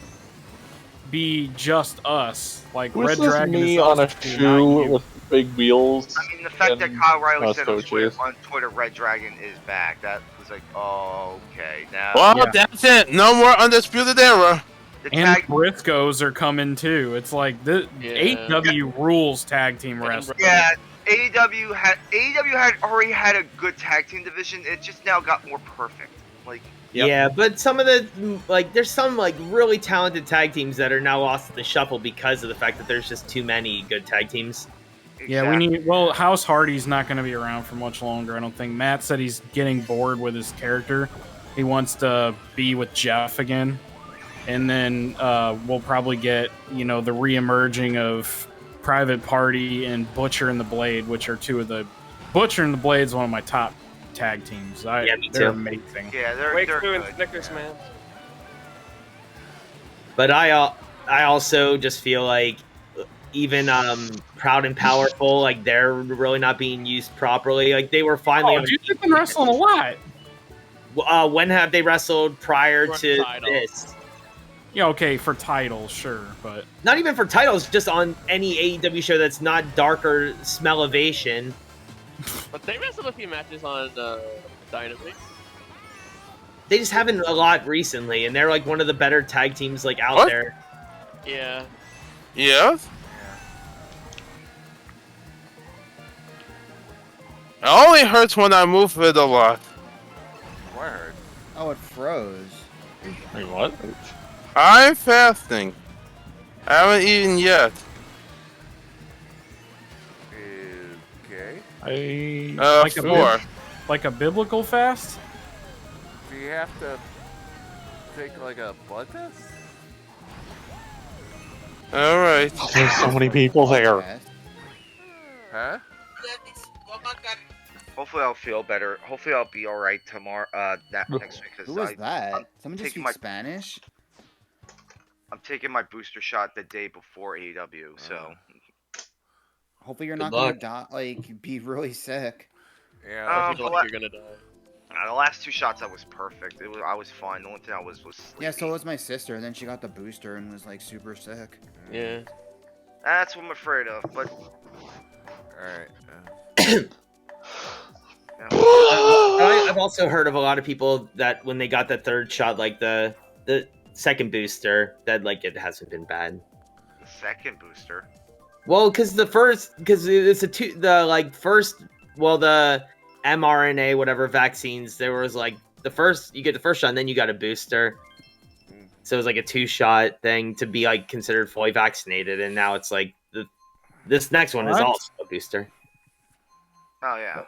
be just us." Like Who's Red this Dragon me is on a us two, not shoe you. with big wheels? I mean the fact that and Kyle Riley said mustaches? on Twitter, Red Dragon is back. That was like, oh, okay, now. Well, that's it. No more Undisputed Era. The And tag, Briscoes are coming too. It's like the AEW rules tag team wrestling. yeah, AEW had already had a good tag team division. It just now got more perfect. Like. Yeah, but some of there's some really talented tag teams that are now lost in the shuffle because of the fact that there's just too many good tag teams. Yeah, we need. Well, House Hardy's not going to be around for much longer. I don't think. Matt said he's getting bored with his character. He wants to be with Jeff again, and then we'll probably get the reemerging of Private Party and Butcher and the Blade, which are two of the. Butcher and the Blade's one of my top tag teams. Me they're too. amazing. Yeah, they're Breakthrough good. and Snickers, man. But I also just feel like even Proud and Powerful, like they're really not being used properly. Like they were finally. Oh, dude, they've been wrestling a lot. When have they wrestled prior to this? Yeah, okay, for titles, sure, but Not even for titles, just on any AEW show that's not Darker Smellovation. But they wrestled a few matches on Dynamite. They just haven't a lot recently, and they're like one of the better tag teams out What? there. Yeah. Yes? It only hurts when I move it a lot. Word. Oh, it froze. Wait, what? I'm fasting. I haven't eaten yet. Okay. Like 4. Like a biblical fast? Do you have to take like a blood test? All right. There's so many people there. Huh? Hopefully I'll feel better. Hopefully I'll be all right tomorrow. That next week. Who was that? I'm Someone just taking speak Spanish? I'm taking my booster shot the day before AEW. So hopefully you're Good not luck. gonna die. Like be really sick. Yeah. I feel like you're gonna die. The last 2 shots I was perfect. I was fine. The only thing I was sleepy. Yeah, so was my sister. And then she got the booster and was like super sick. Yeah. That's what I'm afraid of. But Alright. I've also heard of a lot of people that when they got the 3rd shot, like the second booster, that like it hasn't been bad. the second booster. Well, because the mRNA whatever vaccines, there was like you get the first shot and then you got a booster. So it was like a 2-shot thing to be like considered fully vaccinated, and now it's like this next one is also a booster. Oh yeah.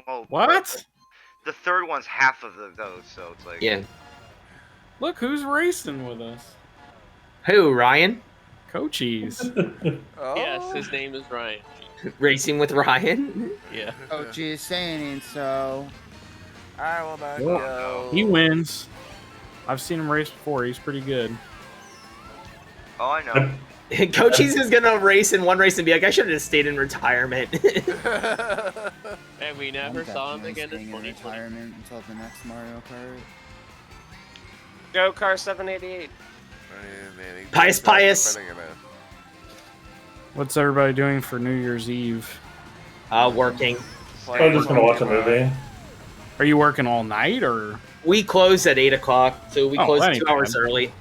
Well, What? The 3rd one's half of those, so it's like Yeah. Look who's racing with us. Who, Ryan? Coaches. Yes, his name is Ryan. Racing with Ryan? Yeah. Oh, geez, saying so. I will not Well, go. he wins. I've seen him race before. He's pretty good. Oh, I know. Coaches is gonna race in one race and be like, I should have just stayed in retirement. And we never saw him again in 2020. retirement until the next Mario Kart. Go Car 788. Pious. What's everybody doing for New Year's Eve? Working. I'm just gonna watch a movie. Are you working all night or? We close at 8 o'clock, so we close that 2 ain't hours bad. early.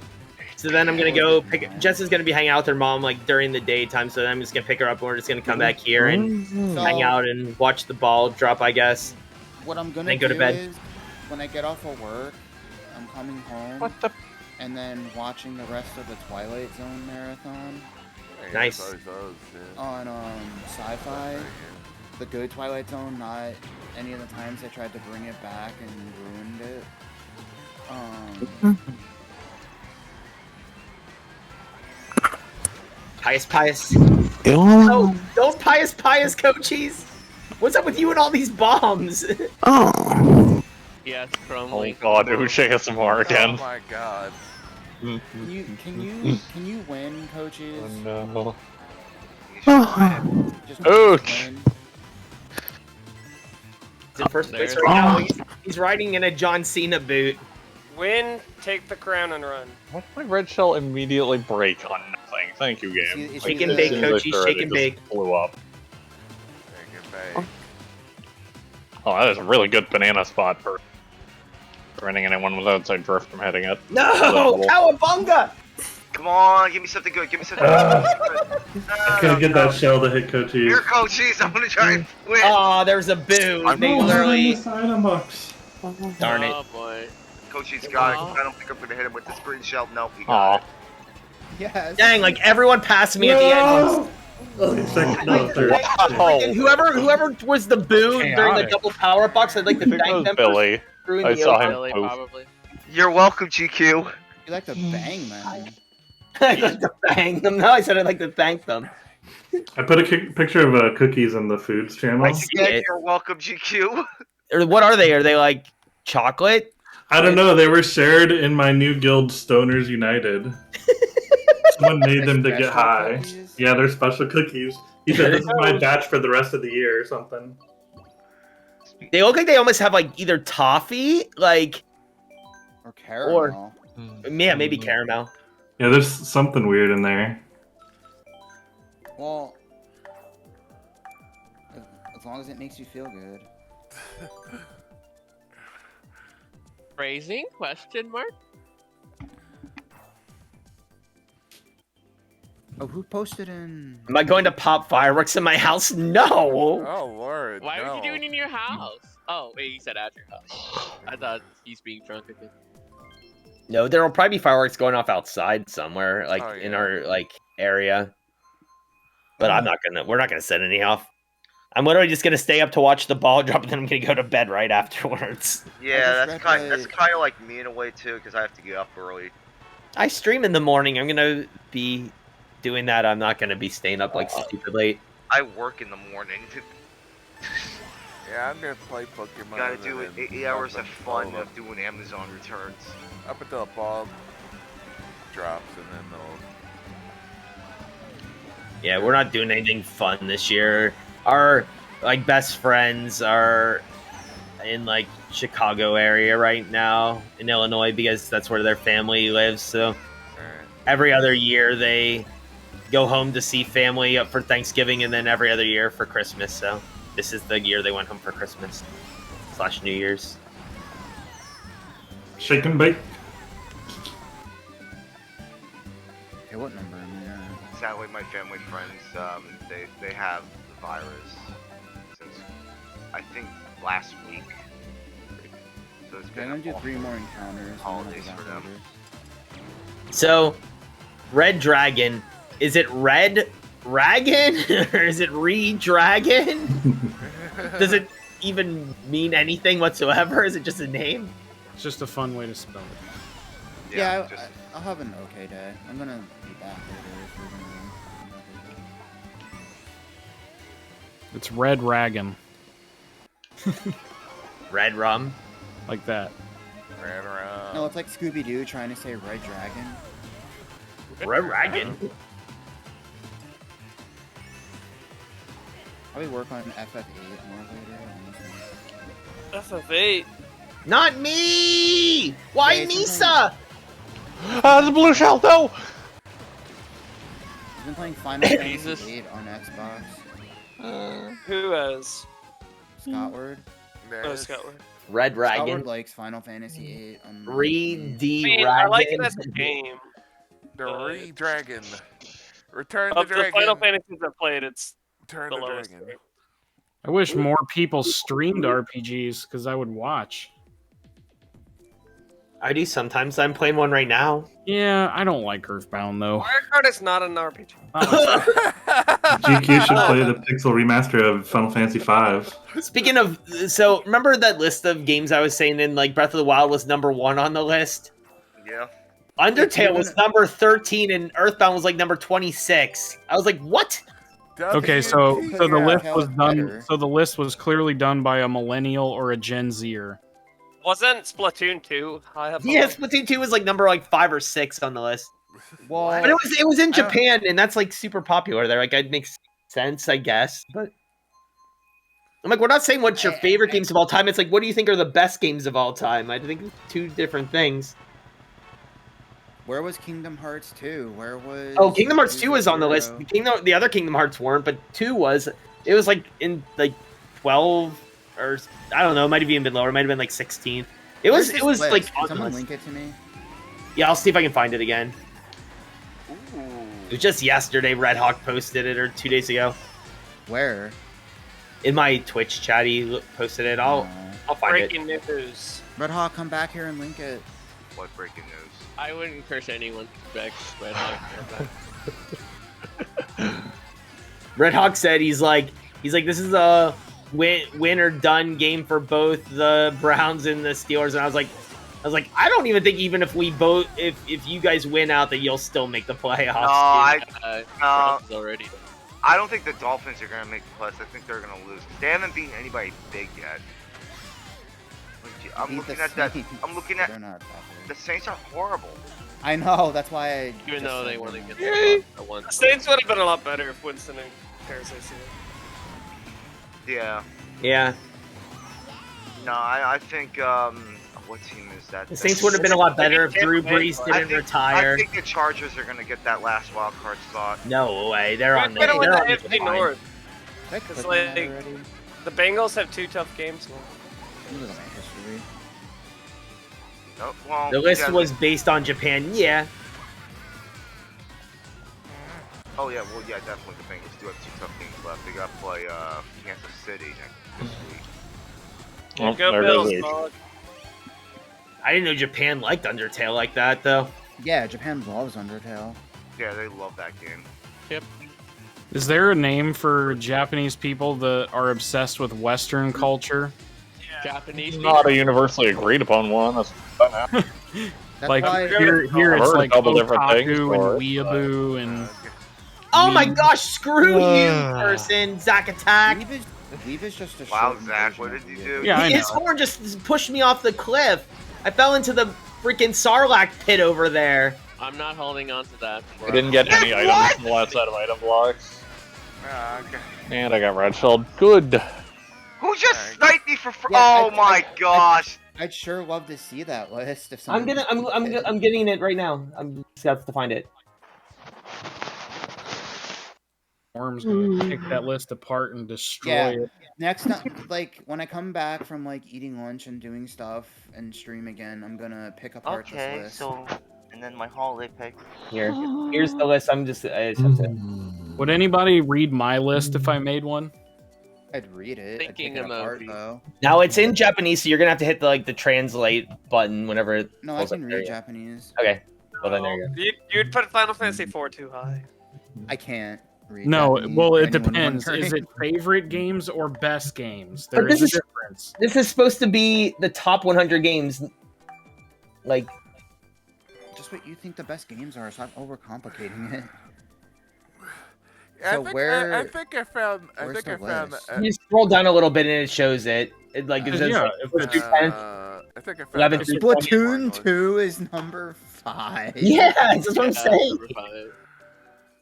So then I'm gonna go pick. Jess is gonna be hanging out with her mom like during the daytime. So then I'm just gonna pick her up and we're just gonna come back here and hang out and watch the ball drop, I guess. What I'm gonna Then go to do bed. is, when I get off of work, I'm coming home and then watching the rest of the Twilight Zone marathon. Nice. On Sci-Fi, the good Twilight Zone, not any of the times I tried to bring it back and ruined it. Pious. Oh, don't pious coaches. What's up with you and all these bombs? Yeah, it's Oh crumbling. god, Uche ASMR again. Oh my god. Can you win, coaches? Oh no. Just Ouch. win. He's in first place right now. He's riding in a John Cena boot. Win, take the crown and run. Why did my red shell immediately break on nothing? Thank you, game. Is Shake he and the- bake, As soon as I coachy, started, shake it and just bake. blew up. Take it back. Oh, that is a really good banana spot for preventing anyone with outside drift from hitting it. No, cowabunga! Come on, give me something good. Give me something good. Couldn't get that shell to hit Coaches. Here, coaches. I'm gonna try and win. Oh, there's a boo. They literally. Item box. Darn it. Oh boy. Coaches got it. I don't think I'm gonna hit him with this green shell. Nope, he got it. Yes. Dang, like everyone passed me at the end. Second, no, third. And whoever was the boo during the Chaotic. double power box, I'd like to I think it thank was them Billy. for screwing I me saw over. him Billy, post. probably. You're welcome, GQ. You like to bang them. I'd like to thank them. No, I said I'd like to thank them. I put a picture of cookies in the foods channel. I see Yeah, it. you're welcome, GQ. Or what are they? Are they like chocolate? I don't know. They were shared in my new guild, Stoners United. Someone made them to get Special high. cookies? Yeah, they're special cookies. He said, "This is my batch for the rest of the year," or something. They look like they almost have like either toffee, like Or caramel. yeah, maybe caramel. Yeah, there's something weird in there. Well, as long as it makes you feel good. Phrasing? Question mark? Oh, who posted in? Am I going to pop fireworks in my house? No. Oh lord. Why no. are you doing it in your house? Oh, wait, you said at your house. I thought he's being drunk again. No, there will probably be fireworks going off outside somewhere, like in our like area. But I'm not gonna. We're not gonna set any off. I'm literally just gonna stay up to watch the ball drop, and then I'm gonna go to bed right afterwards. Yeah, that's kind of like me in a way too, because I have to get up early. I stream in the morning. I'm gonna be doing that. I'm not gonna be staying up like stupid late. I work in the morning. Yeah, I'm gonna play Pokemon. Gotta do it 8 hours of fun of doing Amazon returns. Up until the ball drops, and then they'll. Yeah, we're not doing anything fun this year. Our like best friends are in like Chicago area right now in Illinois because that's where their family lives. So every other year they go home to see family up for Thanksgiving, and then every other year for Christmas. So this is the year they went home for Christmas / New Year's. Shake and bake. Okay, what number am I at? Sadly, my family friends, they have the virus since I think last week. So it's been I'm gonna do 3 more encounters. holidays for them. So Red Dragon, is it Red Dragon or is it Re-Dragon? Does it even mean anything whatsoever? Is it just a name? It's just a fun way to spell it. Yeah, I'll have an okay day. I'm gonna be back later if we're gonna. It's Red Raggin. Red Rum? Like that. Red Rum. No, it's like Scooby Doo trying to say Red Dragon. Red Dragon? Probably work on FF8 more later. FF8. Not me! Why Yeah, Misa? The blue shell, no! I've been playing Final Fantasy 8 on Xbox. Who has? Scotward. Oh, Scotland. Red Dragon. Scotward likes Final Fantasy 8 on Re-D-Dragon. I like it as a game. The Re-Dragon. Return the Of the Dragon. Final Fantasies I played, it's Turn the the lowest. Dragon. I wish more people streamed RPGs because I would watch. I do sometimes. I'm playing one right now. Yeah, I don't like Earthbound though. Mario Kart is not an RPG. GQ should play the pixel remaster of Final Fantasy V. Speaking of, so remember that list of games I was saying in like Breath of the Wild was number 1 on the list? Yeah. Undertale was number 13 and Earthbound was like number 26. I was like, what? Okay, so the list was done. better. So the list was clearly done by a millennial or a Gen Zer. Wasn't Splatoon 2 high up? Yeah, Splatoon 2 was like number like 5 or 6 on the list. Well, But it was in Japan and that's like super popular there. Like it makes sense, I guess. But I'm like, we're not saying what's your favorite games of all time. It's like, what do you think are the best games of all time? I think it's 2 different things. Where was Kingdom Hearts 2? Where was? Oh, Kingdom Hearts 2 was on the list. The other Kingdom Hearts weren't, but 2 was. It was like in like 12 or I don't know. It might have even been lower. It might have been like 16. It was like. Can someone link it to me? Yeah, I'll see if I can find it again. It was just yesterday. Red Hawk posted it, or 2 days ago. Where? In my Twitch chat, he posted it. I'll find Breaking news. Red Hawk, come back here and link it. What breaking news? I wouldn't curse anyone back. Red Hawk said he's like this is a win or done game for both the Browns and the Steelers, and I was like I don't even think even if we both if you guys win out that you'll still make the playoffs. No, already. I don't think the Dolphins are gonna make the playoffs. I think they're gonna lose. They haven't beaten anybody big yet. I'm looking at that. I'm looking at the Saints are horrible. I know. That's why I. Even though they want to get the one. The Saints would have been a lot better if Winston and Parasite see it. Yeah. Yeah. No, I think what team is that? The Saints would have been a lot better if Drew Brees didn't retire. I think the Chargers are gonna get that last wild card spot. No way, they're on the AFC North. It's Because like the Bengals have 2 tough games now. Look at my history. Oh, well, The list was based on Japan, yeah. Oh yeah, well yeah, definitely the Bengals do have 2 tough games left. They got to play Kansas City this week. Well, Go there Bills, goes. dog. I didn't know Japan liked Undertale like that though. Yeah, Japan loves Undertale. Yeah, they love that game. Yep. Is there a name for Japanese people that are obsessed with Western culture? Japanese Not a universally agreed upon one. That's like why- here I've it's heard a like couple different things otaku for and it, weeaboo and. Oh my gosh! Screw you, person! Zack Attack. Weave is just a Wow, short Zach, version what of did you Weave. do? Yeah, I His know. horn just pushed me off the cliff. I fell into the freaking Sarlacc pit over there. I'm not holding on to that. I didn't get any items from the last set of item blocks. Okay. And I got red shelled. Good. Who just sniped me for? Yeah, Oh my gosh! I'd sure love to see that list if I'm someone. I'm getting it right now. I'm just got to find it. Worm's gonna pick that list apart and destroy Yeah. it. Next time, like when I come back from like eating lunch and doing stuff and stream again, I'm gonna pick apart this Okay, list. so and then my holiday pick. Here's the list. I just have to. Would anybody read my list if I made one? I'd read it. Thinking I'd pick it apart emoji. though. Now it's in Japanese, so you're gonna have to hit the translate button whenever it No, I pulls up can there. read Japanese. Okay. Well then there you go. You'd put Final Fantasy 4 too high. I can't read. No, Japanese, well, for it anyone depends. Is wondering. it favorite games or best games? But There this is a is- difference. This is supposed to be the top 100 games. Like, Just what you think the best games are. Stop overcomplicating it. I So think, where? I think I found. I where's think I the found. list? you scroll down a little bit and it shows it. It like it says Yeah, like, if first it's- through 10th. I think I found. 11 a through Splatoon 2 is number 5. Yeah, that's what I'm Yeah, saying. number 5.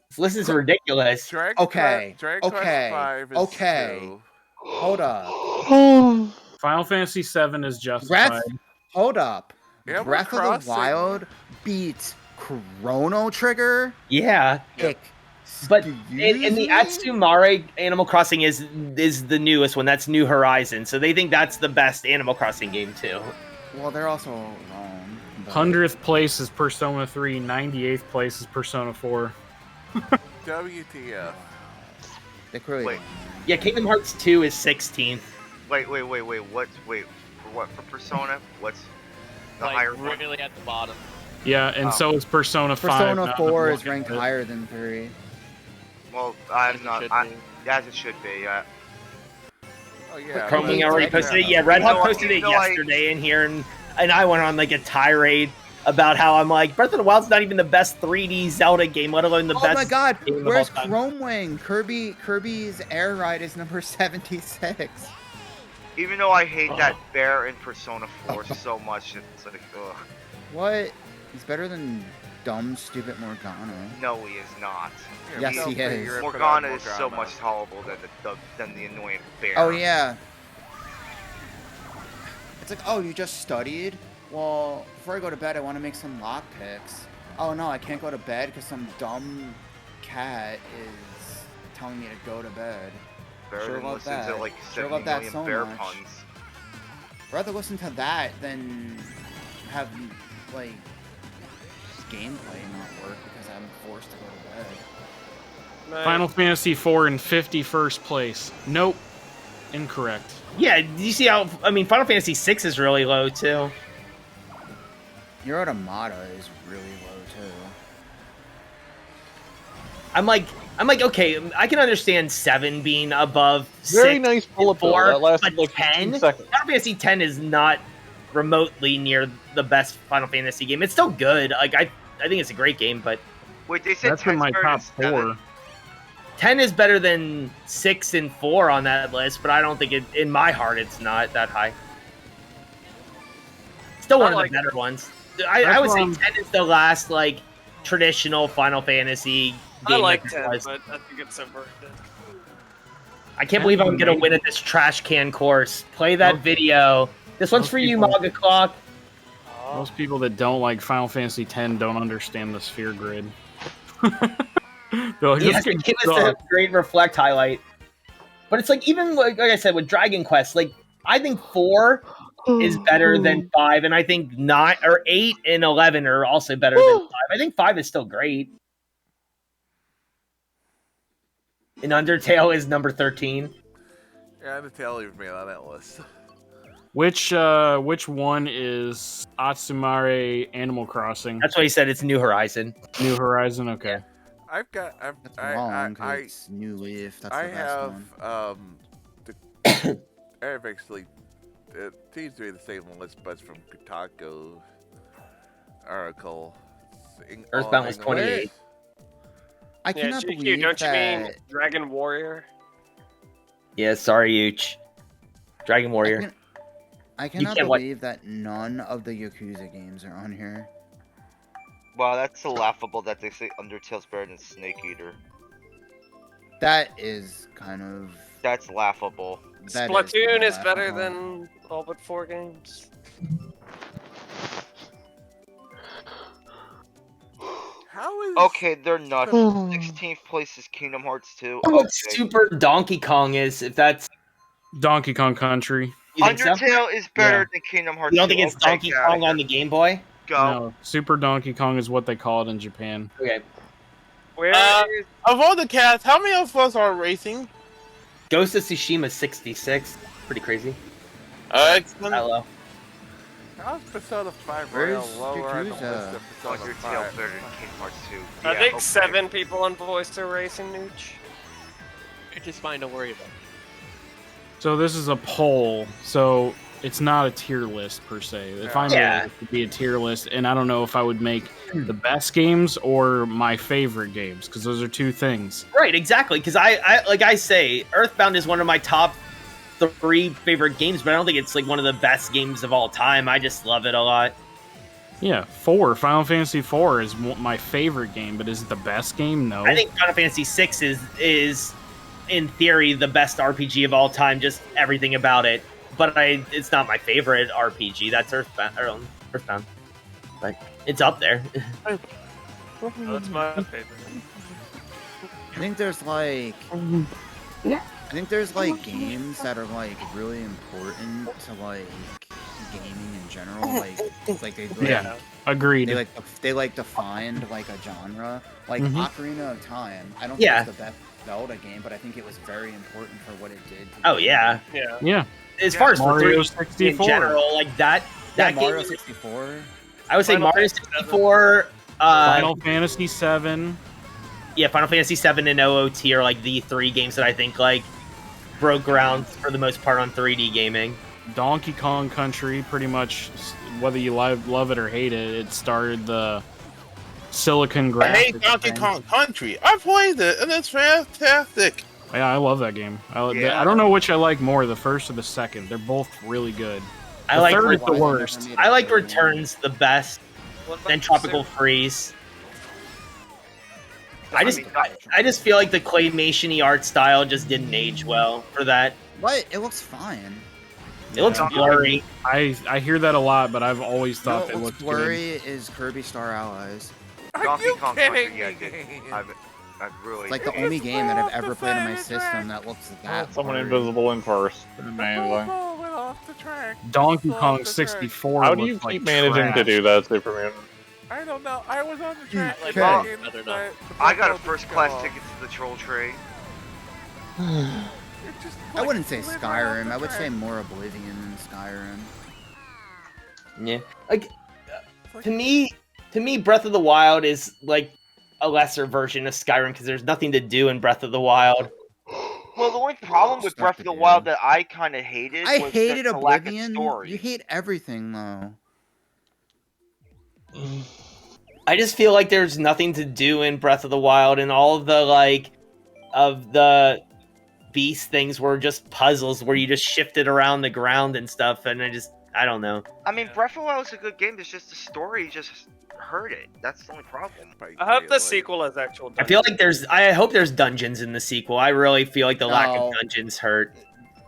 This list is ridiculous. Dragon Okay, Dragon Quest okay, 5 is okay. 2. Hold up. Final Fantasy VII is justified. Breath. Hold up. Animal Breath of Crossing- the Wild beats Chrono Trigger. Yeah. But in the Atsumare, Animal Crossing is the newest one. That's New Horizon. So they think that's the best Animal Crossing game too. Well, they're also wrong. but- 100th place is Persona 3. 98th place is Persona 4. WTF. They clearly Wait. don't. Yeah, Kingdom Hearts 2 is 16th. Wait. What? Wait. For what? For Persona? What's the Like higher one? really at the bottom. Yeah, and so is Persona 5. Persona now 4 that I'm is ranked looking at it. higher than 3. Well, As I'm it not. should I, be. as it should be. Yeah. Oh yeah. Chrome but- already posted it. Yeah, Red You know Hawk what- posted you it know I- yesterday in here, and I went on like a tirade about how I'm like Breath of the Wild's not even the best 3D Zelda game, let alone the Oh best. my god, game of where's all time. Chrome Wing? Kirby's Air Ride is number 76. Even though I hate that bear in Persona 4 so much, it's like, ugh. What? He's better than dumb, stupid Morgana. No, he is not. Yes, don't he think is. you're gonna put Morgana out is so Morgana. much tolerable than the annoying bear. Oh yeah. It's like, oh, you just studied? Well, before I go to bed, I want to make some lock picks. Oh no, I can't go to bed because some dumb cat is telling me to go to bed. Better Sure than love listen that. to like Sure 70 love that million so bear much. puns. I'd rather listen to that than have like gameplay not work because I'm forced to go to bed. Final Fantasy 4 in 51st place. Nope. Incorrect. Yeah, do you see how? I mean, Final Fantasy 6 is really low too. Your Automata is really low too. I'm like, okay, I can understand 7 being above Very 6 nice bullet and bill. 4, That lasted but like 15 10. seconds. Final Fantasy 10 is not remotely near the best Final Fantasy game. It's still good. Like I think it's a great game, but Wait, they said That's in 10's my better top than 7? 4. 10 is better than 6 and 4 on that list, but I don't think in my heart it's not that high. Still one of the better ones. I would say 10 is the last like traditional Final Fantasy game. I like that 10, there was. but I think it's overrated. I can't believe I'm gonna win at this trash can course. Play that video. This one's Most for you, people- Maga Clock. Most people that don't like Final Fantasy X don't understand the sphere grid. They're like, Yes, this give game us a sucks. great reflect highlight. But it's like even like I said with Dragon Quest, like I think 4 is better than 5, and I think 9 or 8 and 11 are also better than 5. I think 5 is still great. And Undertale is number 13. Yeah, Undertale even made on that list. Which one is Atsumare Animal Crossing? That's why he said it's New Horizon. New Horizon, okay. I've got. That's wrong, 'cause it's New Leaf. That's I the best have one. I have actually. It seems to be the same list, but it's from Kotaku article. Earthbound was 28. I cannot believe don't that. you mean Dragon Warrior? Yeah, sorry, Yuch. Dragon Warrior. I cannot believe that none of the Yakuza games are on here. Wow, that's so laughable that they say Undertale's better than Snake Eater. That is kind of. That's laughable. Splatoon is better than all but 4 games. How is? Okay, they're nuts. 16th place is Kingdom Hearts 2. Oh, Super Donkey Kong is, if that's... Donkey Kong Country. You think so? Undertale is better than Kingdom Hearts 2. You don't think it's Donkey Kong on the Game Boy? Go. No, Super Donkey Kong is what they call it in Japan. Okay. Of all the cats, how many of us are racing? Ghost of Tsushima 66. Pretty crazy. Excellent. Hello. How's Persona 5 Where's Royal lower on the list Yakuza? of Persona Undertale 5? better than Kingdom Hearts 2. I Yeah, think okay. 7 people on voice are racing Nooch. You're just fine, don't worry about it. So this is a poll, so it's not a tier list per se. If I made it, it would be a tier list, and I don't know if I would make the best games or my favorite games, because those are two things. Right, exactly. Because I like I say, Earthbound is one of my top 3 favorite games, but I don't think it's like one of the best games of all time. I just love it a lot. Yeah, 4. Final Fantasy 4 is my favorite game, but is it the best game? No. I think Final Fantasy 6 is in theory the best RPG of all time. Just everything about it. But it's not my favorite RPG. That's Earthbound. But it's up there. That's my favorite. I think there's like. I think there's like games that are like really important to like gaming in general. Like they like, yeah, agreed. They like defined like a genre. Like Ocarina of Time. I don't think it's the best Zelda game, but I think it was very important for what it did. Oh yeah. Yeah. As far as Mario for 64 in general, like that Mario game, 64. I would say Mario 64. Final Fantasy 7. Yeah, Final Fantasy 7 and OOT are like the 3 games that I think like broke ground for the most part on 3D gaming. Donkey Kong Country, pretty much, whether you love it or hate it, it started the Silicon graphics. I hate Donkey Kong Country. I played it, and it's fantastic. Yeah, I love that game. I don't know which I like more, the first or the second. They're both really good. I The like third is the worst. I like Returns the best. Then Tropical Freeze. I just feel like the claymation-y art style just didn't age well for that. What? It looks fine. It looks blurry. I hear that a lot, but I've always thought it it looks looked blurry is Kirby Star Allies. Donkey Kong Country, yeah, I've really... It's like the only game that I've ever played on my system that looks that Someone blurry. invisible in first. Amazing. Donkey Kong 64. How do you looks like keep managing trash. to do that, Superman? I don't know. I was on the track. I got a first class ticket to the Troll Train. I wouldn't say Skyrim. I would say more Oblivion than Skyrim. Yeah. Like to me, Breath of the Wild is like a lesser version of Skyrim because there's nothing to do in Breath of the Wild. Well, the only problem with Breath of the Wild that I kind of hated I was hated the lack of Oblivion. story. You hate everything though. I just feel like there's nothing to do in Breath of the Wild, and all of the beast things were just puzzles where you just shifted around the ground and stuff, and I don't know. I mean, Breath of the Wild is a good game. It's just the story just hurt it. That's the only problem. I hope the sequel has actual dungeons. I feel like I hope there's dungeons in the sequel. I really feel like the lack of dungeons hurt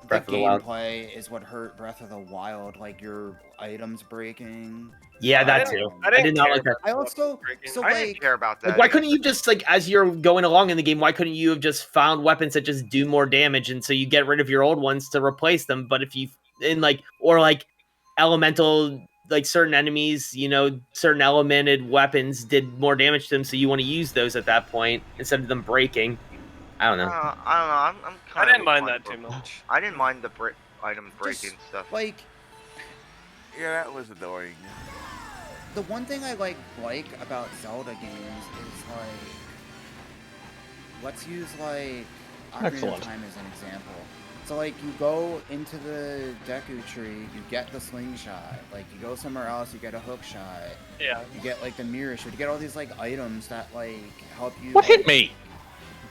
Breath of the Wild. Gameplay is what hurt Breath of the Wild, like your items breaking. Yeah, that too. I did not like that. I also I didn't care about that. Like, why couldn't you just, like, as you're going along in the game, why couldn't you have just found weapons that just do more damage, and so you get rid of your old ones to replace them? But if you elemental, like certain enemies, certain elemented weapons did more damage to them, so you want to use those at that point instead of them breaking. I don't know. I don't know. I didn't mind that too much. I didn't mind the item breaking stuff. Like, yeah, that was annoying. The one thing I like about Zelda games is let's use like Ocarina Excellent. of Time as an example. So like you go into the Deku tree, you get the slingshot. Like you go somewhere else, you get a hook shot. Yeah. You get like the mirror shot. You get all these like items that like help you. What like, hit me?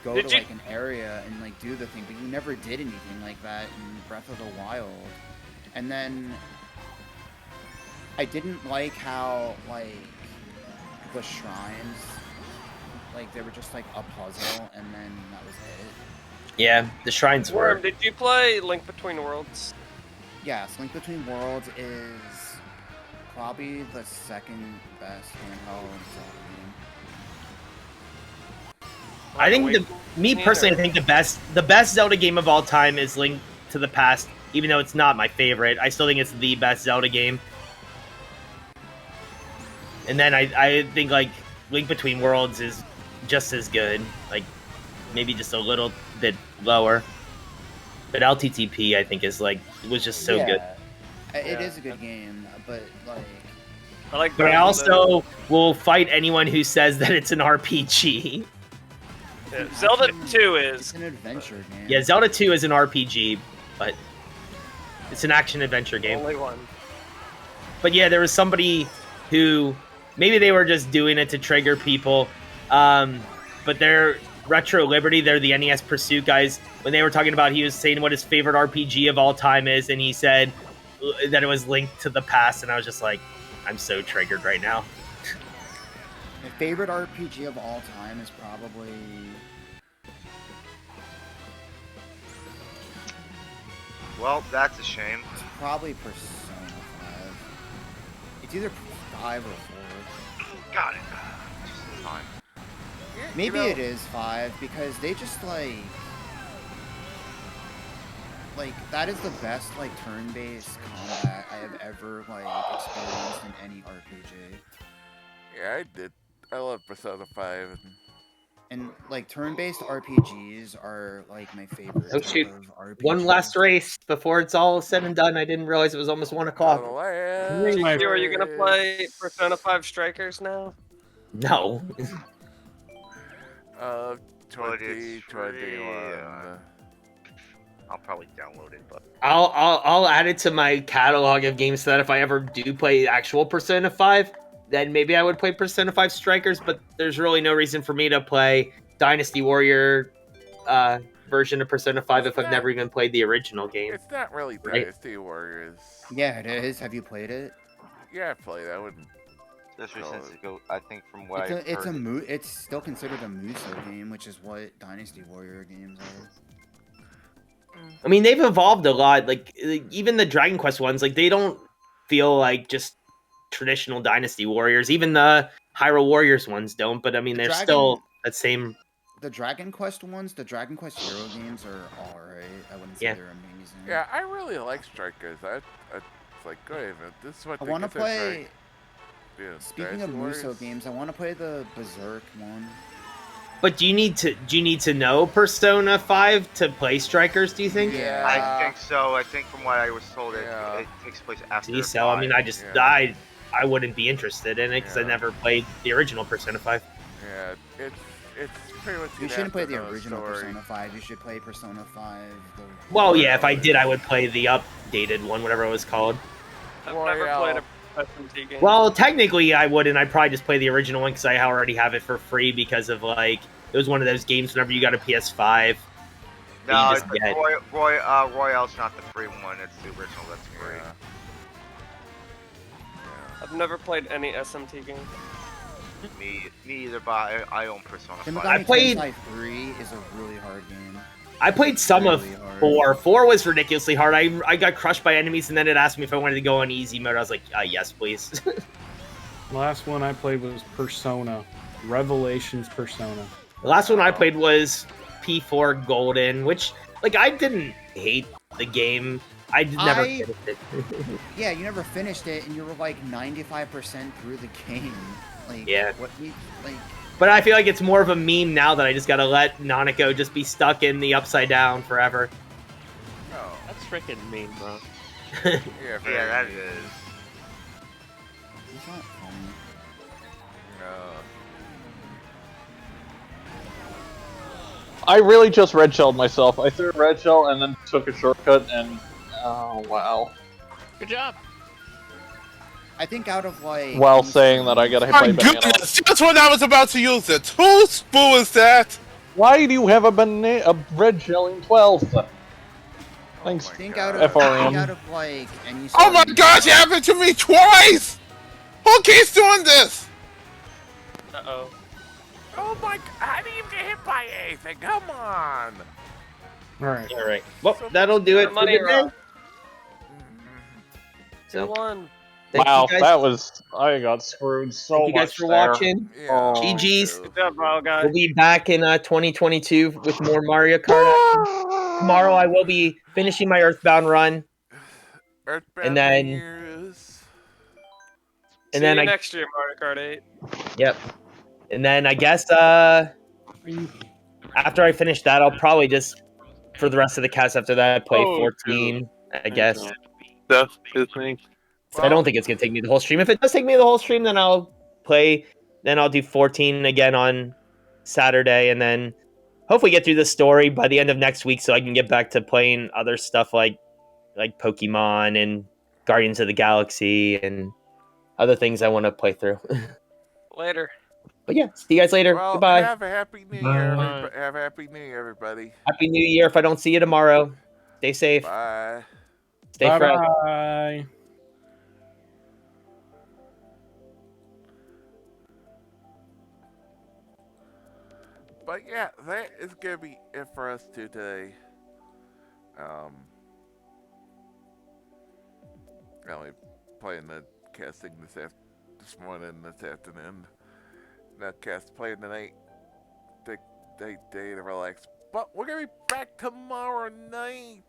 Go Did to you- like an area and like do the thing, but you never did anything like that in Breath of the Wild. And then I didn't like how like the shrines, like they were just like a puzzle, and then that was it. Yeah, the shrines Worm, were. did you play Link Between Worlds? Yes, Link Between Worlds is probably the second best handheld Zelda game. I think me personally, I think the best Zelda game of all time is Link to the Past. Even though it's not my favorite, I still think it's the best Zelda game. And then I think like Link Between Worlds is just as good, like maybe just a little bit lower. But LTTP I think is like was just so good. It is a good game, but like I like. But I also will fight anyone who says that it's an RPG. Yeah, Zelda 2 is. It's an adventure game. Yeah, Zelda 2 is an RPG, but it's an action adventure game. Only one. But yeah, there was somebody who maybe they were just doing it to trigger people. But they're Retro Liberty, they're the NES Pursuit guys. When they were talking about, he was saying what his favorite RPG of all time is, and he said that it was Link to the Past, and I was just like, I'm so triggered right now. My favorite RPG of all time is probably. Well, that's a shame. It's probably Persona 5. It's either 5 or 4. Got it. Just in time. Maybe it is 5 because they just like that is the best like turn-based combat I have ever like experienced in any RPG. Yeah, I did. I love Persona 5. And like turn-based RPGs are like my favorite Oh type shoot! of RPG. One last race before it's all said and done. I didn't realize it was almost 1 o'clock. GQ, are you gonna play Persona 5 Strikers now? No. 2021. I'll probably download it, but I'll add it to my catalog of games so that if I ever do play actual Persona 5, then maybe I would play Persona 5 Strikers, but there's really no reason for me to play Dynasty Warrior version of Persona 5 if I've never even played the original game. It's not really Right? Dynasty Warriors. Yeah, it is. Have you played it? Yeah, I played it. I wouldn't. especially since it go. I think from what It's still considered a Muso game, which is what Dynasty Warrior games are. I mean, they've evolved a lot. Like even the Dragon Quest ones, like they don't feel like just traditional Dynasty Warriors. Even the Hyrule Warriors ones don't. But I mean, they're still that same. The Dragon Quest ones, the Dragon Quest Hero games are alright. I wouldn't say Yeah. they're amazing. Yeah, I really like Strikers. It's like, good. This is what I they want to consider play. Yeah, Speaking of Dynasty Muso Warriors. games, I want to play the Berserk one. But do you need to know Persona 5 to play Strikers? Do you think? Yeah. I think so. I think from what I was told, it takes place after. See, so I mean, I just I wouldn't be interested in it because I Yeah. never played the original Persona 5. Yeah, it's pretty much. You shouldn't play the know original story. Persona 5. You should play Persona 5. Well, yeah, if I did, I would play the updated one, whatever it was called. I've never played a SMT game. Well, technically, I wouldn't. I'd probably just play the original one because I already have it for free because of like it was one of those games whenever you got a PS5. No, you just get. Royale's not the free one. It's the original that's free. I've never played any SMT game. Me either, but I own Persona 5. Shin I played- Megami Tensei 3 is a really hard game. I played some of Really hard. 4. 4 was ridiculously hard. I got crushed by enemies, and then it asked me if I wanted to go on easy mode. I was like, yes, please. Last one I played was Persona. Revelations Persona. The last one I played was P4 Golden, which, like, I didn't hate the game. I never finished it. Yeah, you never finished it, and you were like 95% through the game. Like, Yeah. What you like? But I feel like it's more of a meme now that I just gotta let Nanako just be stuck in the Upside Down forever. That's freaking mean, bro. Yeah, that is. It's not funny. I really just red shelled myself. I threw a red shell and then took a shortcut and oh wow. Good job. I think out of like While any saying that I got streams, hit by My a banana. goodness, that's what I was about to use it. Whose boo is that? Why do you have a red shell in 12th? Thanks, I think out FRM. of like any Oh my streams gosh, it though. happened to me twice! Who keeps doing this? Uh-oh. Oh my! I didn't even get hit by anything. Come on. All right. All right. Well, that'll do it for Money the day. rock. So, 2-1. thank Wow, you guys. that was I got screwed so Thank you guys much for there. watching. Yeah. Oh. GG's. Good job, Vile Guy. We'll be back in 2022 with more Mario Kart action. Tomorrow I will be finishing my Earthbound run. Earthbound And then- Years. See then you I- next year, Mario Kart 8. Yep. And then I guess after I finish that, I'll probably just for the rest of the cast after that play 14. I guess. That's his name. I don't think it's gonna take me the whole stream. If it does take me the whole stream, then I'll play. Then I'll do 14 again on Saturday, and then hopefully get through the story by the end of next week, so I can get back to playing other stuff like Pokemon and Guardians of the Galaxy and other things I want to play through. Later. But yeah, see you guys later. Well, Goodbye. have a happy New Year. Have a happy New Year, everybody. Happy New Year. If I don't see you tomorrow, stay safe. Bye. Stay fresh. Bye. But yeah, that is gonna be it for us today. Only playing the casting this morning, this afternoon. Not cast playing tonight. Take day to relax. But we're gonna be back tomorrow night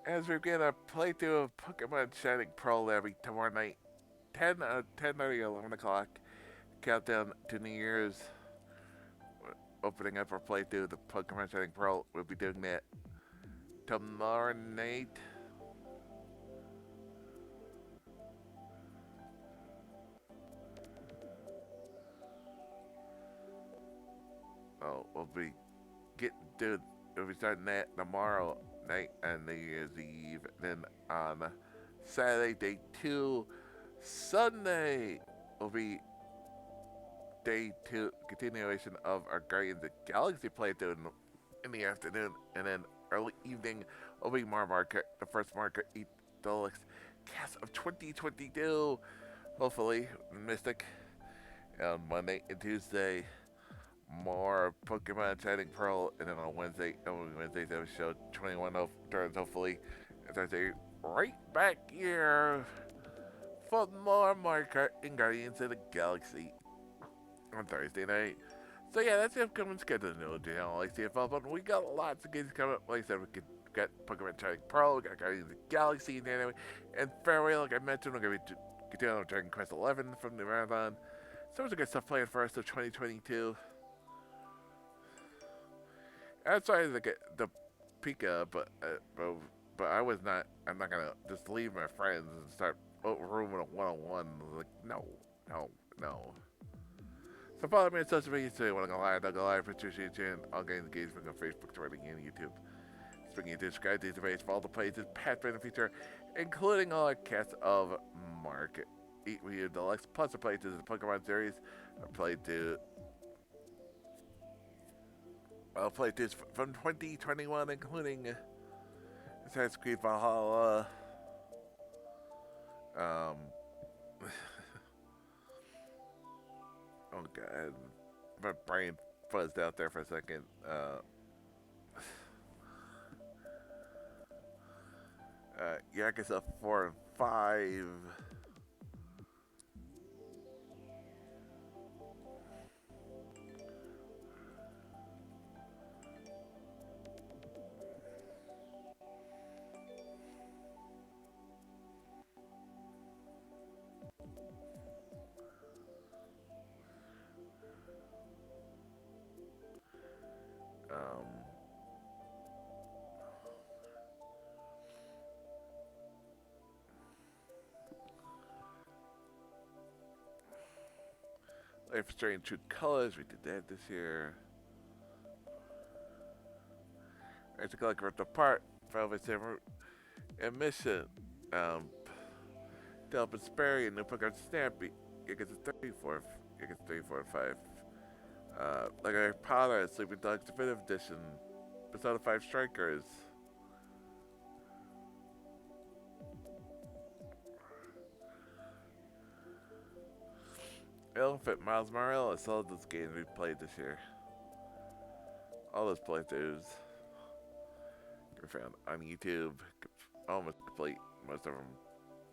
as we're gonna play through a Pokemon Shining Pearl every tomorrow night, 10:30, 11 o'clock. Countdown to New Year's. Opening up our playthrough the Pokemon Shining Pearl. We'll be doing that tomorrow night. Oh, we'll be starting that tomorrow night on New Year's Eve. Then on Saturday, day 2, Sunday will be day 2 continuation of our Guardians of the Galaxy playthrough in the afternoon, and then early evening will be more Mario Kart, the first Mario Kart Deluxe cast of 2022. Hopefully, Mystic. On Monday and Tuesday, more Pokemon Shining Pearl, and then on Wednesdays I will show 21 turns. Hopefully, and Thursday right back here for more Mario Kart and Guardians of the Galaxy on Thursday night. So yeah, that's the upcoming schedule. No channel like CFL, but we got lots of games coming up. Like I said, we got Pokemon Shining Pearl, we got Guardians of the Galaxy in January, and Fairway, like I mentioned, we're gonna be continuing on Dragon Quest 11 from the marathon. So there's a good stuff planned for us of 2022. Outside of the Pika, but I was not. I'm not gonna just leave my friends and start rooming a one-on-one. Like no. So follow me on social media today. Want to go live? I'll go live. Patricia Chan. All games engagement on Facebook, Twitter, and YouTube. Speaking of subscribe to the page for all the places, past and future, including all our cast of Market. Eat Review Deluxe, plus the playthroughs of the Pokemon series. I'll play this from 2021, including Assassin's Creed Valhalla. Oh god, my brain fuzzed out there for a second. Yakuza 4 and 5. Life is Strange True Colors, we did that this year. I took a look at the part, probably same route and mission. Um, Delp and Sperry and Newport Stampy. It gets a 34. It gets 34 and 5. Like Harry Potter, Sleeping Dogs Definitive Edition. Persona 5 Strikers. Elephant Miles Morales. All of those games we played this year. All those playthroughs. Were found on YouTube. Almost complete. Most of them.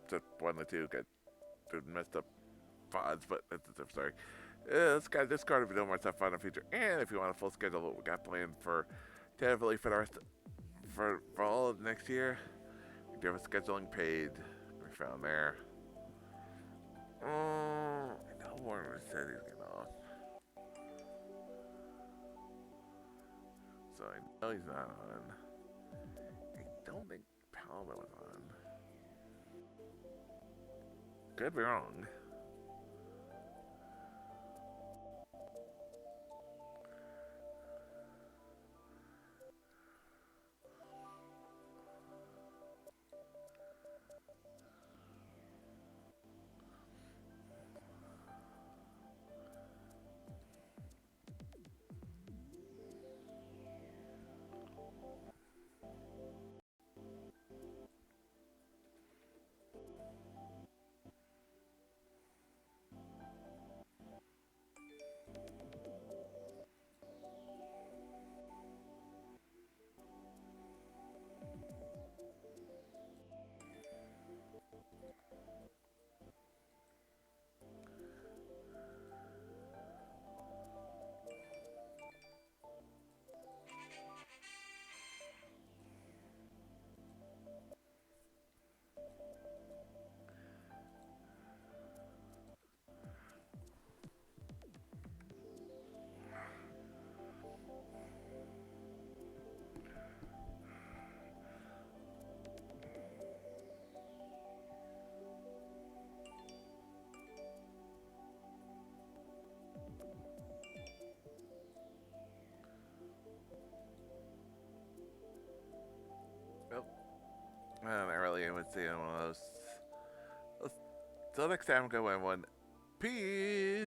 Just one or two got messed up pods, but that's a different story. Let's got Discord if you don't want stuff on the future. And if you want a full schedule of what we got planned for tentatively for the rest for all of next year, we do have a scheduling page we found there. I know Warner said he's getting off. So I know he's not on. I don't think Palma was on. Could be wrong. Nope. Not really. I would say one of those. Till next time, go win one. Peace.